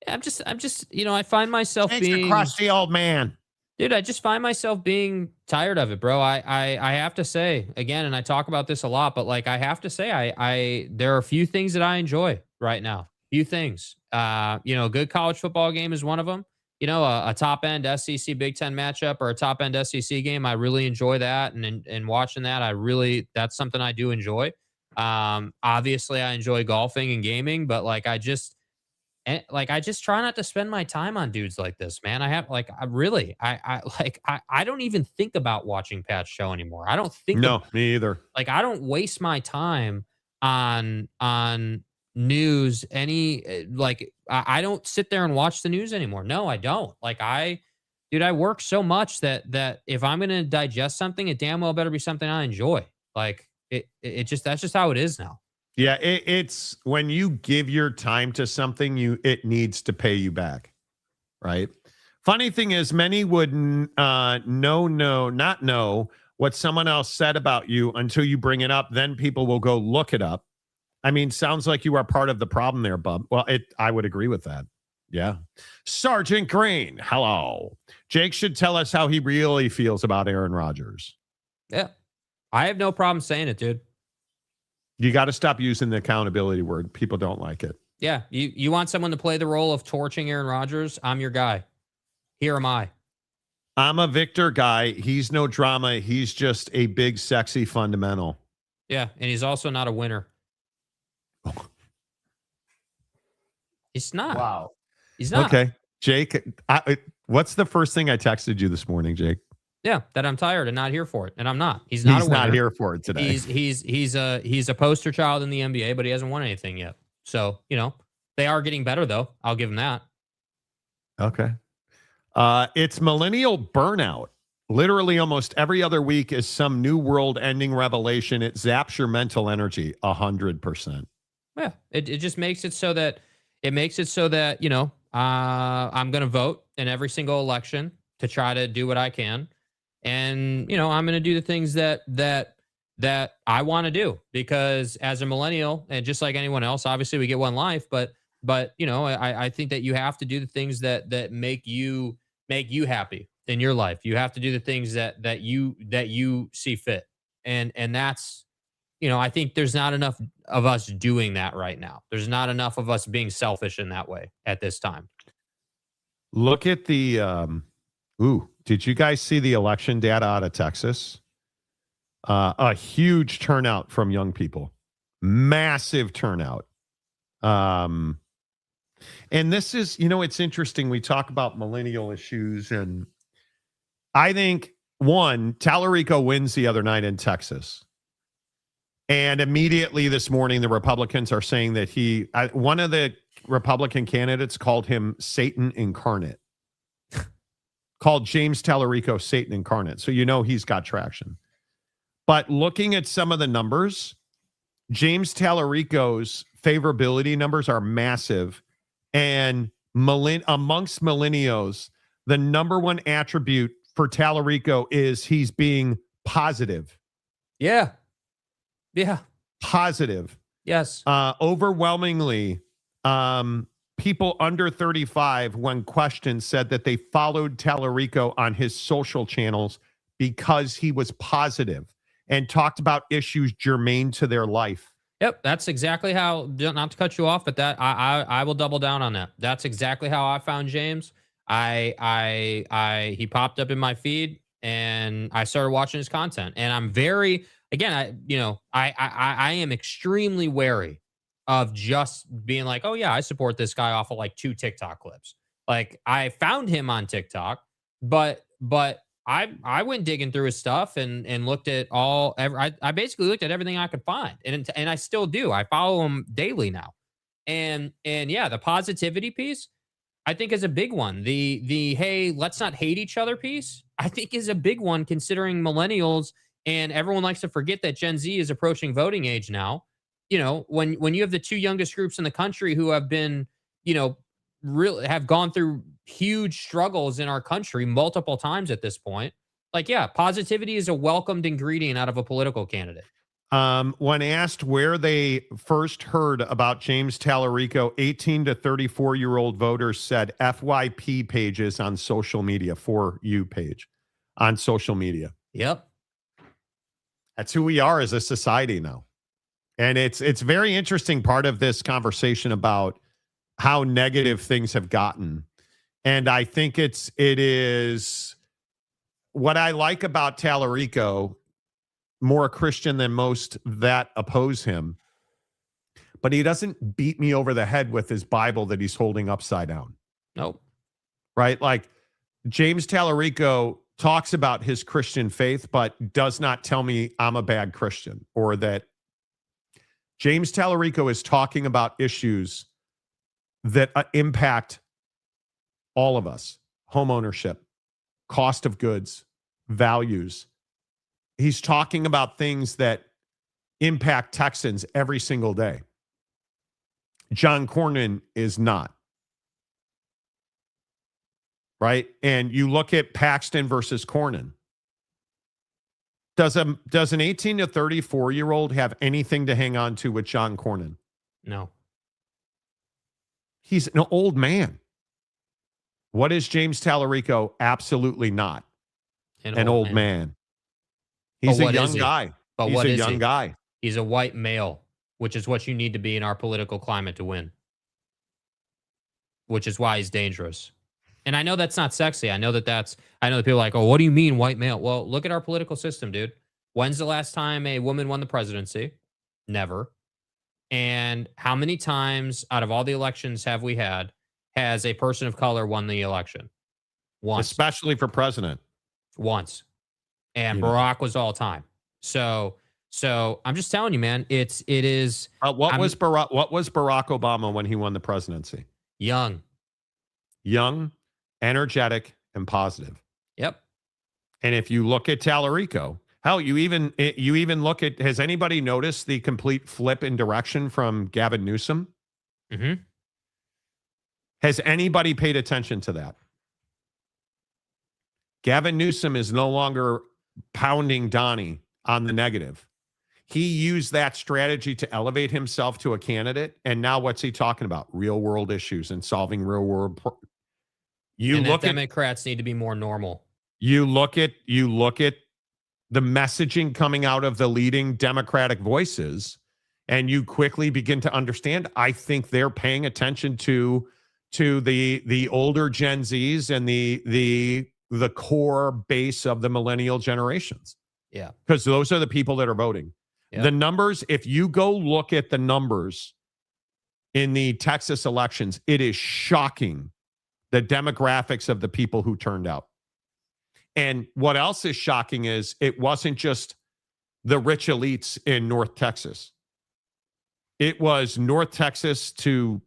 I'm just, I find myself being a crusty old man. Dude, I just find myself being tired of it, bro. I have to say again, and I talk about this a lot, but like I have to say, there are a few things that I enjoy right now. Few things. A good college football game is one of them. A top end SEC Big Ten matchup or a top end SEC game. I really enjoy that, and watching that, that's something I do enjoy. Obviously I enjoy golfing and gaming, but I just try not to spend my time on dudes like this, man. I don't even think about watching Pate's show anymore. I don't think. No, me either. I don't waste my time on news. I don't sit there and watch the news anymore. No, I don't. I work so much that if I'm going to digest something, it damn well better be something I enjoy. That's just how it is now. Yeah, it's when you give your time to something, it needs to pay you back, right? Funny thing is, many would not know what someone else said about you until you bring it up. Then people will go look it up. I mean, sounds like you are part of the problem there, bub. Well, I would agree with that. Yeah. Sergeant Green, hello. Jake should tell us how he really feels about Aaron Rodgers. Yeah. I have no problem saying it, dude. You got to stop using the accountability word. People don't like it. Yeah. You want someone to play the role of torching Aaron Rodgers? I'm your guy. Here am I. I'm a Victor guy. He's no drama. He's just a big, sexy fundamental. Yeah. And he's also not a winner. He's not. Wow. He's not. Okay. Jake, what's the first thing I texted you this morning, Jake? Yeah, that I'm tired and not here for it, and I'm not. He's not here for it today. He's a poster child in the NBA, but he hasn't won anything yet. So they are getting better though. I'll give him that. Okay. It's millennial burnout. Literally, almost every other week is some new world-ending revelation. It zaps your mental energy 100%. Yeah, it just makes it so that I'm going to vote in every single election to try to do what I can. And, I'm going to do the things that I want to do, because as a millennial, and just like anyone else, obviously we get one life, but I think that you have to do the things that make you happy in your life. You have to do the things that you see fit. And that's, I think there's not enough of us doing that right now. There's not enough of us being selfish in that way at this time. Look at the, Did you guys see the election data out of Texas? A huge turnout from young people. Massive turnout. And this is, it's interesting. We talk about millennial issues, and I think, one, Tallarico wins the other night in Texas. And immediately this morning, the Republicans are saying that one of the Republican candidates called him Satan incarnate. Called James Tallarico Satan incarnate. So he's got traction. But looking at some of the numbers, James Tallarico's favorability numbers are massive. And amongst millennials, the number one attribute for Tallarico is he's being positive. Yeah. Positive. Yes. Overwhelmingly, people under 35, when questioned, said that they followed Tallarico on his social channels because he was positive and talked about issues germane to their life. Yep, that's exactly how. Not to cut you off, but that I will double down on that. That's exactly how I found James. He popped up in my feed, and I started watching his content. And I'm very, again, I am extremely wary of just being like, oh yeah, I support this guy off of like 2 TikTok clips. Like, I found him on TikTok, but I went digging through his stuff and looked at I basically looked at everything I could find, and I still do. I follow him daily now, and yeah, the positivity piece I think is a big one. The hey, let's not hate each other piece I think is a big one, considering millennials, and everyone likes to forget that Gen Z is approaching voting age now. When you have the 2 youngest groups in the country who have been, really have gone through huge struggles in our country multiple times at this point. Like, yeah, positivity is a welcomed ingredient out of a political candidate. When asked where they first heard about James Tallarico, 18 to 34-year-old voters said FYP pages on social media, For You page on social media. Yep. That's who we are as a society now. And it's very interesting part of this conversation about how negative things have gotten. And I think it is what I like about Tallarico, more Christian than most that oppose him, but he doesn't beat me over the head with his Bible that he's holding upside down. Nope. Right? Like, James Tallarico talks about his Christian faith, but does not tell me I'm a bad Christian, or that James Tallarico is talking about issues that impact all of us: home ownership, cost of goods, values. He's talking about things that impact Texans every single day. John Cornyn is not. Right? And you look at Paxton versus Cornyn. Does an 18 to 34-year-old have anything to hang on to with John Cornyn? No. He's an old man. What is James Tallarico? Absolutely not. An old man. He's a young guy. But he's what a is young he? guy. He's a white male, which is what you need to be in our political climate to win. Which is why he's dangerous. And I know that's not sexy. I know that people are like, oh, what do you mean white male? Well, look at our political system, dude. When's the last time a woman won the presidency? Never. And how many times out of all the elections have we had has a person of color won the election? Once. Especially for president. Once. And Barack was all time. So I'm just telling you, man, it is. What was Barack Obama when he won the presidency? Young, energetic, and positive. Yep. And if you look at Tallarico, hell, you even look at, has anybody noticed the complete flip in direction from Gavin Newsom? Mm-hmm. Has anybody paid attention to that? Gavin Newsom is no longer pounding Donnie on the negative. He used that strategy to elevate himself to a candidate. And now what's he talking about? Real world issues and solving real world. Democrats need to be more normal. You look at the messaging coming out of the leading Democratic voices, and you quickly begin to understand, I think they're paying attention to the older Gen Zs and the the core base of the millennial generations. Yeah. Because those are the people that are voting. Yep. The numbers, if you go look at the numbers in the Texas elections, it is shocking the demographics of the people who turned out. And what else is shocking is it wasn't just the rich elites in North Texas. It was North Texas to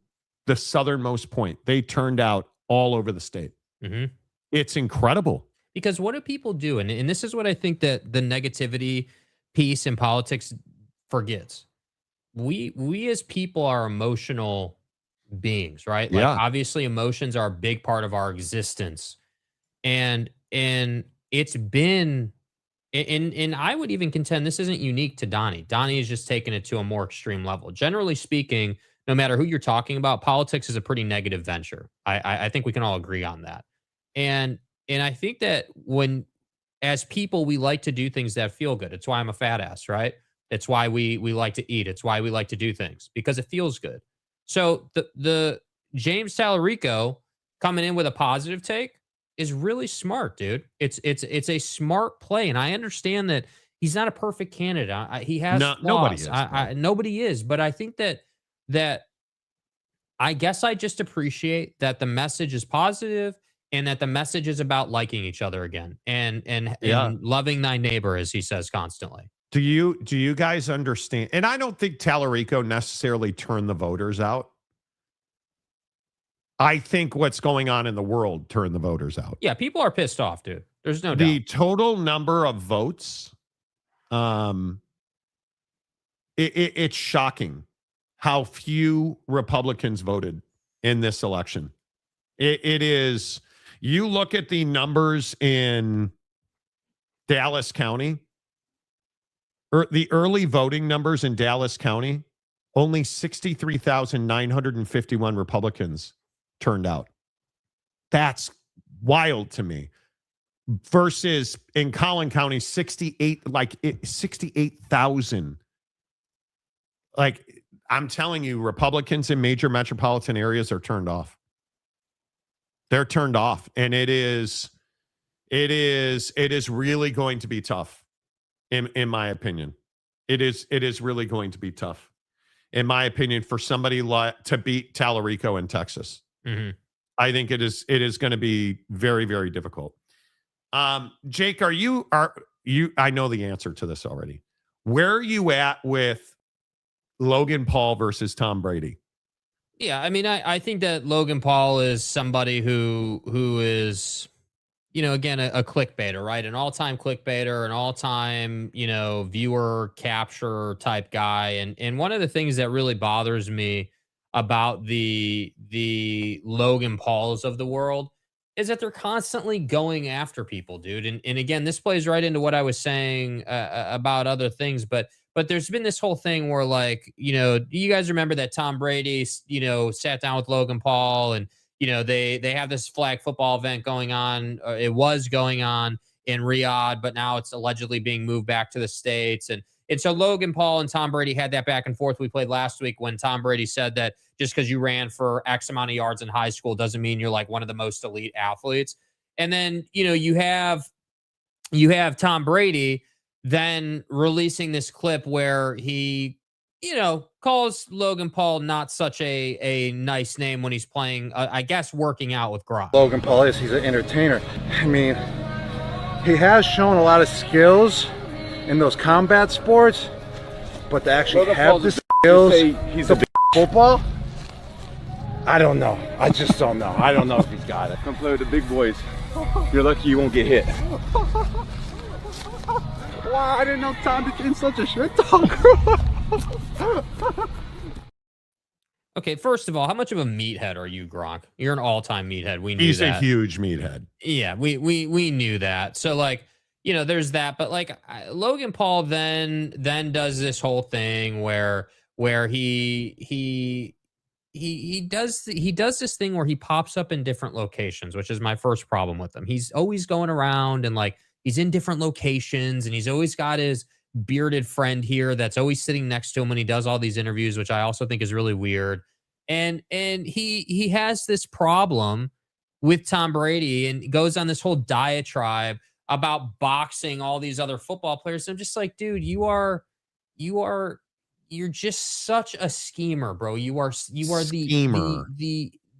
the southernmost point. They turned out all over the state. Mm-hmm. It's incredible. Because what do people do? And this is what I think that the negativity piece in politics forgets. We as people are emotional beings, right? Like, Yeah. obviously emotions are a big part of our existence. And it's been, and I would even contend this isn't unique to Donnie. Donnie has just taken it to a more extreme level. Generally speaking, no matter who you're talking about, politics is a pretty negative venture. I think we can all agree on that. And I think that when, as people, we like to do things that feel good. It's why I'm a fat ass, right? It's why we like to eat. It's why we like to do things, because it feels good. So the James Tallarico coming in with a positive take is really smart, dude. It's a smart play, and I understand that he's not a perfect candidate. He has flaws. Nobody is. Nobody is, but I think that I guess I just appreciate that the message is positive and that the message is about liking each other again and loving thy neighbor, as he says constantly. Do you guys understand? And I don't think Tallarico necessarily turned the voters out. I think what's going on in the world turned the voters out. Yeah, people are pissed off, dude. There's no The doubt. total number of votes, it's shocking how few Republicans voted in this election. It is, you look at the numbers in Dallas County, or the early voting numbers in Dallas County, only 63,951 Republicans turned out. That's wild to me. Versus in Collin County, 68,000. Like, I'm telling you, Republicans in major metropolitan areas are turned off. They're turned off. And it is really going to be tough, in my opinion. It is really going to be tough, in my opinion, for somebody to beat Tallarico in Texas. Mm-hmm. I think it is going to be very, very difficult. Jake, are you, I know the answer to this already. Where are you at with Logan Paul versus Tom Brady? Yeah, I mean, I think that Logan Paul is somebody who is, again, a clickbaiter, right? An all-time clickbaiter, an all-time, viewer capture type guy. And one of the things that really bothers me about the Logan Pauls of the world is that they're constantly going after people, dude. And again, this plays right into what I was saying about other things, but there's been this whole thing where, like, you guys remember that Tom Brady, sat down with Logan Paul, and they have this flag football event going on. It was going on in Riyadh, but now it's allegedly being moved back to the States. And so Logan Paul and Tom Brady had that back and forth we played last week, when Tom Brady said that just because you ran for X amount of yards in high school doesn't mean you're like one of the most elite athletes. And then, you have Tom Brady then releasing this clip where he, calls Logan Paul not such a nice name when he's playing, I guess, working out with Gronk. Logan Paul he's an entertainer. I mean, he has shown a lot of skills in those combat sports, but to actually have the skills, he's a football, I don't know. I just don't know. I don't know if he's got it. Come play with the big boys. You're lucky you won't get hit. Wow, I didn't know Tom became such a shit talker. Okay, first of all, how much of a meathead are you, Gronk? You're an all-time meathead. We knew He's that. a huge meathead. Yeah, we knew that. So, like, there's that. But, like, Logan Paul then does this whole thing where he does this thing where he pops up in different locations, which is my first problem with him. He's always going around and, like, he's in different locations, and he's always got his bearded friend here that's always sitting next to him when he does all these interviews, which I also think is really weird. And he has this problem with Tom Brady and goes on this whole diatribe about boxing all these other football players. I'm just like, dude, you're just such a schemer, bro. You are Schemer.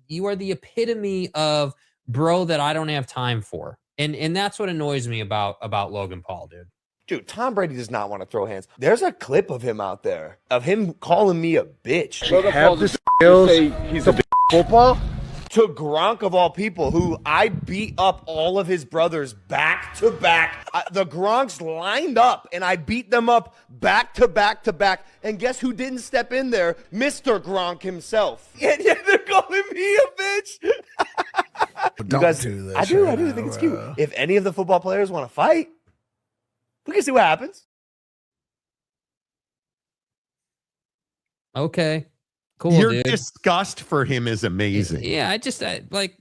you are the epitome of bro that I don't have time for. And that's what annoys me about Logan Paul, dude. Dude, Tom Brady does not want to throw hands. There's a clip of him out there of him calling me a bitch. He have the skills. He's a football. To Gronk of all people, who I beat up all of his brothers back to back. The Gronks lined up, and I beat them up back to back to back. And guess who didn't step in there? Mr. Gronk himself. And yeah, they're calling me a bitch. Don't guys, do this. I do think it's cute. If any of the football players want to fight, we can see what happens. Okay. Cool, Your dude. disgust for him is amazing. Yeah, like,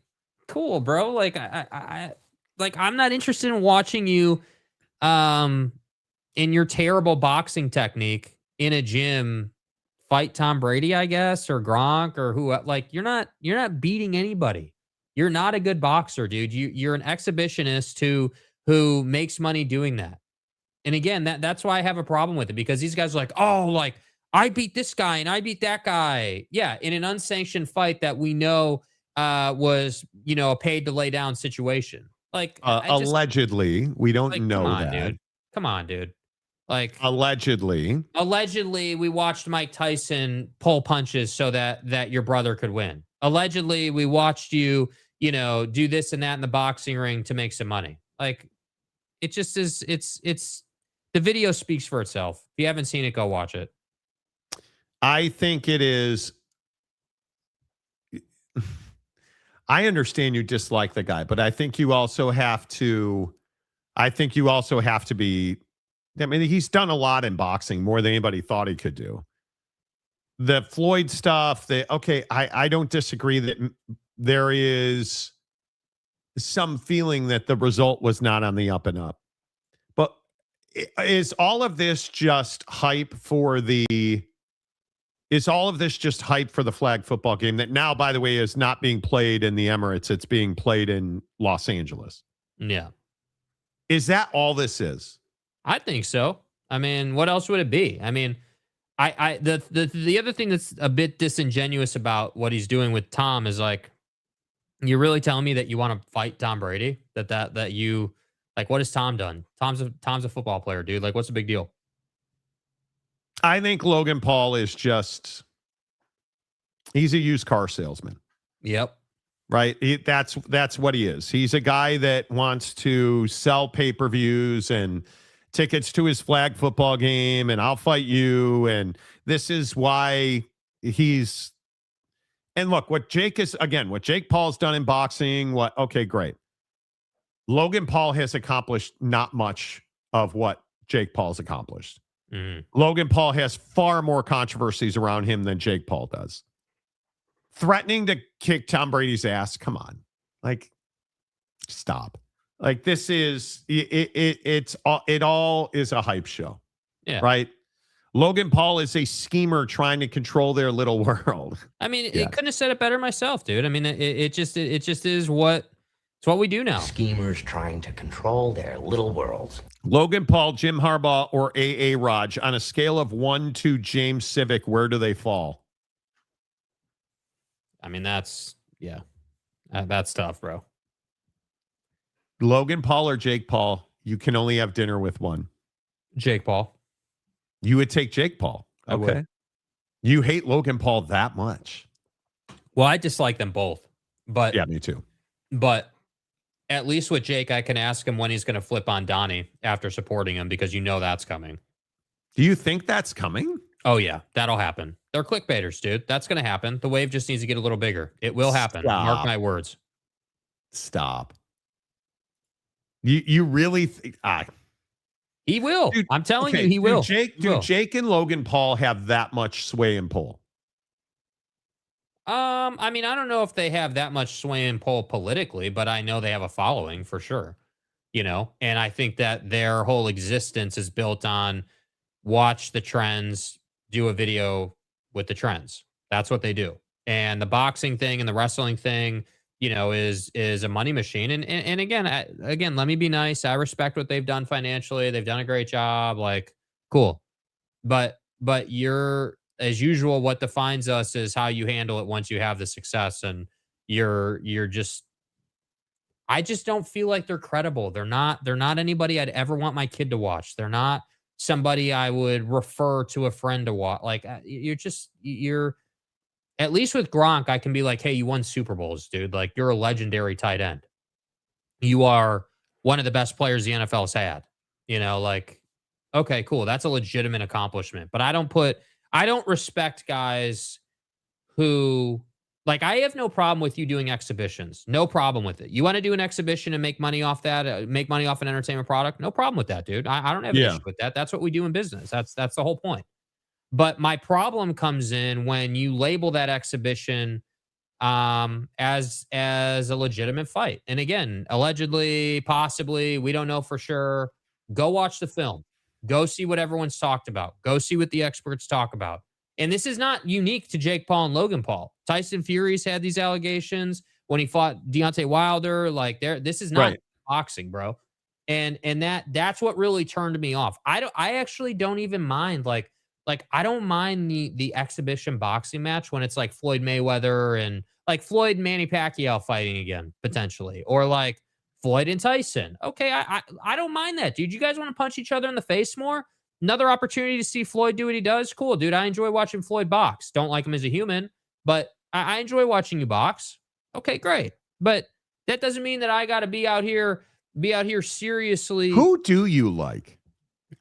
cool, bro. Like, I'm not interested in watching you, in your terrible boxing technique in a gym fight Tom Brady, I guess, or Gronk or who. Like, you're not beating anybody. You're not a good boxer, dude. You're an exhibitionist who makes money doing that. And again, that's why I have a problem with it, because these guys are like, oh, like, I beat this guy and I beat that guy. Yeah, in an unsanctioned fight that we know was, a paid to lay down situation. Like, allegedly, we don't like, know come on, that. dude. Come on, dude. Like, allegedly, we watched Mike Tyson pull punches so that your brother could win. Allegedly, we watched you, do this and that in the boxing ring to make some money. Like, it just is. It's the video speaks for itself. If you haven't seen it, go watch it. I think it is. I understand you dislike the guy, but I think you also have to. Be. I mean, he's done a lot in boxing, more than anybody thought he could do. The Floyd stuff. I don't disagree that there is some feeling that the result was not on the up and up. But is all of this just hype for the? Is all of this just hype for the flag football game that now, by the way, is not being played in the Emirates? It's being played in Los Angeles. Yeah. Is that all this is? I think so. I mean, what else would it be? I mean, the other thing that's a bit disingenuous about what he's doing with Tom is like, you're really telling me that you want to fight Tom Brady? That you like, what has Tom done? Tom's a football player, dude. Like, what's the big deal? I think Logan Paul is he's a used car salesman. Yep. Right. That's what he is. He's a guy that wants to sell pay-per-views and tickets to his flag football game, and I'll fight you. And this is why and look, what Jake Paul's done in boxing, okay, great. Logan Paul has accomplished not much of what Jake Paul's accomplished. Mm-hmm. Logan Paul has far more controversies around him than Jake Paul does. Threatening to kick Tom Brady's ass, come on. Like, stop. Like, this is it all is a hype show. Yeah. Right? Logan Paul is a schemer trying to control their little world. I mean, it couldn't have said it better myself, dude. I mean, it just is what it's what we do now. Schemers trying to control their little worlds. Logan Paul, Jim Harbaugh, or A.A. Raj, on a scale of 1 to James Civic, where do they fall? I mean, that's tough, bro. Logan Paul or Jake Paul, you can only have dinner with one. Jake Paul. You would take Jake Paul. I would. You hate Logan Paul that much. Well, I dislike them both. But yeah, me too. But at least with Jake, I can ask him when he's going to flip on Donnie after supporting him, because that's coming. Do you think that's coming? Oh, yeah. That'll happen. They're clickbaiters, dude. That's going to happen. The wave just needs to get a little bigger. It will happen. Stop. Mark my words. Stop. You really think... He will. Dude, I'm telling you, he will. Jake and Logan Paul have that much sway and pull? I mean, I don't know if they have that much sway and pull politically, but I know they have a following for sure. And I think that their whole existence is built on watch the trends, do a video with the trends. That's what they do. And the boxing thing and the wrestling thing, is a money machine. And again, let me be nice. I respect what they've done financially. They've done a great job. Like, cool. But you're, as usual, what defines us is how you handle it once you have the success. And you're just, I just don't feel like they're credible. They're not anybody I'd ever want my kid to watch. They're not somebody I would refer to a friend to watch. Like, you're at least with Gronk, I can be like, hey, you won Super Bowls, dude. Like, you're a legendary tight end. You are one of the best players the NFL's had. Like, okay, cool. That's a legitimate accomplishment. But I don't respect guys who, like, I have no problem with you doing exhibitions. No problem with it. You want to do an exhibition and make money off that, make money off an entertainment product? No problem with that, dude. I don't have an issue with that. That's what we do in business. That's the whole point. But my problem comes in when you label that exhibition as a legitimate fight. And again, allegedly, possibly, we don't know for sure. Go watch the film. Go see what everyone's talked about. Go see what the experts talk about. And this is not unique to Jake Paul and Logan Paul. Tyson Fury's had these allegations when he fought Deontay Wilder. Like, this is not boxing, bro. And that's what really turned me off. I actually don't even mind like I don't mind the exhibition boxing match when it's like Floyd Mayweather and like Floyd and Manny Pacquiao fighting again, potentially. Or like Floyd and Tyson. Okay, I don't mind that, dude. You guys want to punch each other in the face more? Another opportunity to see Floyd do what he does? Cool, dude. I enjoy watching Floyd box. Don't like him as a human, but I enjoy watching you box. Okay, great. But that doesn't mean that I got to be out here seriously. Who do you like?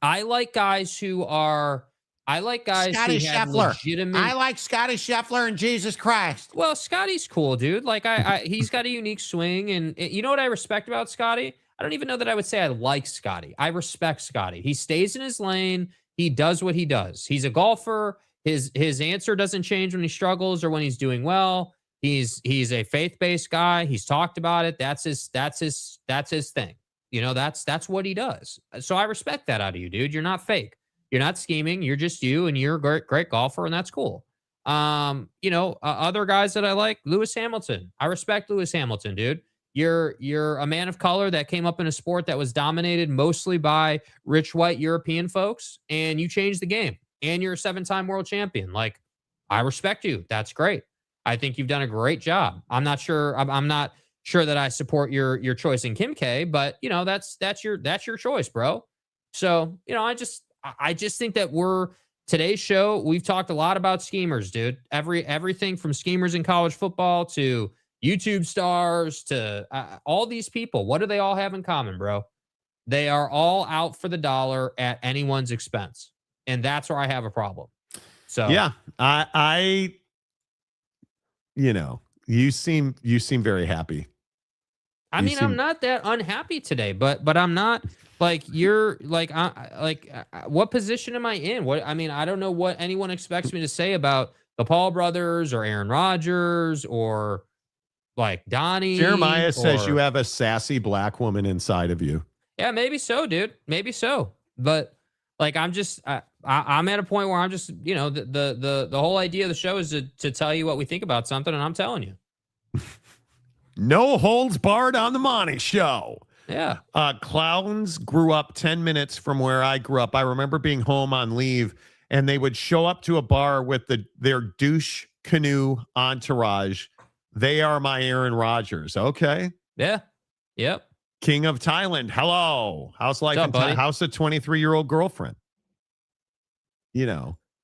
I like guys who are... I like guys Scotty who have Scheffler. legitimate... I like Scotty Scheffler and Jesus Christ. Well, Scotty's cool, dude. Like, he's got a unique swing. And you know what I respect about Scotty? I don't even know that I would say I like Scotty. I respect Scotty. He stays in his lane. He does what he does. He's a golfer. His answer doesn't change when he struggles or when he's doing well. He's a faith-based guy. He's talked about it. That's his thing. That's what he does. So I respect that out of you, dude. You're not fake. You're not scheming. You're just you, and you're a great golfer, and that's cool. Other guys that I like, Lewis Hamilton. I respect Lewis Hamilton, dude. You're a man of color that came up in a sport that was dominated mostly by rich white European folks, and you changed the game. And you're a 7-time world champion. Like, I respect you. That's great. I think you've done a great job. I'm not sure that I support your choice in Kim K, but that's your choice, bro. So I just think that today's show, we've talked a lot about schemers, dude. Everything from schemers in college football to YouTube stars to all these people. What do they all have in common, bro? They are all out for the dollar at anyone's expense. And that's where I have a problem. So yeah, you seem very happy. I'm not that unhappy today, but I'm not like you're like, what position am I in? I don't know what anyone expects me to say about the Paul brothers or Aaron Rodgers or like Donnie. Jeremiah says you have a sassy black woman inside of you. Yeah, maybe so, dude. Maybe so. But like, I'm at a point where I'm just, the whole idea of the show is to tell you what we think about something, and I'm telling you. No holds barred on the Monty Show. Yeah. Clowns grew up 10 minutes from where I grew up. I remember being home on leave, and they would show up to a bar with their douche canoe entourage. They are my Aaron Rodgers. Okay. Yeah. Yep. King of Thailand. Hello. How's life in Thailand? How's a 23-year-old girlfriend?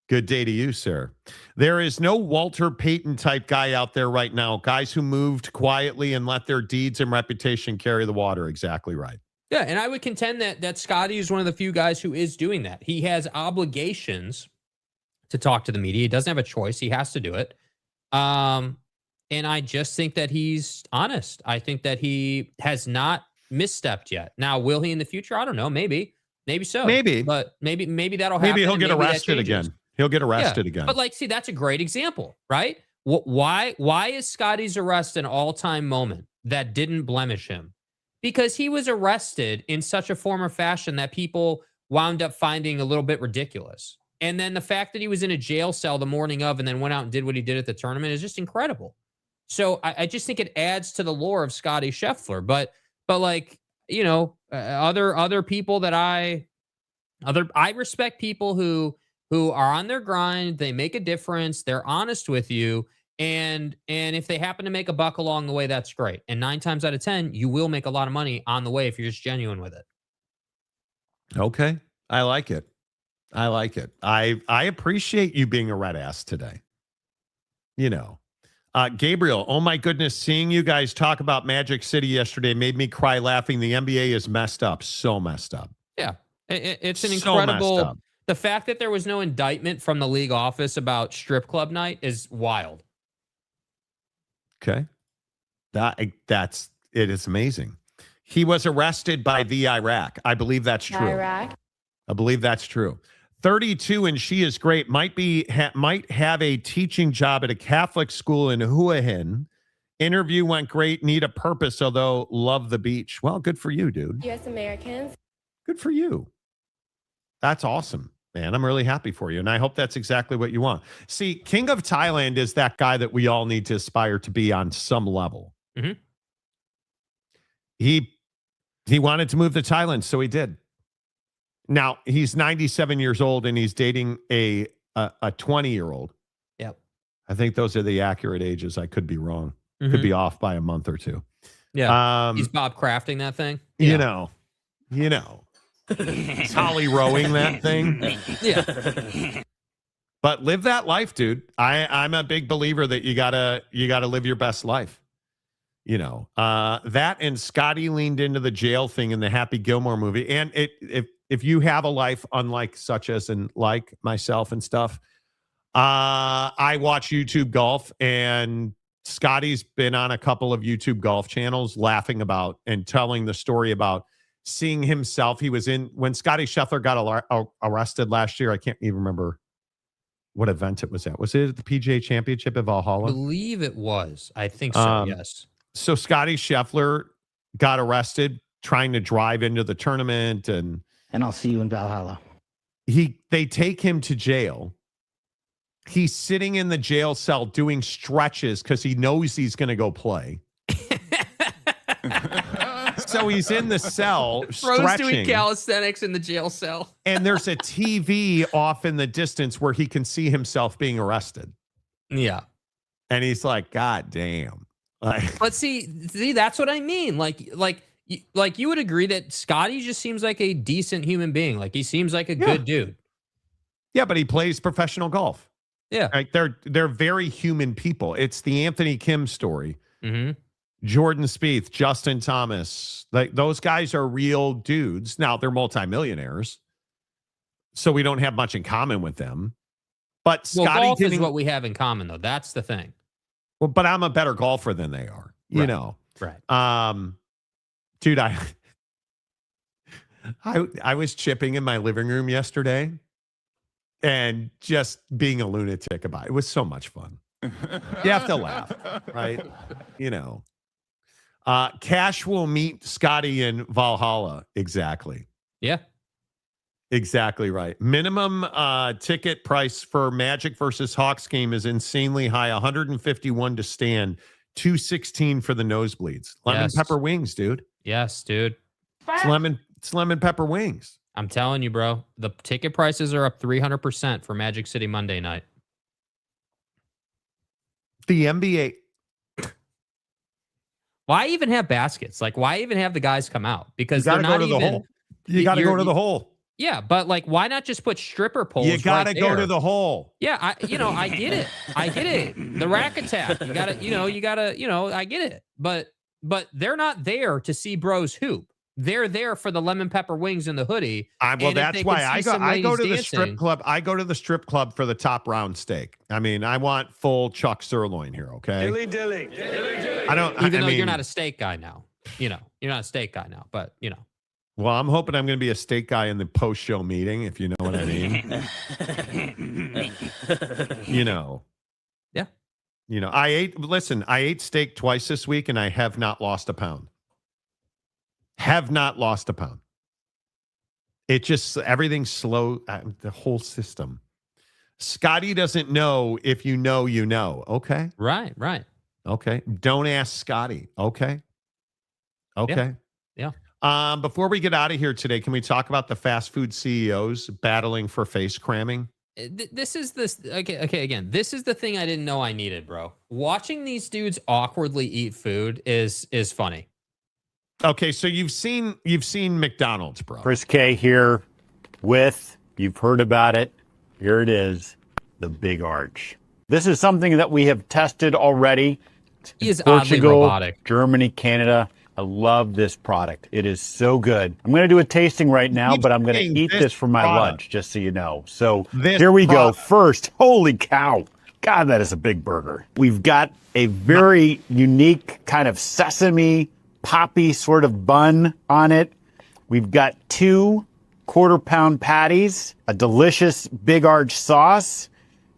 Good day to you, sir. There is no Walter Payton type guy out there right now. Guys who moved quietly and let their deeds and reputation carry the water. Exactly right. Yeah, and I would contend that Scotty is one of the few guys who is doing that. He has obligations to talk to the media. He doesn't have a choice. He has to do it. And I just think that he's honest. I think that he has not misstepped yet. Now, will he in the future? I don't know. Maybe so. Maybe. But maybe that'll happen. Maybe he'll get arrested again. He'll get arrested again. But see, that's a great example, right? Why is Scotty's arrest an all-time moment that didn't blemish him? Because he was arrested in such a form or fashion that people wound up finding a little bit ridiculous. And then the fact that he was in a jail cell the morning of and then went out and did what he did at the tournament is just incredible. So I just think it adds to the lore of Scotty Scheffler. But like, other people that I respect people who are on their grind, they make a difference, they're honest with you, and if they happen to make a buck along the way, that's great. And 9 times out of 10, you will make a lot of money on the way if you're just genuine with it. Okay. I like it. I appreciate you being a red ass today. Gabriel, oh my goodness, seeing you guys talk about Magic City yesterday made me cry laughing. The NBA is messed up. So messed up. Yeah. It's an So incredible... messed up. The fact that there was no indictment from the league office about strip club night is wild. Okay. It is amazing. He was arrested by the Iraq. I believe that's true. I believe that's true. 32 and she is great. Might have a teaching job at a Catholic school in Hua Hin. Interview went great. Need a purpose, although love the beach. Well, good for you, dude. U.S. Americans. Good for you. That's awesome, man. I'm really happy for you. And I hope that's exactly what you want. See, King of Thailand is that guy that we all need to aspire to be on some level. Mm-hmm. He wanted to move to Thailand, so he did. Now, he's 97 years old and he's dating a 20-year-old. Yep. I think those are the accurate ages. I could be wrong. Mm-hmm. Could be off by a month or two. Yeah. He's Bob crafting that thing. You know. He's Holly rowing that thing. Yeah. But live that life, dude. I'm a big believer that you gotta live your best life. That and Scotty leaned into the jail thing in the Happy Gilmore movie. And if you have a life unlike such as and like myself and stuff, I watch YouTube golf, and Scotty's been on a couple of YouTube golf channels laughing about and telling the story about seeing himself. He was when Scotty Scheffler got arrested last year. I can't even remember what event it was at. Was it at the PGA Championship at Valhalla? I believe it was. I think so, yes. So Scotty Scheffler got arrested trying to drive into the tournament, and I'll see you in Valhalla. They take him to jail. He's sitting in the jail cell doing stretches because he knows he's going to go play. So he's in the cell stretching. Doing calisthenics in the jail cell. And there's a TV off in the distance where he can see himself being arrested. Yeah. And he's like, God damn. But see, that's what I mean. Like you would agree that Scotty just seems like a decent human being. Like he seems like a good dude. Yeah, but he plays professional golf. Yeah. Like they're very human people. It's the Anthony Kim story. Mm-hmm. Jordan Spieth, Justin Thomas, like those guys are real dudes. Now they're multimillionaires, so we don't have much in common with them. But Scotty golf is what we have in common, though. That's the thing. Well, but I'm a better golfer than they are. You know, right? Dude, I was chipping in my living room yesterday, and just being a lunatic about it. It was so much fun. You have to laugh, right? Cash will meet Scotty in Valhalla. Exactly. Yeah. Exactly right. Minimum ticket price for Magic versus Hawks game is insanely high. 151 to stand, 216 for the nosebleeds. Lemon pepper wings, dude. Yes, dude. It's lemon pepper wings. I'm telling you, bro. The ticket prices are up 300% for Magic City Monday night. The NBA. Why even have baskets? Like, why even have the guys come out? Because you they're not even. The hole. You got to go to the hole. Yeah, but like, why not just put stripper poles? You got to go there? to the hole. Yeah, I get it. I get it. The rack attack. You gotta, I get it. But they're not there to see bros hoop. They're there for the lemon pepper wings and the hoodie. Well, that's why I go to the strip club. I go to the strip club for the top round steak. I mean, I want full chuck sirloin here. Okay. Dilly. I don't. Even though you're not a steak guy now. You're not a steak guy now. But Well, I'm hoping I'm going to be a steak guy in the post show meeting, if you know what I mean. Yeah. I ate steak twice this week and I have not lost a pound. Have not lost a pound. It just, everything's slow. The whole system. Scotty doesn't know if you know, you know. Okay. Right. Okay. Don't ask Scotty. Okay. Okay. Yeah. Before we get out of here today, can we talk about the fast food CEOs battling for face cramming? This is again, this is the thing I didn't know I needed, bro. Watching these dudes awkwardly eat food is funny. Okay, so you've seen McDonald's, bro. Chris K here with, you've heard about it. Here it is, the Big Arch. This is something that we have tested already. He is oddly robotic. Germany, Canada. I love this product. It is so good. I'm going to do a tasting right now, but I'm going to eat this for my lunch, just so you know. So here we go. First, holy cow. God, that is a big burger. We've got a very unique kind of sesame poppy sort of bun on it. We've got 2 quarter-pound patties, a delicious Big Arch sauce,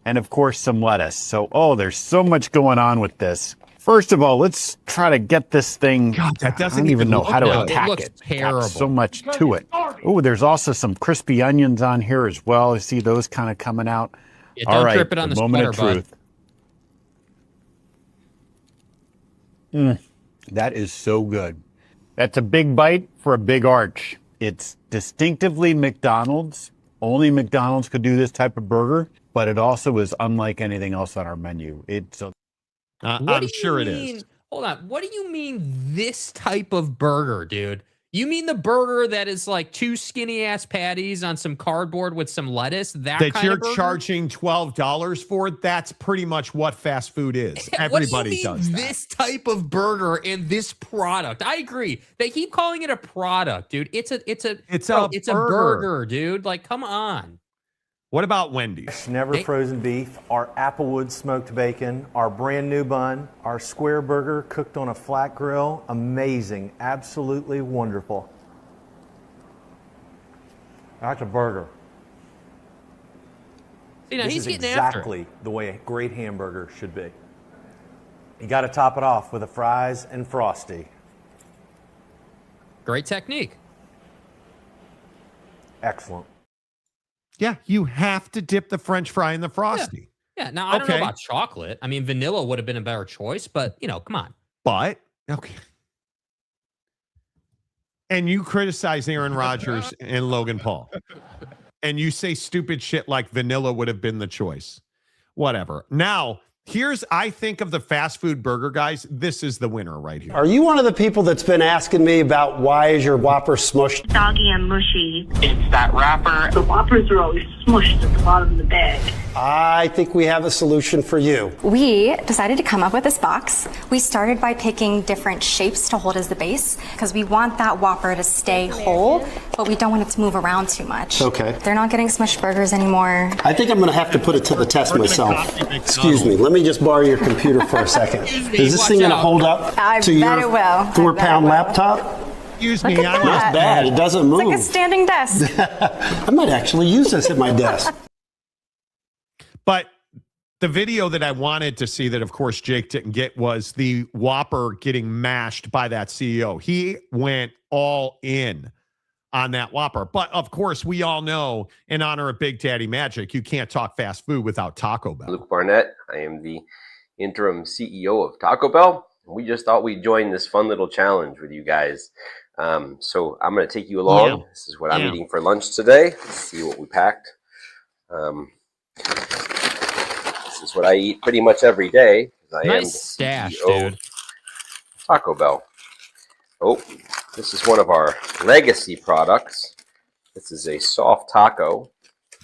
and of course some lettuce. So, there's so much going on with this. First of all, let's try to get this thing. God, that doesn't I don't even know how to good. attack It looks it. terrible. Got so much to it. Oh, there's also some crispy onions on here as well. I see those kind of coming out. Yeah, all don't right, trip it on the moment sweater, of truth. That is so good. That's a big bite for a Big Arch. It's distinctively McDonald's. Only McDonald's could do this type of burger, but it also is unlike anything else on our menu. It's a I'm sure it is. Hold on. What do you mean this type of burger, dude? You mean the burger that is like 2 skinny ass patties on some cardboard with some lettuce? That kind you're of burger? charging $12 for? That's pretty much what fast food is. Everybody what do you mean does that. This type of burger and this product. I agree. They keep calling it a product, dude. It's a burger, dude. Like, come on. What about Wendy's? Never frozen beef, our Applewood smoked bacon, our brand new bun, our square burger cooked on a flat grill. Amazing. Absolutely wonderful. That's a burger. See, now This he's is getting after it. exactly the way a great hamburger should be. You got to top it off with the fries and Frosty. Great technique. Excellent. Yeah, you have to dip the French fry in the Frosty. Yeah, now I don't know about chocolate. I mean, vanilla would have been a better choice, but, come on. But, okay. And you criticize Aaron Rodgers and Logan Paul. And you say stupid shit like vanilla would have been the choice. Whatever. Now, I think of the fast food burger guys, this is the winner right here. Are you one of the people that's been asking me about why is your Whopper smushed? Soggy and mushy. It's that wrapper. The Whoppers are always smushed at the bottom of the bag. I think we have a solution for you. We decided to come up with this box. We started by picking different shapes to hold as the base because we want that Whopper to stay whole, but we don't want it to move around too much. Okay. They're not getting smushed burgers anymore. I think I'm going to have to put it to the test myself. Excuse me. Let me just borrow your computer for a second. Is this thing going to hold up to your 4-pound laptop? Excuse me. Not bad. It doesn't move. It's like a standing desk. I might actually use this at my desk. But the video that I wanted to see that, of course, Jake didn't get was the Whopper getting mashed by that CEO. He went all in on that Whopper. But, of course, we all know, in honor of Big Daddy Magic, you can't talk fast food without Taco Bell. Luke Barnett. I am the interim CEO of Taco Bell. We just thought we'd join this fun little challenge with you guys. So I'm going to take you along. Yeah. This is what I'm eating for lunch today. Let's see what we packed. This is what I eat pretty much every day. I am the stash, CEO dude. of Taco Bell. Oh, this is one of our legacy products. This is a soft taco.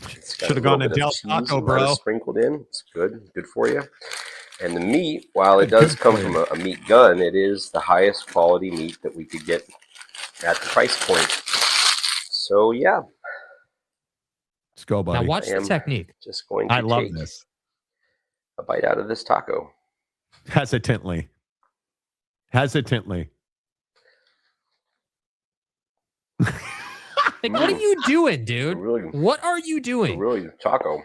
Should have gone to Del Taco, bro. Sprinkled in. It's good for you. And the meat, while it does come from a meat gun, it is the highest quality meat that we could get at the price point. So yeah. Let's go, buddy. Now watch the technique. Just going to I love take this. a bite out of this taco. Hesitantly. Like, what are you doing, dude? What are you doing? Really taco.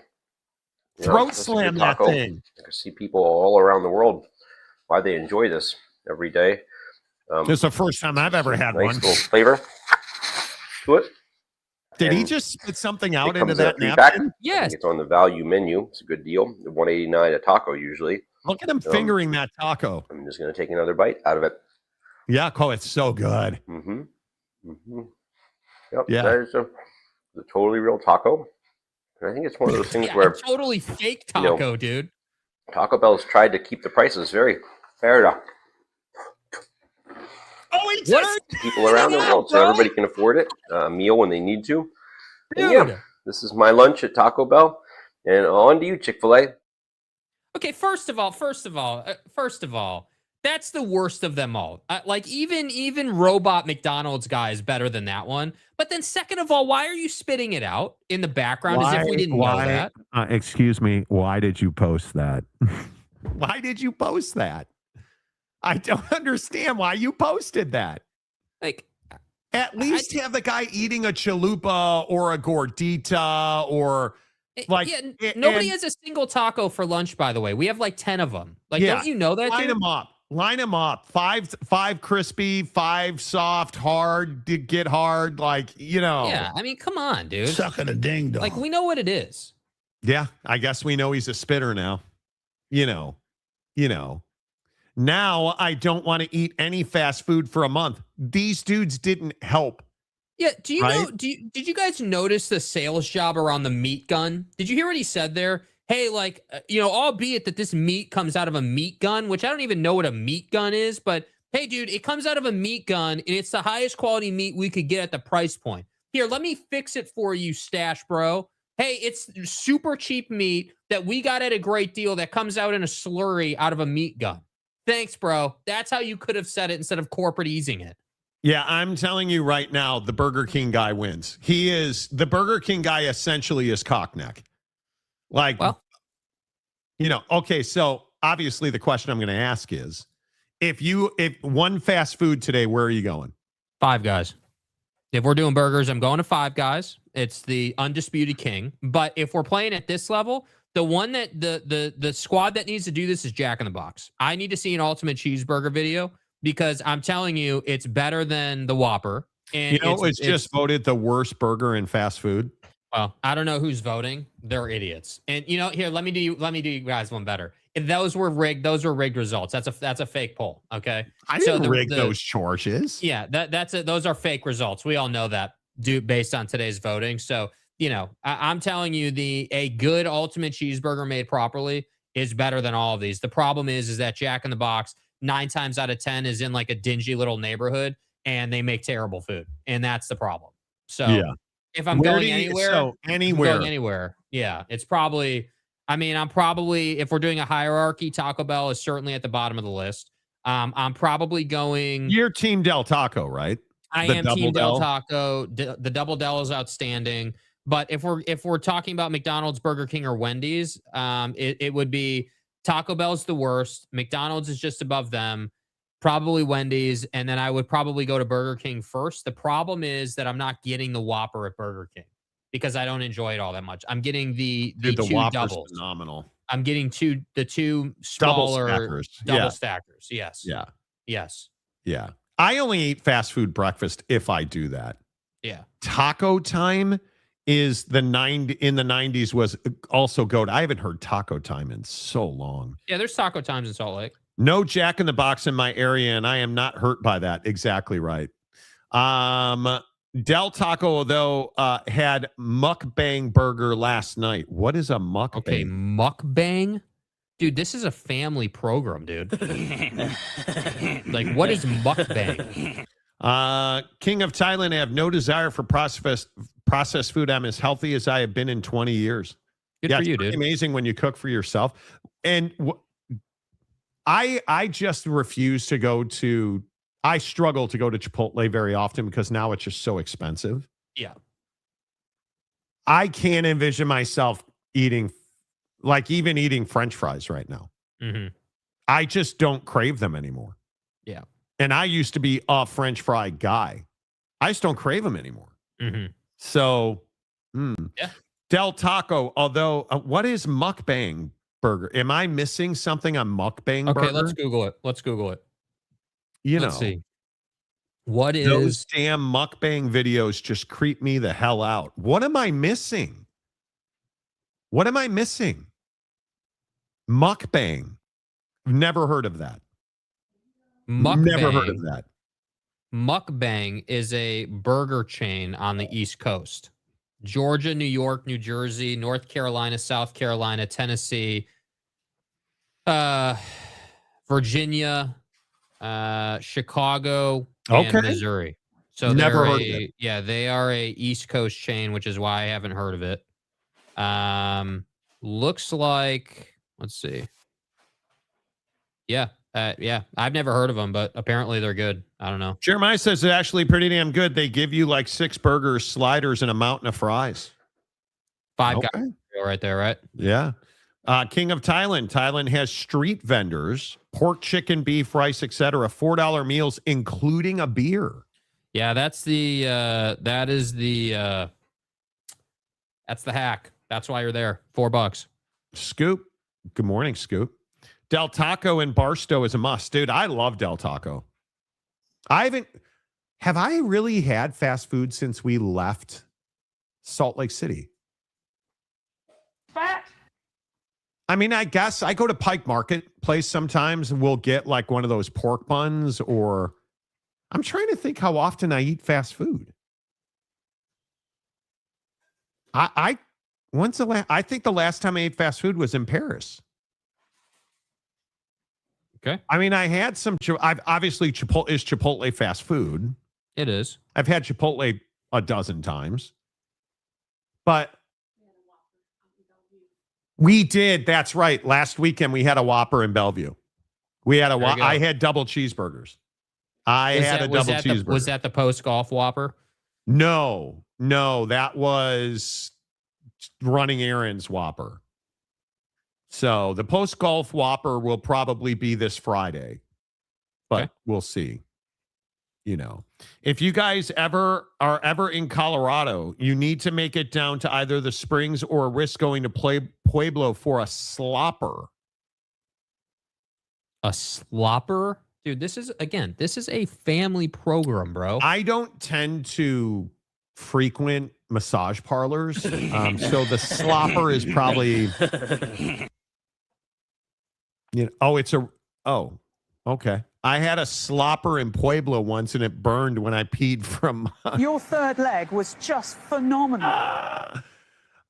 Throat slam that thing. I can see people all around the world why they enjoy this every day. This is the first time I've ever had nice one. Little flavor to it. Did he just spit something out It into comes in a that 3-pack. napkin? Yes. It's on the value menu. It's a good deal. $189 a taco usually. Look at him fingering that taco. I'm just going to take another bite out of it. Yeah, it's so good. Mm-hmm. Mm-hmm. Yep. Yeah. That is a totally real taco. And I think it's one of those things where a totally fake taco, dude. Taco Bell's tried to keep the prices very fair to people around the world, so everybody can afford it. A meal when they need to. And yeah, this is my lunch at Taco Bell, and on to you, Chick-fil-A. Okay, first of all, that's the worst of them all. Like even robot McDonald's guy is better than that one. But then second of all, why are you spitting it out in the background as if we didn't know that? Excuse me. Why did you post that? Why did you post that? I don't understand why you posted that. Like, at least have the guy eating a chalupa or a gordita or like. Yeah, nobody has a single taco for lunch, by the way. We have like 10 of them. Like, don't you know that? Line them up. Five crispy, 5 soft, hard, get hard. Like, Yeah, I mean, come on, dude. Sucking a ding dong. Like, we know what it is. Yeah, I guess we know he's a spitter now. Now I don't want to eat any fast food for a month. These dudes didn't help. Yeah, do you know? Did you guys notice the sales job around the meat gun? Did you hear what he said there? Hey, like, albeit that this meat comes out of a meat gun, which I don't even know what a meat gun is, but hey, dude, it comes out of a meat gun and it's the highest quality meat we could get at the price point. Here, let me fix it for you, Stash Bro. Hey, it's super cheap meat that we got at a great deal that comes out in a slurry out of a meat gun. Thanks, bro. That's how you could have said it instead of corporate easing it. Yeah, I'm telling you right now, the Burger King guy wins. The Burger King guy essentially is cockneck. Like, okay, so obviously the question I'm going to ask is, if one fast food today, where are you going? Five Guys. If we're doing burgers, I'm going to Five Guys. It's the undisputed king. But if we're playing at this level, the one that the squad that needs to do this is Jack in the Box. I need to see an ultimate cheeseburger video because I'm telling you, it's better than the Whopper. And it's just voted the worst burger in fast food. Well, I don't know who's voting. They're idiots. And here, let me do you guys one better. If those were rigged results. That's a fake poll. Okay. I didn't rig those charges. Yeah, those are fake results. We all know that based on today's voting. So, I'm telling you, a good ultimate cheeseburger made properly is better than all of these. The problem is that Jack in the Box 9 times out of 10 is in like a dingy little neighborhood and they make terrible food. And that's the problem. So if I'm going anywhere, yeah, it's probably, if we're doing a hierarchy, Taco Bell is certainly at the bottom of the list. I'm probably going. You're Team Del Taco, right? I am Team Del Taco. The Double Del is outstanding. But if we're talking about McDonald's, Burger King, or Wendy's, it would be Taco Bell's the worst. McDonald's is just above them. Probably Wendy's, and then I would probably go to Burger King first. The problem is that I'm not getting the Whopper at Burger King because I don't enjoy it all that much. I'm getting the two doubles. Phenomenal. I'm getting the two smaller double stackers. Yes. Yeah. Yes. Yeah. I only eat fast food breakfast if I do that. Yeah. Taco Time is in the 90s was also goat. I haven't heard Taco Time in so long. Yeah, there's Taco Times in Salt Lake. No Jack in the Box in my area, and I am not hurt by that. Exactly right. Del Taco, though, had mukbang burger last night. What is a mukbang? Okay, mukbang? Dude, this is a family program, dude. Like, what is mukbang? King of Thailand, I have no desire for processed food. I'm as healthy as I have been in 20 years. Good for you, dude. Amazing when you cook for yourself. And I just refuse to go to, I struggle to go to Chipotle very often because now it's just so expensive. Yeah. I can't envision myself eating French fries right now. Mm-hmm. I just don't crave them anymore. Yeah. And I used to be a French fry guy. I just don't crave them anymore. Mm-hmm. So, Del Taco, although, what is mukbang burger? Am I missing something on mukbang burger? Okay, let's Google it. Let's see. What is... Those damn mukbang videos just creep me the hell out. What am I missing? Mukbang. Never heard of that. Mukbang. Never heard of that. Mukbang is a burger chain on the East Coast. Georgia, New York, New Jersey, North Carolina, South Carolina, Tennessee, Virginia, Chicago, and Missouri. So never heard of it. Yeah, they are a East Coast chain, which is why I haven't heard of it. Looks like, let's see. Yeah, I've never heard of them, but apparently they're good. I don't know. Jeremiah says it's actually pretty damn good. They give you like 6 burgers, sliders, and a mountain of fries. 5 guys right there, right? Yeah. King of Thailand. Thailand has street vendors, pork, chicken, beef, rice, etc. $4 meals, including a beer. Yeah, that's the hack. That's why you're there. $4. Scoop. Good morning, Scoop. Del Taco in Barstow is a must. Dude, I love Del Taco. Have I really had fast food since we left Salt Lake City? Fat. I mean, I guess I go to Pike Marketplace sometimes and we'll get like one of those pork buns, or I'm trying to think how often I eat fast food. I think the last time I ate fast food was in Paris. Okay. I mean, I had some. Obviously, Chipotle fast food. It is. I've had Chipotle a dozen times, but we did. That's right. Last weekend we had a Whopper in Bellevue. We had I had double cheeseburgers. I had a double cheeseburger. Was that the post golf Whopper? No, that was running errands Whopper. So the post golf Whopper will probably be this Friday, but we'll see. You know, if you guys are ever in Colorado, you need to make it down to either the Springs or risk going to Pueblo for a slopper. A slopper? Dude, this is a family program, bro. I don't tend to frequent massage parlors. So the slopper is probably, okay. I had a slopper in Pueblo once and it burned when I peed from. Your third leg was just phenomenal.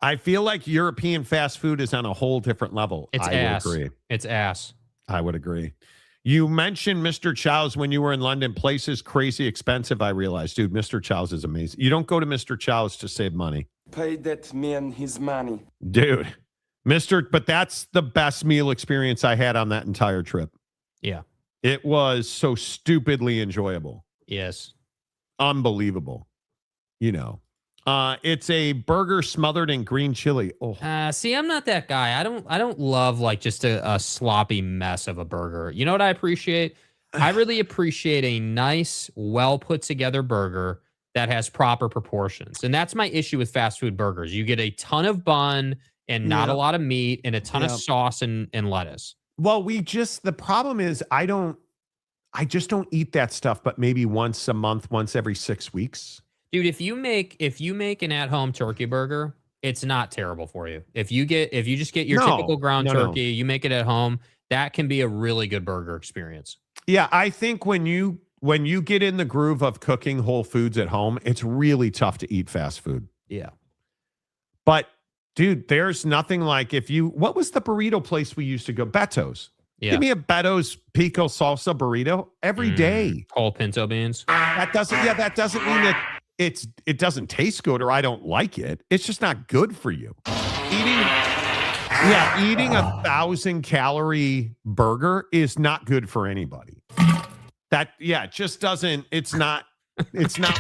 I feel like European fast food is on a whole different level. It's ass. Would agree. It's ass. I would agree. You mentioned Mr. Chow's when you were in London. Places crazy expensive, I realized. Dude, Mr. Chow's is amazing. You don't go to Mr. Chow's to save money. Pay that man his money. Dude, but that's the best meal experience I had on that entire trip. Yeah. It was so stupidly enjoyable. Yes. Unbelievable. You know. It's a burger smothered in green chili. Oh. See, I'm not that guy. I don't love like just a sloppy mess of a burger. You know what I appreciate? I really appreciate a nice, well put together burger that has proper proportions. And that's my issue with fast food burgers. You get a ton of bun and not a lot of meat and a ton of sauce and lettuce. Well, the problem is I just don't eat that stuff, but maybe once a month, once every 6 weeks. Dude, if you make an at-home turkey burger, it's not terrible for you. If you just get your typical ground turkey, you make it at home, that can be a really good burger experience. Yeah, I think when you get in the groove of cooking whole foods at home, it's really tough to eat fast food. Yeah. But dude, there's nothing like what was the burrito place we used to go? Beto's. Yeah. Give me a Beto's pico salsa burrito every day. Whole pinto beans. That doesn't mean that it doesn't taste good or I don't like it. It's just not good for you. Eating 1,000-calorie burger is not good for anybody. It just doesn't, it's not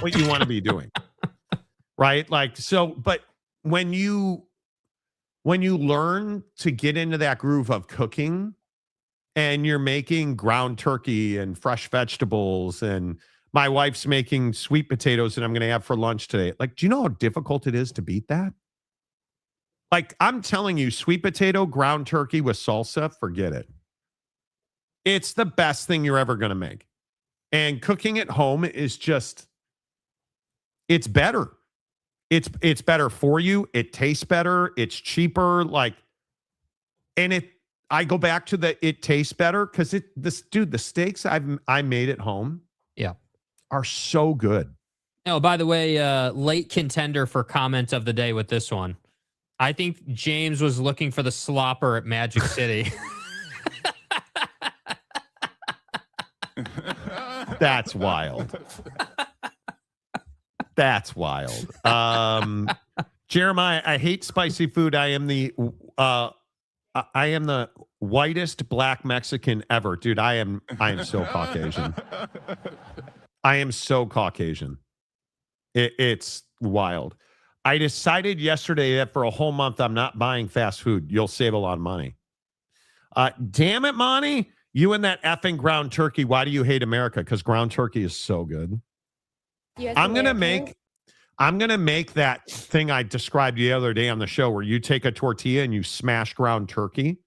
what you want to be doing. Right? Like, so, but when you learn to get into that groove of cooking and you're making ground turkey and fresh vegetables, and my wife's making sweet potatoes that I'm going to have for lunch today. Like, do you know how difficult it is to beat that? Like, I'm telling you, sweet potato, ground turkey with salsa, forget it. It's the best thing you're ever going to make. And cooking at home is just, it's better. It's better for you. It tastes better. It's cheaper. Like, and I go back to it tastes better because the steaks I made at home are so good. Oh, by the way, late contender for comment of the day with this one. I think James was looking for the slopper at Magic City. That's wild. That's wild. Jeremiah, I hate spicy food. I am the whitest black Mexican ever. Dude, I am so Caucasian. I am so Caucasian. It's wild. I decided yesterday that for a whole month, I'm not buying fast food. You'll save a lot of money. Damn it, Monty. You and that effing ground turkey. Why do you hate America? Because ground turkey is so good. I'm gonna make that thing I described the other day on the show where you take a tortilla and you smash ground turkey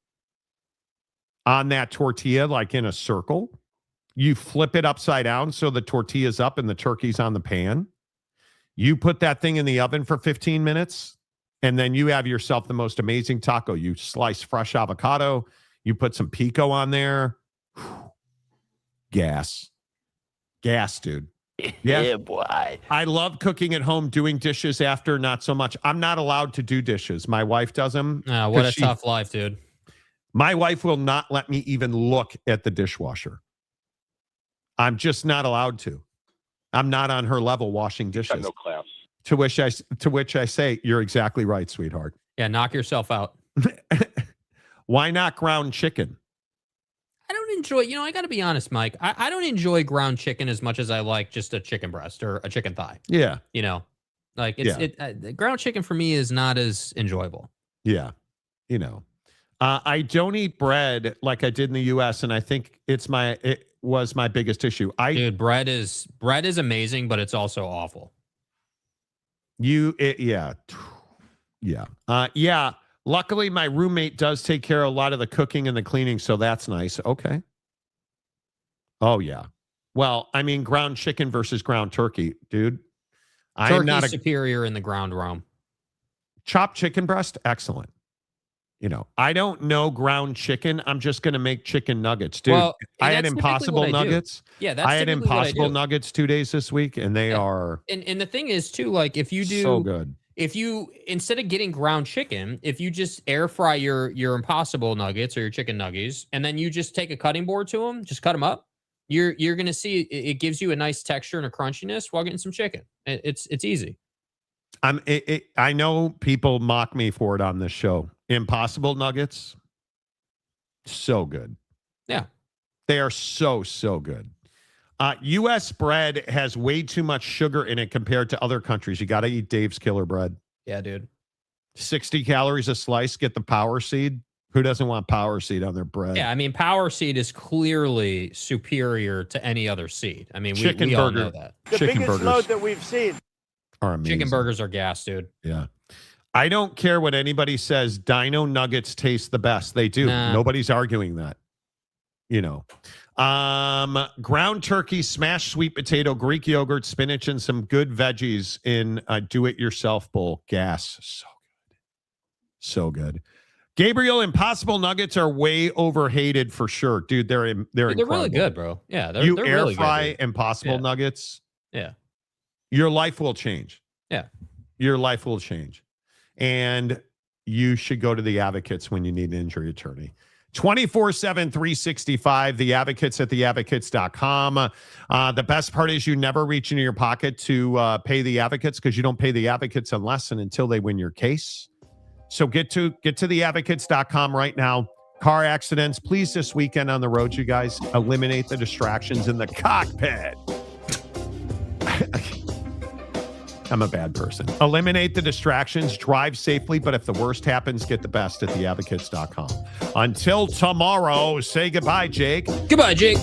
on that tortilla, like in a circle. You flip it upside down so the tortilla's up and the turkey's on the pan. You put that thing in the oven for 15 minutes, and then you have yourself the most amazing taco. You slice fresh avocado. You put some pico on there. Gas, dude. Yeah, boy. I love cooking at home, doing dishes after, not so much. I'm not allowed to do dishes. My wife does them. What a tough life, dude. My wife will not let me even look at the dishwasher. I'm just not allowed to. I'm not on her level washing dishes. No class. To which I say, you're exactly right, sweetheart. Yeah, knock yourself out. Why not ground chicken? I don't enjoy, I got to be honest, Mike. I don't enjoy ground chicken as much as I like just a chicken breast or a chicken thigh. Yeah. Ground chicken for me is not as enjoyable. Yeah. I don't eat bread like I did in the U.S. and I think it was my biggest issue. Dude, bread is amazing, but it's also awful. Yeah. Luckily, my roommate does take care of a lot of the cooking and the cleaning, so that's nice. Okay. Oh, yeah. Well, I mean, ground chicken versus ground turkey, dude. I'm not superior in the ground realm. Chopped chicken breast, excellent. I don't know ground chicken. I'm just going to make chicken nuggets, dude. Well, I had Impossible Nuggets. Yeah, that's I had Impossible Nuggets 2 days this week, and they are. And the thing is, too, like if you do so good. If you, instead of getting ground chicken, if you just air fry your Impossible Nuggets or your chicken nuggies, and then you just take a cutting board to them, just cut them up, you're going to see it gives you a nice texture and a crunchiness while getting some chicken. It's easy. I know people mock me for it on this show. Impossible Nuggets, so good. Yeah. They are so good. U.S. bread has way too much sugar in it compared to other countries. You got to eat Dave's Killer Bread. Yeah, dude. 60 calories a slice. Get the Power Seed. Who doesn't want Power Seed on their bread? Yeah, I mean, Power Seed is clearly superior to any other seed. I mean, chicken we burger, all know that. The chicken biggest burgers load that we've seen. are amazing. Chicken burgers are gas, dude. Yeah. I don't care what anybody says. Dino Nuggets taste the best. They do. Nah. Nobody's arguing that. Ground turkey, smashed sweet potato, Greek yogurt, spinach, and some good veggies in a do-it-yourself bowl. Gas. So good. Gabriel, Impossible Nuggets are way overhated for sure. Dude, they're really good, bro. Yeah, they're air really fry good, Impossible Nuggets. Yeah. Your life will change. Yeah. Your life will change. And you should go to the Advocates when you need an injury attorney. 24/7, 365, the Advocates at theadvocates.com. The best part is you never reach into your pocket to pay the Advocates because you don't pay the Advocates unless and until they win your case. So get to theadvocates.com right now. Car accidents, please, this weekend on the road, you guys, eliminate the distractions in the cockpit. I'm a bad person. Eliminate the distractions, drive safely, but if the worst happens, get the best at theadvocates.com. Until tomorrow, say goodbye, Jake. Goodbye, Jake.